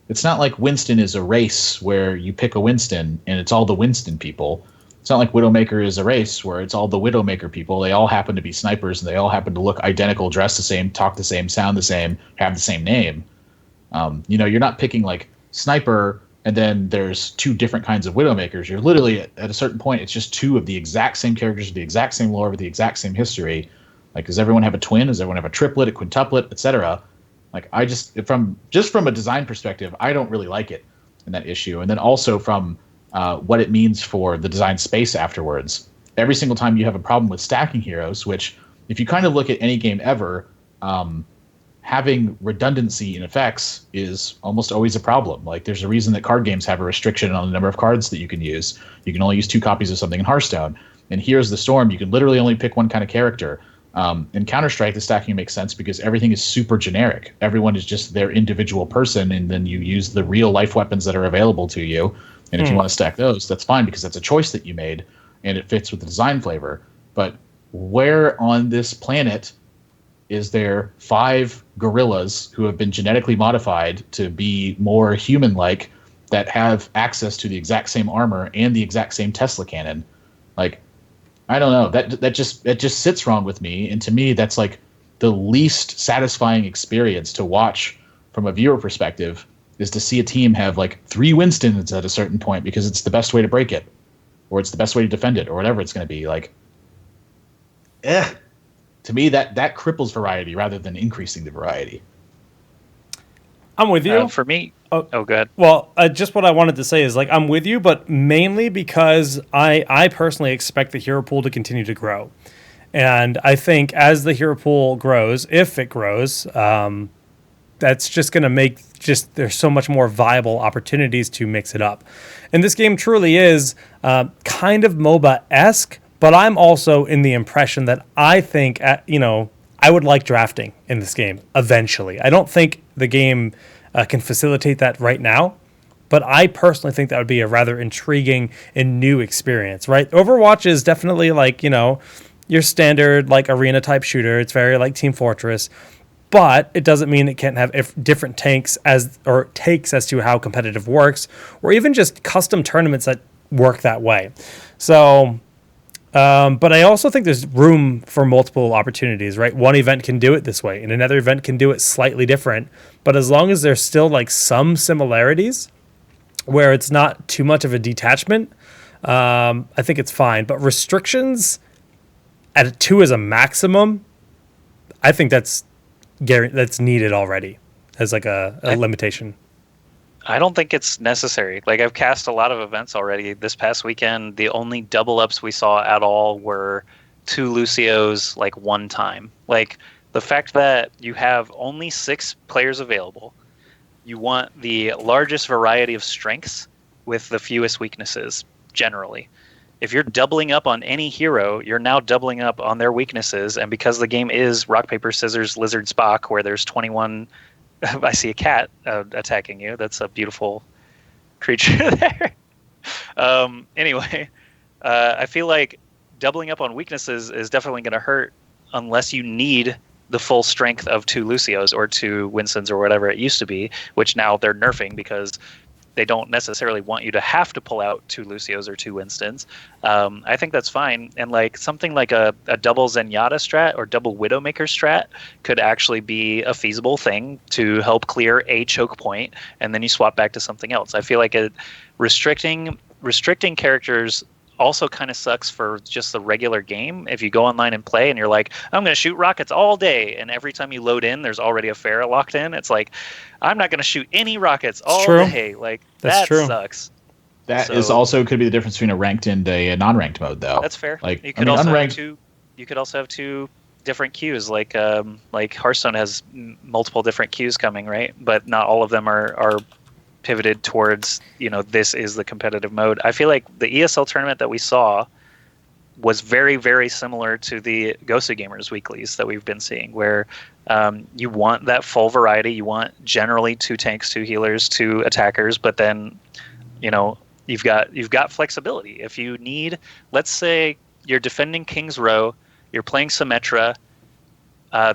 It's not like Winston is a race where you pick a Winston and it's all the Winston people. It's not like Widowmaker is a race where it's all the Widowmaker people. They all happen to be snipers and they all happen to look identical, dress the same, talk the same, sound the same, have the same name. You're not picking like sniper and then there's 2 different kinds of Widowmakers. You're literally at a certain point, it's just 2 of the exact same characters with the exact same lore, with the exact same history. Like, does everyone have a twin? Does everyone have a triplet, a quintuplet, etc.? Like, from a design perspective, I don't really like it in that issue. And then also from what it means for the design space afterwards. Every single time you have a problem with stacking heroes, which if you kind of look at any game ever, having redundancy in effects is almost always a problem. Like there's a reason that card games have a restriction on the number of cards that you can use. You can only use 2 copies of something in Hearthstone. And Here's the Storm, you can literally only pick 1 kind of character. In Counter-Strike, the stacking makes sense because everything is super generic. Everyone is just their individual person, and then you use the real life weapons that are available to you. And if you want to stack those, that's fine because that's a choice that you made, and it fits with the design flavor. But where on this planet is there 5 gorillas who have been genetically modified to be more human-like that have access to the exact same armor and the exact same Tesla cannon? Like, I don't know. That just sits wrong with me, and to me, that's like the least satisfying experience to watch from a viewer perspective is to see a team have like 3 Winstons at a certain point because it's the best way to break it, or it's the best way to defend it, or whatever it's going to be. Like, to me, that cripples variety rather than increasing the variety. I'm with you. For me, go ahead. Well, just what I wanted to say is like I'm with you, but mainly because I personally expect the hero pool to continue to grow, and I think as the hero pool grows, if it grows, that's just going to make there's so much more viable opportunities to mix it up, and this game truly is kind of MOBA-esque. But I'm also in the impression that I think, I would like drafting in this game eventually. I don't think the game can facilitate that right now, but I personally think that would be a rather intriguing and new experience, right? Overwatch is definitely like, your standard like arena type shooter. It's very like Team Fortress, but it doesn't mean it can't have different takes as to how competitive works, or even just custom tournaments that work that way. So, but I also think there's room for multiple opportunities, right? One event can do it this way, and another event can do it slightly different. But as long as there's still like some similarities, where it's not too much of a detachment, I think it's fine. But restrictions at a 2 as a maximum, I think that's needed already as like a limitation. I don't think it's necessary. Like, I've cast a lot of events already. This past weekend, the only double ups we saw at all were 2 Lucios, like, one time. Like, the fact that you have only 6 players available, you want the largest variety of strengths with the fewest weaknesses, generally. If you're doubling up on any hero, you're now doubling up on their weaknesses. And because the game is rock, paper, scissors, lizard, Spock, where there's 21... I see a cat attacking you. That's a beautiful creature there. Anyway, I feel like doubling up on weaknesses is definitely going to hurt unless you need the full strength of 2 Lucios or 2 Winstons or whatever it used to be, which now they're nerfing because they don't necessarily want you to have to pull out 2 Lucios or 2 Winstons. I think that's fine. And like something like a double Zenyatta strat or double Widowmaker strat could actually be a feasible thing to help clear a choke point, and then you swap back to something else. I feel like restricting characters also kind of sucks for just the regular game. If you go online and play and you're like, I'm going to shoot rockets all day, and every time you load in, there's already a Pharah locked in. It's like, I'm not going to shoot any rockets all day. Like, that sucks. That is also could be the difference between a ranked and a non-ranked mode, though. That's fair. Like, you could also have 2 different queues. Like Hearthstone has multiple different queues coming, right? But not all of them are pivoted towards, this is the competitive mode. I feel like the ESL tournament that we saw was very, very similar to the Ghosted Gamers weeklies that we've been seeing, where you want that full variety. You want generally 2 tanks, 2 healers, 2 attackers, but then, you've got flexibility. If you need, let's say you're defending King's Row, you're playing Symmetra,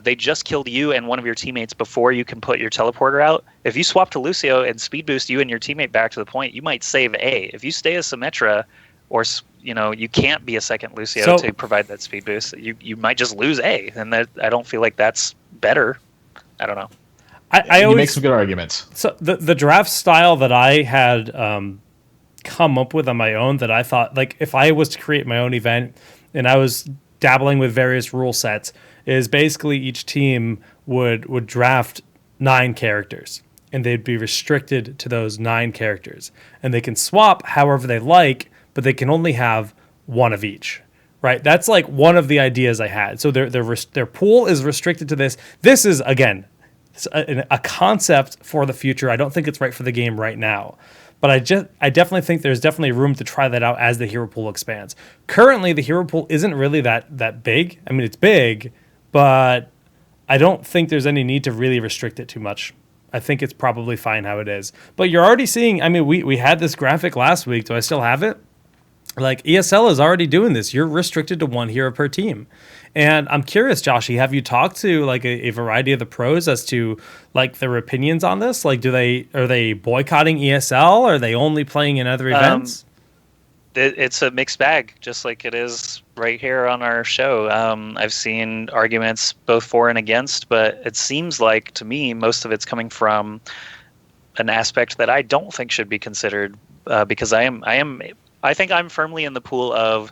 they just killed you and one of your teammates before you can put your teleporter out. If you swap to Lucio and speed boost you and your teammate back to the point, you might save A. If you stay as Symmetra, or you can't be a second Lucio to provide that speed boost, you might just lose A, and I don't feel like that's better. I don't know. I always make some good arguments. So the draft style that I had come up with on my own, that I thought, like, if I was to create my own event and I was dabbling with various rule sets, is basically each team would draft 9 characters, and they'd be restricted to those 9 characters, and they can swap however they like, but they can only have one of each. Right? That's like one of the ideas I had. So their pool is restricted to this. This is, again, a concept for the future. I don't think it's right for the game right now. But I definitely think there's definitely room to try that out as the hero pool expands. Currently, the hero pool isn't really that big. I mean, it's big, but I don't think there's any need to really restrict it too much. I think it's probably fine how it is. But you're already seeing, I mean, we had this graphic last week. Do I still have it? Like, ESL is already doing this. You're restricted to 1 hero per team. And I'm curious, Joshy, have you talked to like a variety of the pros as to like their opinions on this? Like, are they boycotting ESL? Are they only playing in other events? It's a mixed bag, just like it is right here on our show. I've seen arguments both for and against, but it seems like to me most of it's coming from an aspect that I don't think should be considered, because I think I'm firmly in the pool of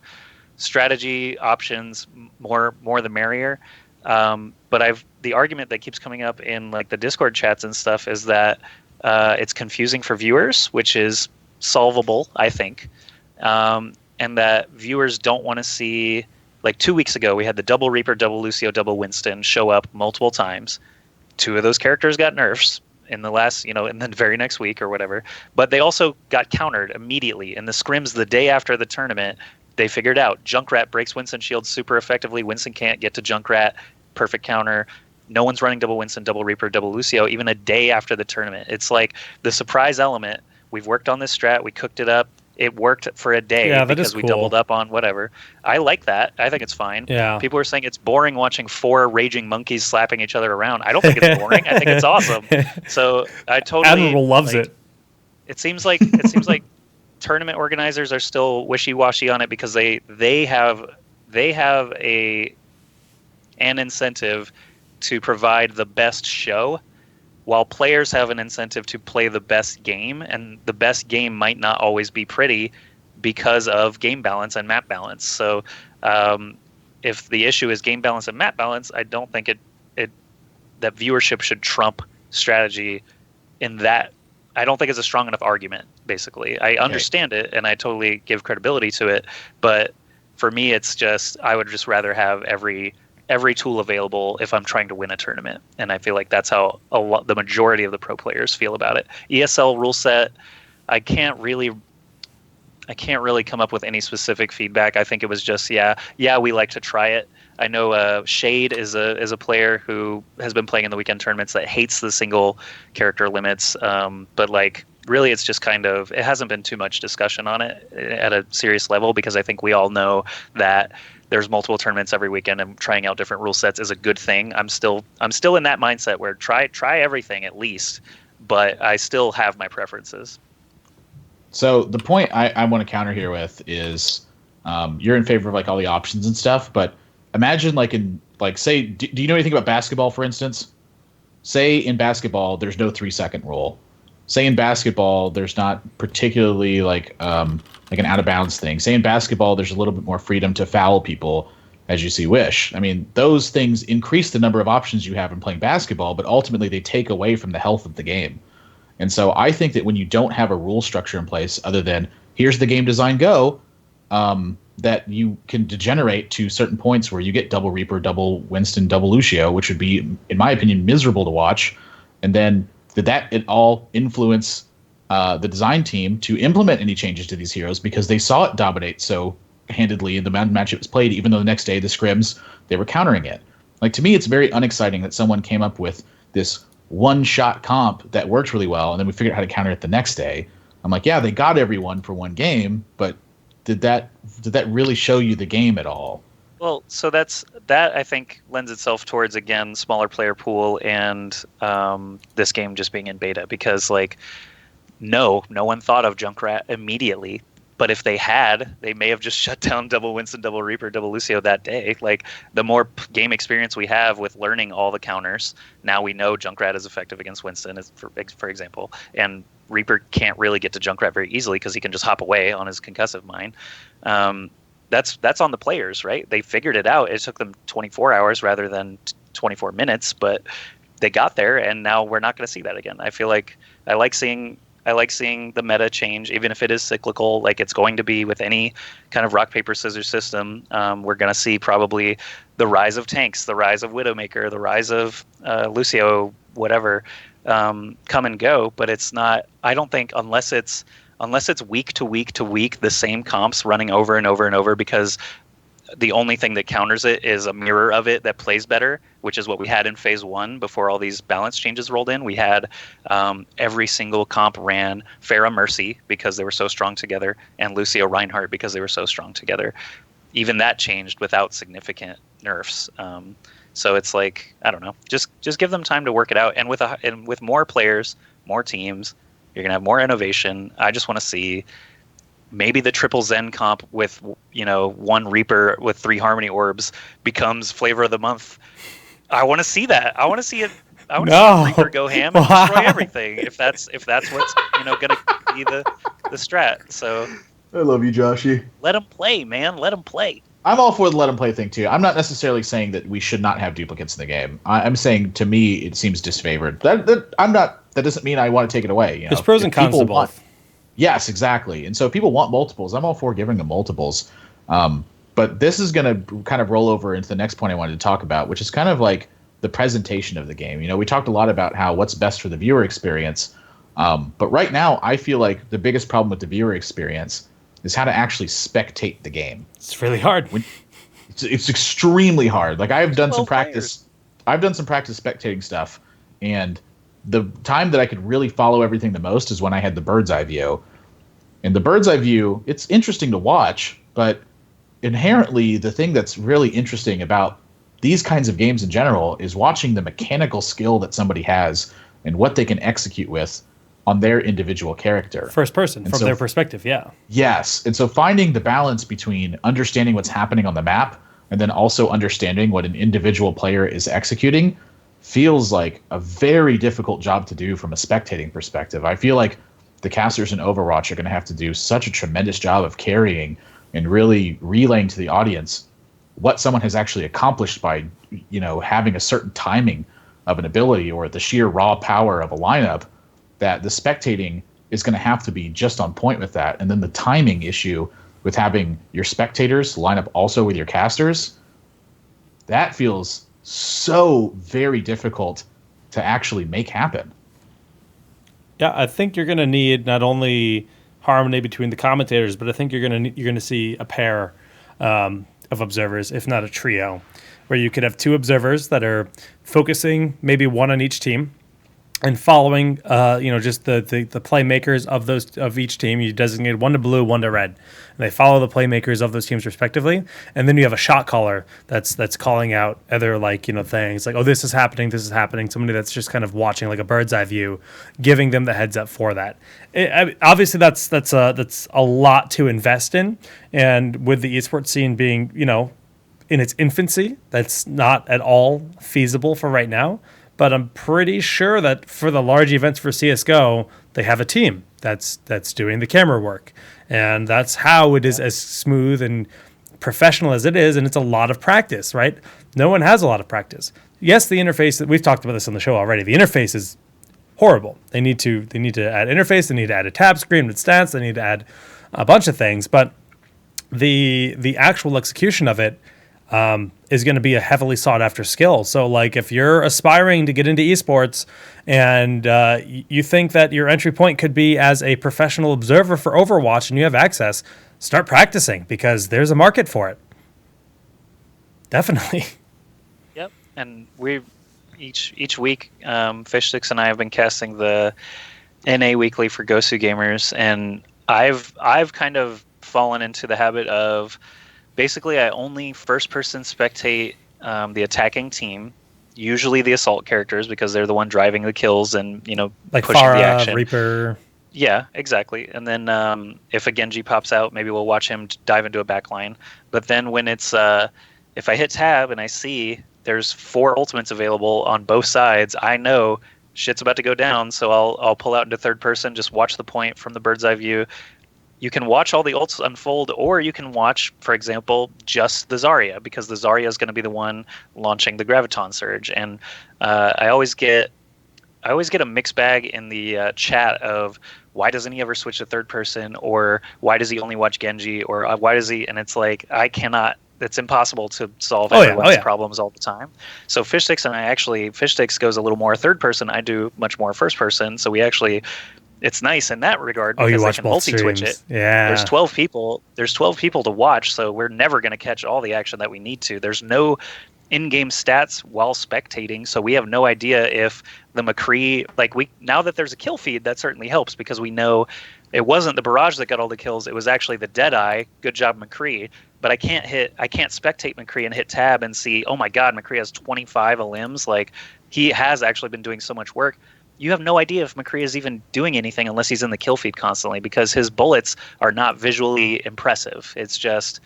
strategy options, more the merrier. But the argument that keeps coming up in like the Discord chats and stuff is that it's confusing for viewers, which is solvable, I think. And that viewers don't want to see, like 2 weeks ago, we had the double Reaper, double Lucio, double Winston show up multiple times. 2 of those characters got nerfs in the last, in the very next week or whatever. But they also got countered immediately. In the scrims the day after the tournament, they figured out Junkrat breaks Winston shield super effectively. Winston can't get to Junkrat. perfect counter. No one's running double Winston, double Reaper, double Lucio, even a day after the tournament. It's like the surprise element. We've worked on this strat. We cooked it up. It worked for a day because we doubled up on whatever. I like that. I think it's fine. Yeah. People are saying it's boring watching 4 raging monkeys slapping each other around. I don't think it's boring. I think it's awesome. So I totally. Admiral loves it. It seems like tournament organizers are still wishy-washy on it because they have an incentive to provide the best show, while players have an incentive to play the best game, and the best game might not always be pretty because of game balance and map balance. So if the issue is game balance and map balance, I don't think that viewership should trump strategy in that. I don't think it's a strong enough argument, basically. I understand it, and I totally give credibility to it, but for me, it's just, I would just rather have every tool available if I'm trying to win a tournament. And I feel like that's how the majority of the pro players feel about it. ESL rule set, I can't really come up with any specific feedback. I think it was just, we like to try it. I know Shade is a player who has been playing in the weekend tournaments that hates the single character limits. But like, really, it's just kind of, it hasn't been too much discussion on it at a serious level, because I think we all know that there's multiple tournaments every weekend, and trying out different rule sets is a good thing. I'm still in that mindset where try everything at least, but I still have my preferences. So the point I want to counter here with is, you're in favor of like all the options and stuff, but imagine say, do you know anything about basketball, for instance? Say in basketball, there's no 3-second rule. Say in basketball, there's not particularly like an out of bounds thing. Say in basketball, there's a little bit more freedom to foul people as you see wish. I mean, those things increase the number of options you have in playing basketball, but ultimately they take away from the health of the game. And so I think that when you don't have a rule structure in place other than here's the game design go, that you can degenerate to certain points where you get double Reaper, double Winston, double Lucio, which would be, in my opinion, miserable to watch. And then did that at all influence the design team to implement any changes to these heroes, because they saw it dominate so handedly in the match it was played, even though the next day the scrims, they were countering it. Like, to me, it's very unexciting that someone came up with this one-shot comp that worked really well, and then we figured out how to counter it the next day. I'm like, yeah, they got everyone for one game, but did that really show you the game at all? Well, so that I think lends itself towards, again, smaller player pool and this game just being in beta, because like no one thought of Junkrat immediately, but if they had, they may have just shut down double Winston, double Reaper, double Lucio that day. Like, the more game experience we have with learning all the counters, now we know Junkrat is effective against Winston, for example, and Reaper can't really get to Junkrat very easily because he can just hop away on his concussive mine. That's on the players, right? They figured it out. It took them 24 hours rather than 24 minutes, but they got there, and now we're not going to see that again. I feel like I like seeing the meta change, even if it is cyclical, like it's going to be with any kind of rock, paper, scissors system. We're going to see probably the rise of tanks, the rise of Widowmaker, the rise of Lucio, whatever, come and go. But it's not, I don't think, unless it's week to week to week, the same comps running over and over and over, because the only thing that counters it is a mirror of it that plays better, which is what we had in phase 1 before all these balance changes rolled in. We had every single comp ran Pharah Mercy because they were so strong together, and Lucio Reinhardt because they were so strong together. Even that changed without significant nerfs. So it's like, I don't know, just give them time to work it out. And with more players, more teams, you're going to have more innovation. I just want to see maybe the triple Zen comp with, one Reaper with 3 Harmony Orbs becomes flavor of the month. I want to see that. I want to see it. I want to see Reaper go ham and destroy everything. If that's what's going to be the strat. So I love you, Joshy. Let them play, man. Let them play. I'm all for the let them play thing too. I'm not necessarily saying that we should not have duplicates in the game. I'm saying, to me, it seems disfavored. That doesn't mean I want to take it away. There's pros and cons to both. Yes, exactly. And so if people want multiples, I'm all for giving them multiples. But this is going to kind of roll over into the next point I wanted to talk about, which is kind of like the presentation of the game. We talked a lot about what's best for the viewer experience. But right now, I feel like the biggest problem with the viewer experience is how to actually spectate the game. It's really hard. It's extremely hard. Like, I've done some practice. I've done some practice spectating stuff, and the time that I could really follow everything the most is when I had the bird's eye view. And the bird's eye view, it's interesting to watch, but inherently the thing that's really interesting about these kinds of games in general is watching the mechanical skill that somebody has and what they can execute with on their individual character. First person, from their perspective, yeah. Yes. And so finding the balance between understanding what's happening on the map and then also understanding what an individual player is executing feels like a very difficult job to do from a spectating perspective. I feel like the casters in Overwatch are going to have to do such a tremendous job of carrying and really relaying to the audience what someone has actually accomplished by, having a certain timing of an ability or the sheer raw power of a lineup, that the spectating is going to have to be just on point with that. And then the timing issue with having your spectators line up also with your casters, that feels so very difficult to actually make happen. Yeah, I think you're going to need not only harmony between the commentators, but I think you're going to see a pair of observers, if not a trio, where you could have two observers that are focusing, maybe one on each team, and following, just the playmakers of each team. You designate one to blue, one to red, and they follow the playmakers of those teams respectively. And then you have a shot caller that's calling out other things like, oh, this is happening. Somebody that's just kind of watching like a bird's eye view, giving them the heads up for that. Obviously, that's a lot to invest in, and with the esports scene being in its infancy, that's not at all feasible for right now. But I'm pretty sure that for the large events for CSGO, they have a team that's doing the camera work. And that's how it is as smooth and professional as it is, and it's a lot of practice, right? No one has a lot of practice. Yes, the interface, we've talked about this on the show already, the interface is horrible. They need to add interface, they need to add a tab screen with stats, they need to add a bunch of things, but the actual execution of it is going to be a heavily sought after skill. So if you're aspiring to get into esports and you think that your entry point could be as a professional observer for Overwatch and you have access, start practicing because there's a market for it. Definitely. Yep. And we each week, Fishsticks and I have been casting the NA weekly for Gosu Gamers, and I've kind of fallen into the habit of basically, I only first-person spectate the attacking team, usually the assault characters, because they're the one driving the kills and like pushing Pharah, the action. Reaper. Yeah, exactly. And then if a Genji pops out, maybe we'll watch him dive into a backline. But then when it's if I hit tab and I see there's 4 ultimates available on both sides, I know shit's about to go down. So I'll pull out into third person, just watch the point from the bird's eye view. You can watch all the ults unfold, or you can watch, for example, just the Zarya, because the Zarya is going to be the one launching the Graviton Surge. And I always get a mixed bag in the chat of why doesn't he ever switch to third person, or why does he only watch Genji, or why does he? And it's like it's impossible to solve everyone's problems all the time. So Fishsticks and Fishsticks goes a little more third person. I do much more first person. So we actually. It's nice in that regard because I can multi-twitch it. Yeah. There's 12 people to watch, so we're never going to catch all the action that we need to. There's no in-game stats while spectating, so we have no idea if the McCree, now that there's a kill feed, that certainly helps because we know it wasn't the Barrage that got all the kills, it was actually the Deadeye. Good job, McCree. But I can't spectate McCree and hit tab and see, oh my god, McCree has 25 limbs. He has actually been doing so much work. You have no idea if McCree is even doing anything unless he's in the kill feed constantly, because his bullets are not visually impressive. It's just,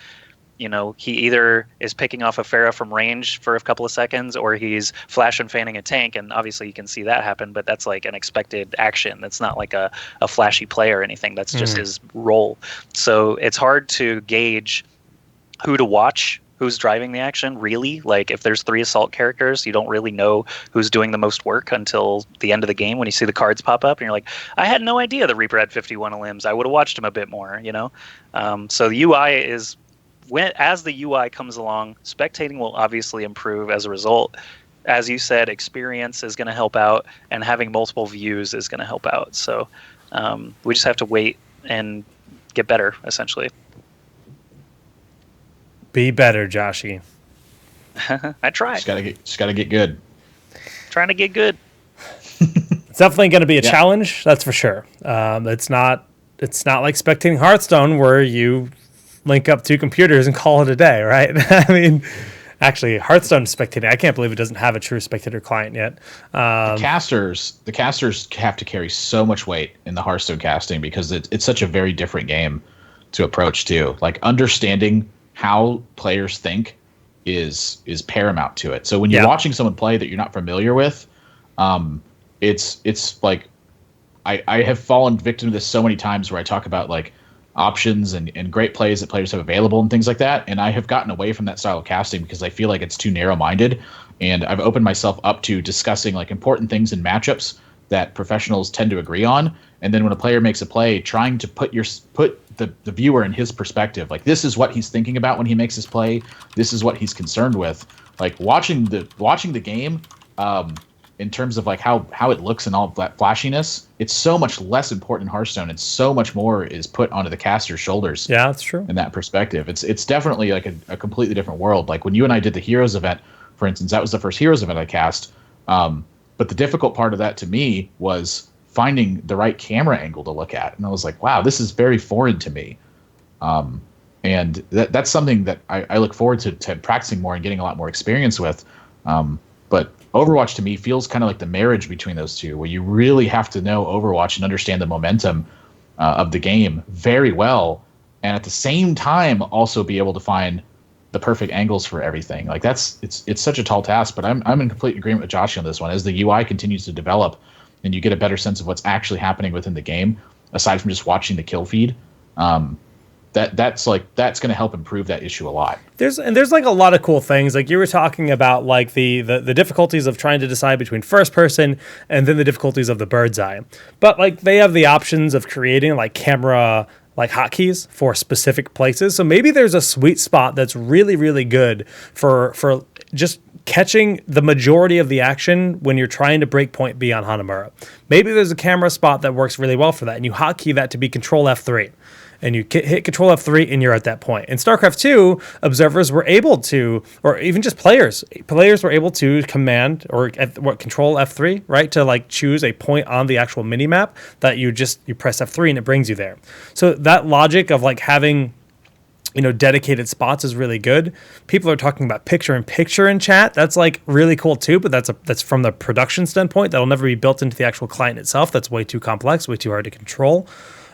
he either is picking off a Pharah from range for a couple of seconds, or he's flash and fanning a tank, and obviously you can see that happen, but that's like an expected action. That's not like a flashy play or anything. That's just his role. So it's hard to gauge who to watch, who's driving the action, really. If there's 3 assault characters, you don't really know who's doing the most work until the end of the game when you see the cards pop up and you're like, I had no idea the Reaper had 51 limbs. I would have watched him a bit more, So the UI is, as the UI comes along, spectating will obviously improve as a result. As you said, experience is going to help out, and having multiple views is going to help out. So we just have to wait and get better, essentially. Be better, Joshy. I try. Just gotta get good. trying to get good. It's definitely going to be a challenge, that's for sure. It's not like spectating Hearthstone where you link up two computers and call it a day, right? I mean, actually, Hearthstone spectating, I can't believe it doesn't have a true spectator client yet. The casters have to carry so much weight in the Hearthstone casting because it's such a very different game to approach too. Like understanding how players think is paramount to it. So when you're watching someone play that you're not familiar with, it's like I have fallen victim to this so many times where I talk about like options and great plays that players have available and things like that. And I have gotten away from that style of casting because I feel like it's too narrow-minded. And I've opened myself up to discussing like important things in matchups that professionals tend to agree on. And then when a player makes a play, trying to put the viewer in his perspective, like this is what he's thinking about when he makes his play. This is what he's concerned with. Like watching the game, in terms of like how it looks and all of that flashiness, it's so much less important in Hearthstone, and so much more is put onto the caster's shoulders. Yeah, that's true. In that perspective, it's definitely like a completely different world. Like when you and I did the Heroes event, for instance, that was the first Heroes event I cast. But the difficult part of that to me was finding the right camera angle to look at, and I was like, wow, this is very foreign to me. And that's something that I look forward to practicing more and getting a lot more experience with. But Overwatch to me feels kind of like the marriage between those two, where you really have to know Overwatch and understand the momentum of the game very well, and at the same time also be able to find the perfect angles for everything. Like it's such a tall task, but I'm in complete agreement with Josh on this one. As the UI continues to develop and you get a better sense of what's actually happening within the game, aside from just watching the kill feed, that's going to help improve that issue a lot. There's like a lot of cool things. Like you were talking about like the difficulties of trying to decide between first person and then the difficulties of the bird's eye. But like they have the options of creating like camera like hotkeys for specific places. So maybe there's a sweet spot that's really, really good for just catching the majority of the action when you're trying to break point B on Hanamura. Maybe there's a camera spot that works really well for that, and you hotkey that to be Control F3. And you hit Control F3 and you're at that point. In StarCraft 2, observers were able to, or even just players were able to command or Control F3, right, to like choose a point on the actual minimap that you press F3 and it brings you there. So that logic of like having, dedicated spots is really good. People are talking about picture-in-picture in chat. That's like really cool too, but that's from the production standpoint. That'll never be built into the actual client itself. That's way too complex, way too hard to control.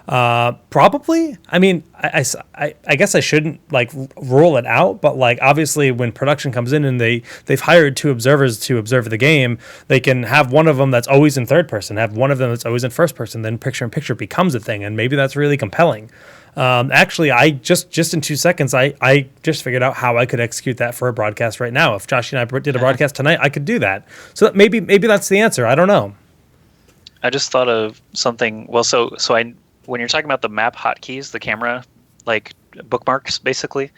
Probably. I mean, I guess I shouldn't like rule it out, but like obviously when production comes in and they've hired two observers to observe the game, they can have one of them that's always in third person, have one of them that's always in first person, then picture in picture becomes a thing, and maybe that's really compelling. Actually, I just in 2 seconds, I just figured out how I could execute that for a broadcast right now. If Josh and I did a broadcast tonight, I could do that. So maybe that's the answer. I don't know. I just thought of something. Well, when you're talking about the map hotkeys, the camera, like bookmarks, basically,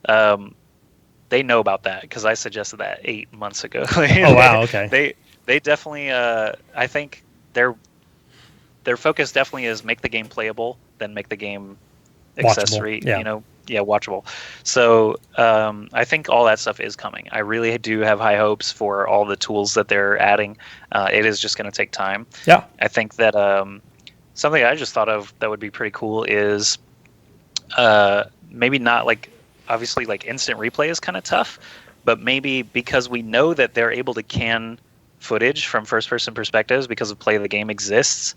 they know about that because I suggested that 8 months ago. Oh wow, okay. They definitely, I think their focus definitely is make the game playable, then make the game accessory, watchable. So I think all that stuff is coming. I really do have high hopes for all the tools that they're adding. It is just going to take time. Yeah, I think that. Something I just thought of that would be pretty cool is maybe not like, obviously like instant replay is kind of tough, but maybe because we know that they're able to can footage from first person perspectives because of play of the game exists,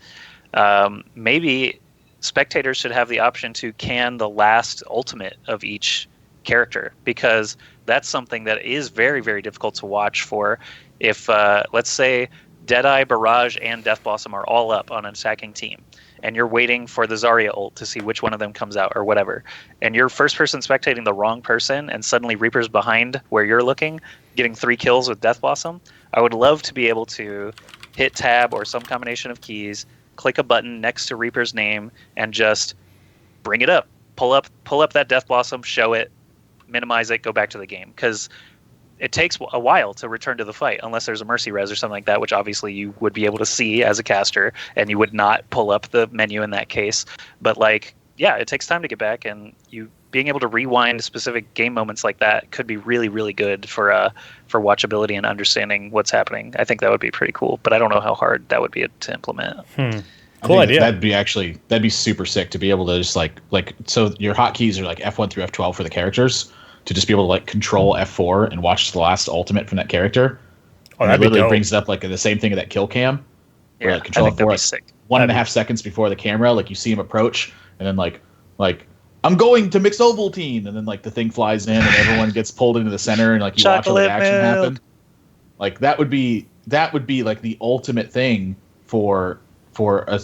maybe spectators should have the option to can the last ultimate of each character, because that's something that is very, very difficult to watch for. If let's say Deadeye, Barrage, and Death Blossom are all up on an attacking team, and you're waiting for the Zarya ult to see which one of them comes out or whatever, and you're first person spectating the wrong person, and suddenly Reaper's behind where you're looking, getting 3 kills with Death Blossom, I would love to be able to hit tab or some combination of keys, click a button next to Reaper's name, and just bring it up, pull up that Death Blossom, show it, minimize it, go back to the game, because it takes a while to return to the fight unless there's a mercy res or something like that, which obviously you would be able to see as a caster, and you would not pull up the menu in that case. But like, yeah, it takes time to get back, and you being able to rewind specific game moments like that could be really, really good for watchability and understanding what's happening. I think that would be pretty cool, but I don't know how hard that would be to implement. Cool idea. That'd be super sick to be able to just like so your hotkeys are like F1 through F12 for the characters, to just be able to like control F4 and watch the last ultimate from that character. Oh, and that'd it literally be dope. brings it up like the same thing of that kill cam. Where, Yeah, like, control I think that'd F4 be like sick. 1.5 seconds before the camera, like you see him approach, and then like I'm going to mixed Ovaltine, and then like the thing flies in and everyone gets pulled into the center, and like you watch all the action happen. Like that would be like the ultimate thing for a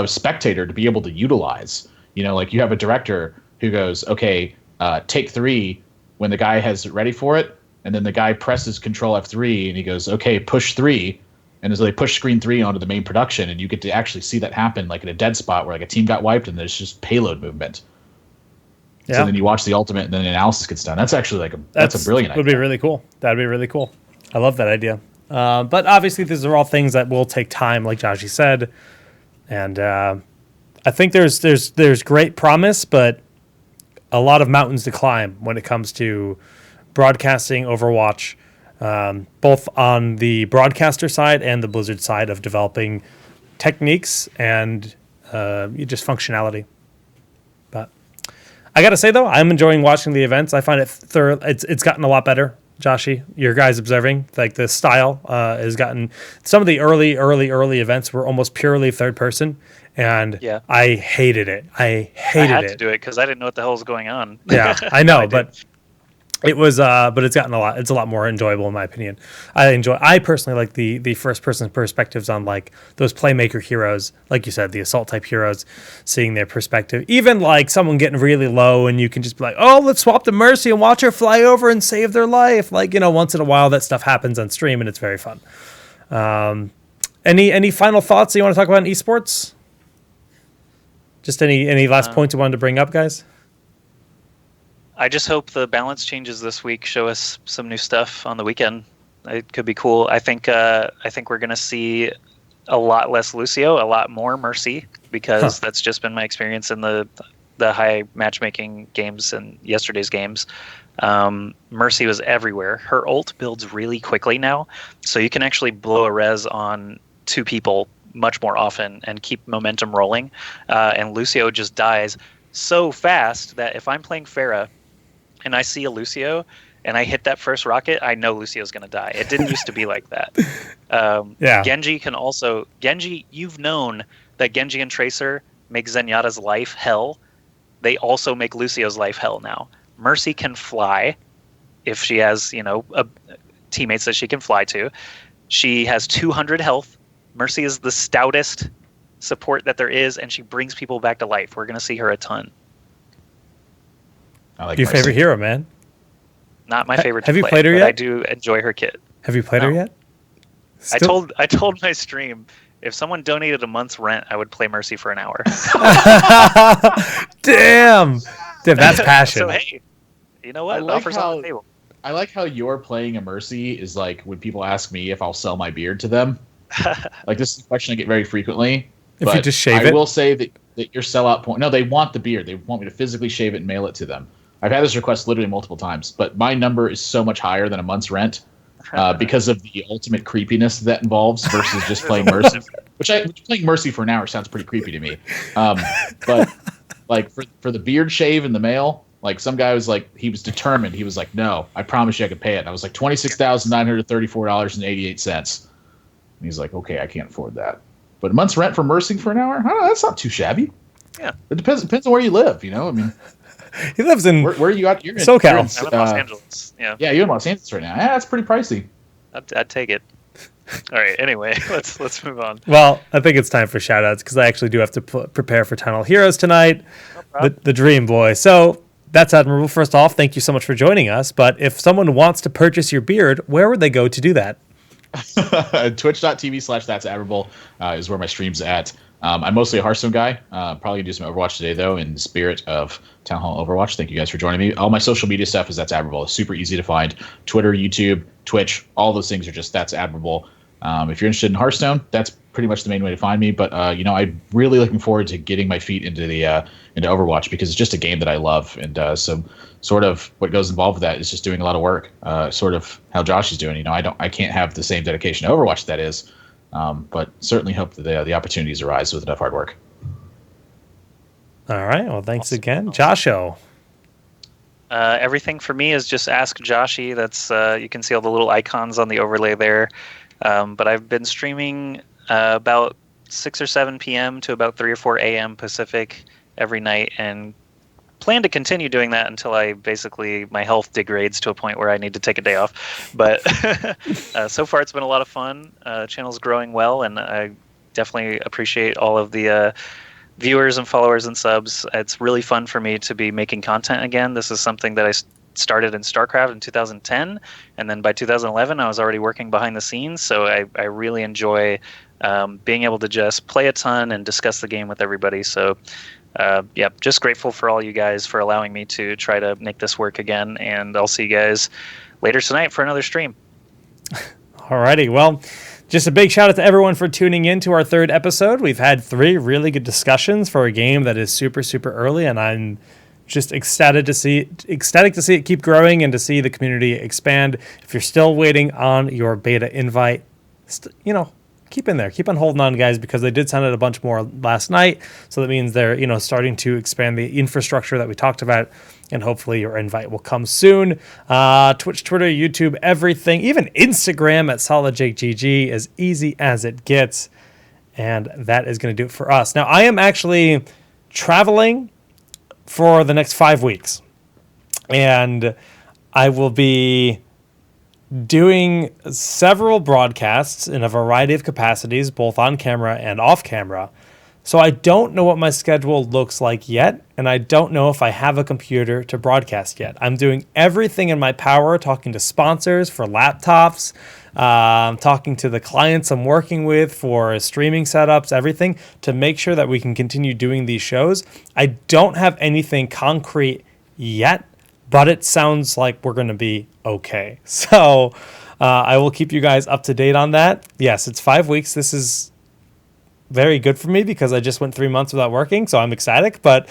spectator to be able to utilize. You know, like you have a director who goes, okay, take 3 when the guy has it ready for it, and then the guy presses Control F3 and he goes, okay, push 3. And as they push screen 3 onto the main production, and you get to actually see that happen, like in a dead spot where like a team got wiped and there's just payload movement. Yeah. So then you watch the ultimate, and then the analysis gets done. That's actually like that's a brilliant idea. Would be really cool. That'd be really cool. I love that idea. But obviously, these are all things that will take time, like Joshi said, and I think there's great promise, but a lot of mountains to climb when it comes to broadcasting Overwatch. Both on the broadcaster side and the Blizzard side of developing techniques and just functionality. But I gotta say though, I'm enjoying watching the events. I find it's gotten a lot better. Joshi, your guys observing, like the style has gotten. Some of the early events were almost purely third person, and I hated it. I had to do it because I didn't know what the hell was going on. Yeah, I know, but it was, but it's gotten it's a lot more enjoyable in my opinion. I personally like the first person perspectives on like those playmaker heroes, like you said, the assault type heroes, seeing their perspective. Even like someone getting really low and you can just be like, oh, let's swap to Mercy and watch her fly over and save their life. Like, you know, once in a while that stuff happens on stream and it's very fun. Any final thoughts you want to talk about in esports? Just any last points you wanted to bring up, guys? I just hope the balance changes this week show us some new stuff on the weekend. It could be cool. I think we're going to see a lot less Lucio, a lot more Mercy, because that's just been my experience in the high matchmaking games and yesterday's games. Mercy was everywhere. Her ult builds really quickly now, so you can actually blow a res on 2 people much more often and keep momentum rolling. And Lucio just dies so fast that if I'm playing Pharah and I see a Lucio and I hit that first rocket, I know Lucio's going to die. It didn't used to be like that. Genji can also... Genji, you've known that Genji and Tracer make Zenyatta's life hell. They also make Lucio's life hell now. Mercy can fly if she has, teammates that she can fly to. She has 200 health. Mercy is the stoutest support that there is, and she brings people back to life. We're going to see her a ton. I like your Mercy. favorite hero, man? Not my favorite. Have you played her yet? I do enjoy her kit. Have you played her yet? Still? I told my stream, if someone donated a month's rent, I would play Mercy for an hour. Damn, that's passion. So hey, you know what? Offers on the table. I like how your playing a Mercy is like when people ask me if I'll sell my beard to them. Like, this is a question I get very frequently. If you just shave it? I will say that your sellout point... No, they want the beard. They want me to physically shave it and mail it to them. I've had this request literally multiple times, but my number is so much higher than a month's rent because of the ultimate creepiness that involves versus just playing Mercy. Which playing Mercy for an hour sounds pretty creepy to me. But like for the beard shave and the mail, like some guy was like, he was determined. He was like, no, I promise you I could pay it. And I was like, $26,934.88. And he's like, okay, I can't afford that. But a month's rent for Mercy for an hour? I don't know, that's not too shabby. Yeah. It depends on where you live, I mean... He lives in... Where are you at? You're SoCal. I'm in Los Angeles. Yeah. Yeah, you're in Los Angeles right now. Yeah, that's pretty pricey. I'd take it. All right, anyway, let's move on. Well, I think it's time for shout-outs, because I actually do have to prepare for TownHall Heroes tonight. No the Dream Boy. So... That's admirable. First off, thank you so much for joining us. But if someone wants to purchase your beard, where would they go to do that? Twitch.tv/that's admirable is where my stream's at. I'm mostly a Hearthstone guy. Probably gonna do some Overwatch today, though, in the spirit of TownHall Overwatch. Thank you guys for joining me. All my social media stuff is That's Admirable. It's super easy to find. Twitter, YouTube, Twitch, all those things are just That's Admirable. If you're interested in Hearthstone, that's pretty much the main way to find me. But I'm really looking forward to getting my feet into into Overwatch, because it's just a game that I love, and so sort of what goes involved with that is just doing a lot of work. Sort of how Josh is doing. I can't have the same dedication to Overwatch that is, but certainly hope that the opportunities arise with enough hard work. All right. Well, thanks again, Josho. Everything for me is just Ask Joshy. That's you can see all the little icons on the overlay there. But I've been streaming about 6 or 7 p.m. to about 3 or 4 a.m. Pacific every night, and plan to continue doing that until my health degrades to a point where I need to take a day off. But so far it's been a lot of fun. Channel's growing well, and I definitely appreciate all of the viewers and followers and subs. It's really fun for me to be making content again. This is something that I started in StarCraft in 2010, and then by 2011 I was already working behind the scenes, so I really enjoy being able to just play a ton and discuss the game with everybody. So just grateful for all you guys for allowing me to try to make this work again, and I'll see you guys later tonight for another stream. Alrighty, well, just a big shout out to everyone for tuning in to our 3rd episode. We've had 3 really good discussions for a game that is super, super early, and I'm just ecstatic to see it keep growing and to see the community expand. If you're still waiting on your beta invite, keep in there. Keep on holding on, guys, because they did send out a bunch more last night. So that means they're, starting to expand the infrastructure that we talked about, and hopefully your invite will come soon. Twitch, Twitter, YouTube, everything, even Instagram at SolidJakeGG, as easy as it gets. And that is going to do it for us. Now, I am actually traveling for the next 5 weeks, and I will be doing several broadcasts in a variety of capacities, both on camera and off camera. So I don't know what my schedule looks like yet, and I don't know if I have a computer to broadcast yet. I'm doing everything in my power, talking to sponsors for laptops, talking to the clients I'm working with for streaming setups, everything, to make sure that we can continue doing these shows. I don't have anything concrete yet, but it sounds like we're going to be okay. So I will keep you guys up to date on that. Yes, it's 5 weeks. This is very good for me because I just went 3 months without working, so I'm ecstatic. But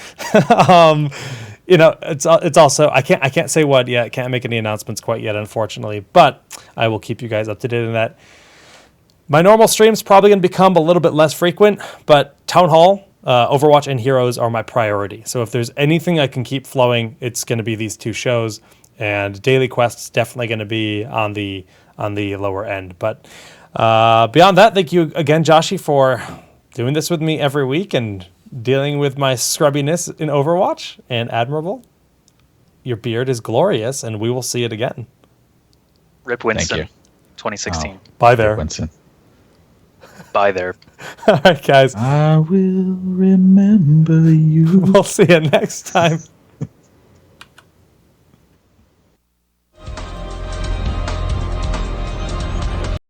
it's also I can't say what yet. Can't make any announcements quite yet, unfortunately. But I will keep you guys up to date on that. My normal stream's probably going to become a little bit less frequent, but TownHall, Overwatch, and Heroes are my priority. So if there's anything I can keep flowing, it's going to be these 2 shows. And Daily Quest's definitely going to be on the lower end. But beyond that, thank you again, Joshy, for doing this with me every week and dealing with my scrubbiness in Overwatch. And admirable. Your beard is glorious, and we will see it again. Rip Winston, Thank you. 2016. Oh, bye there. Rip Winston. Bye there. All right, guys. I will remember you. We'll see you next time.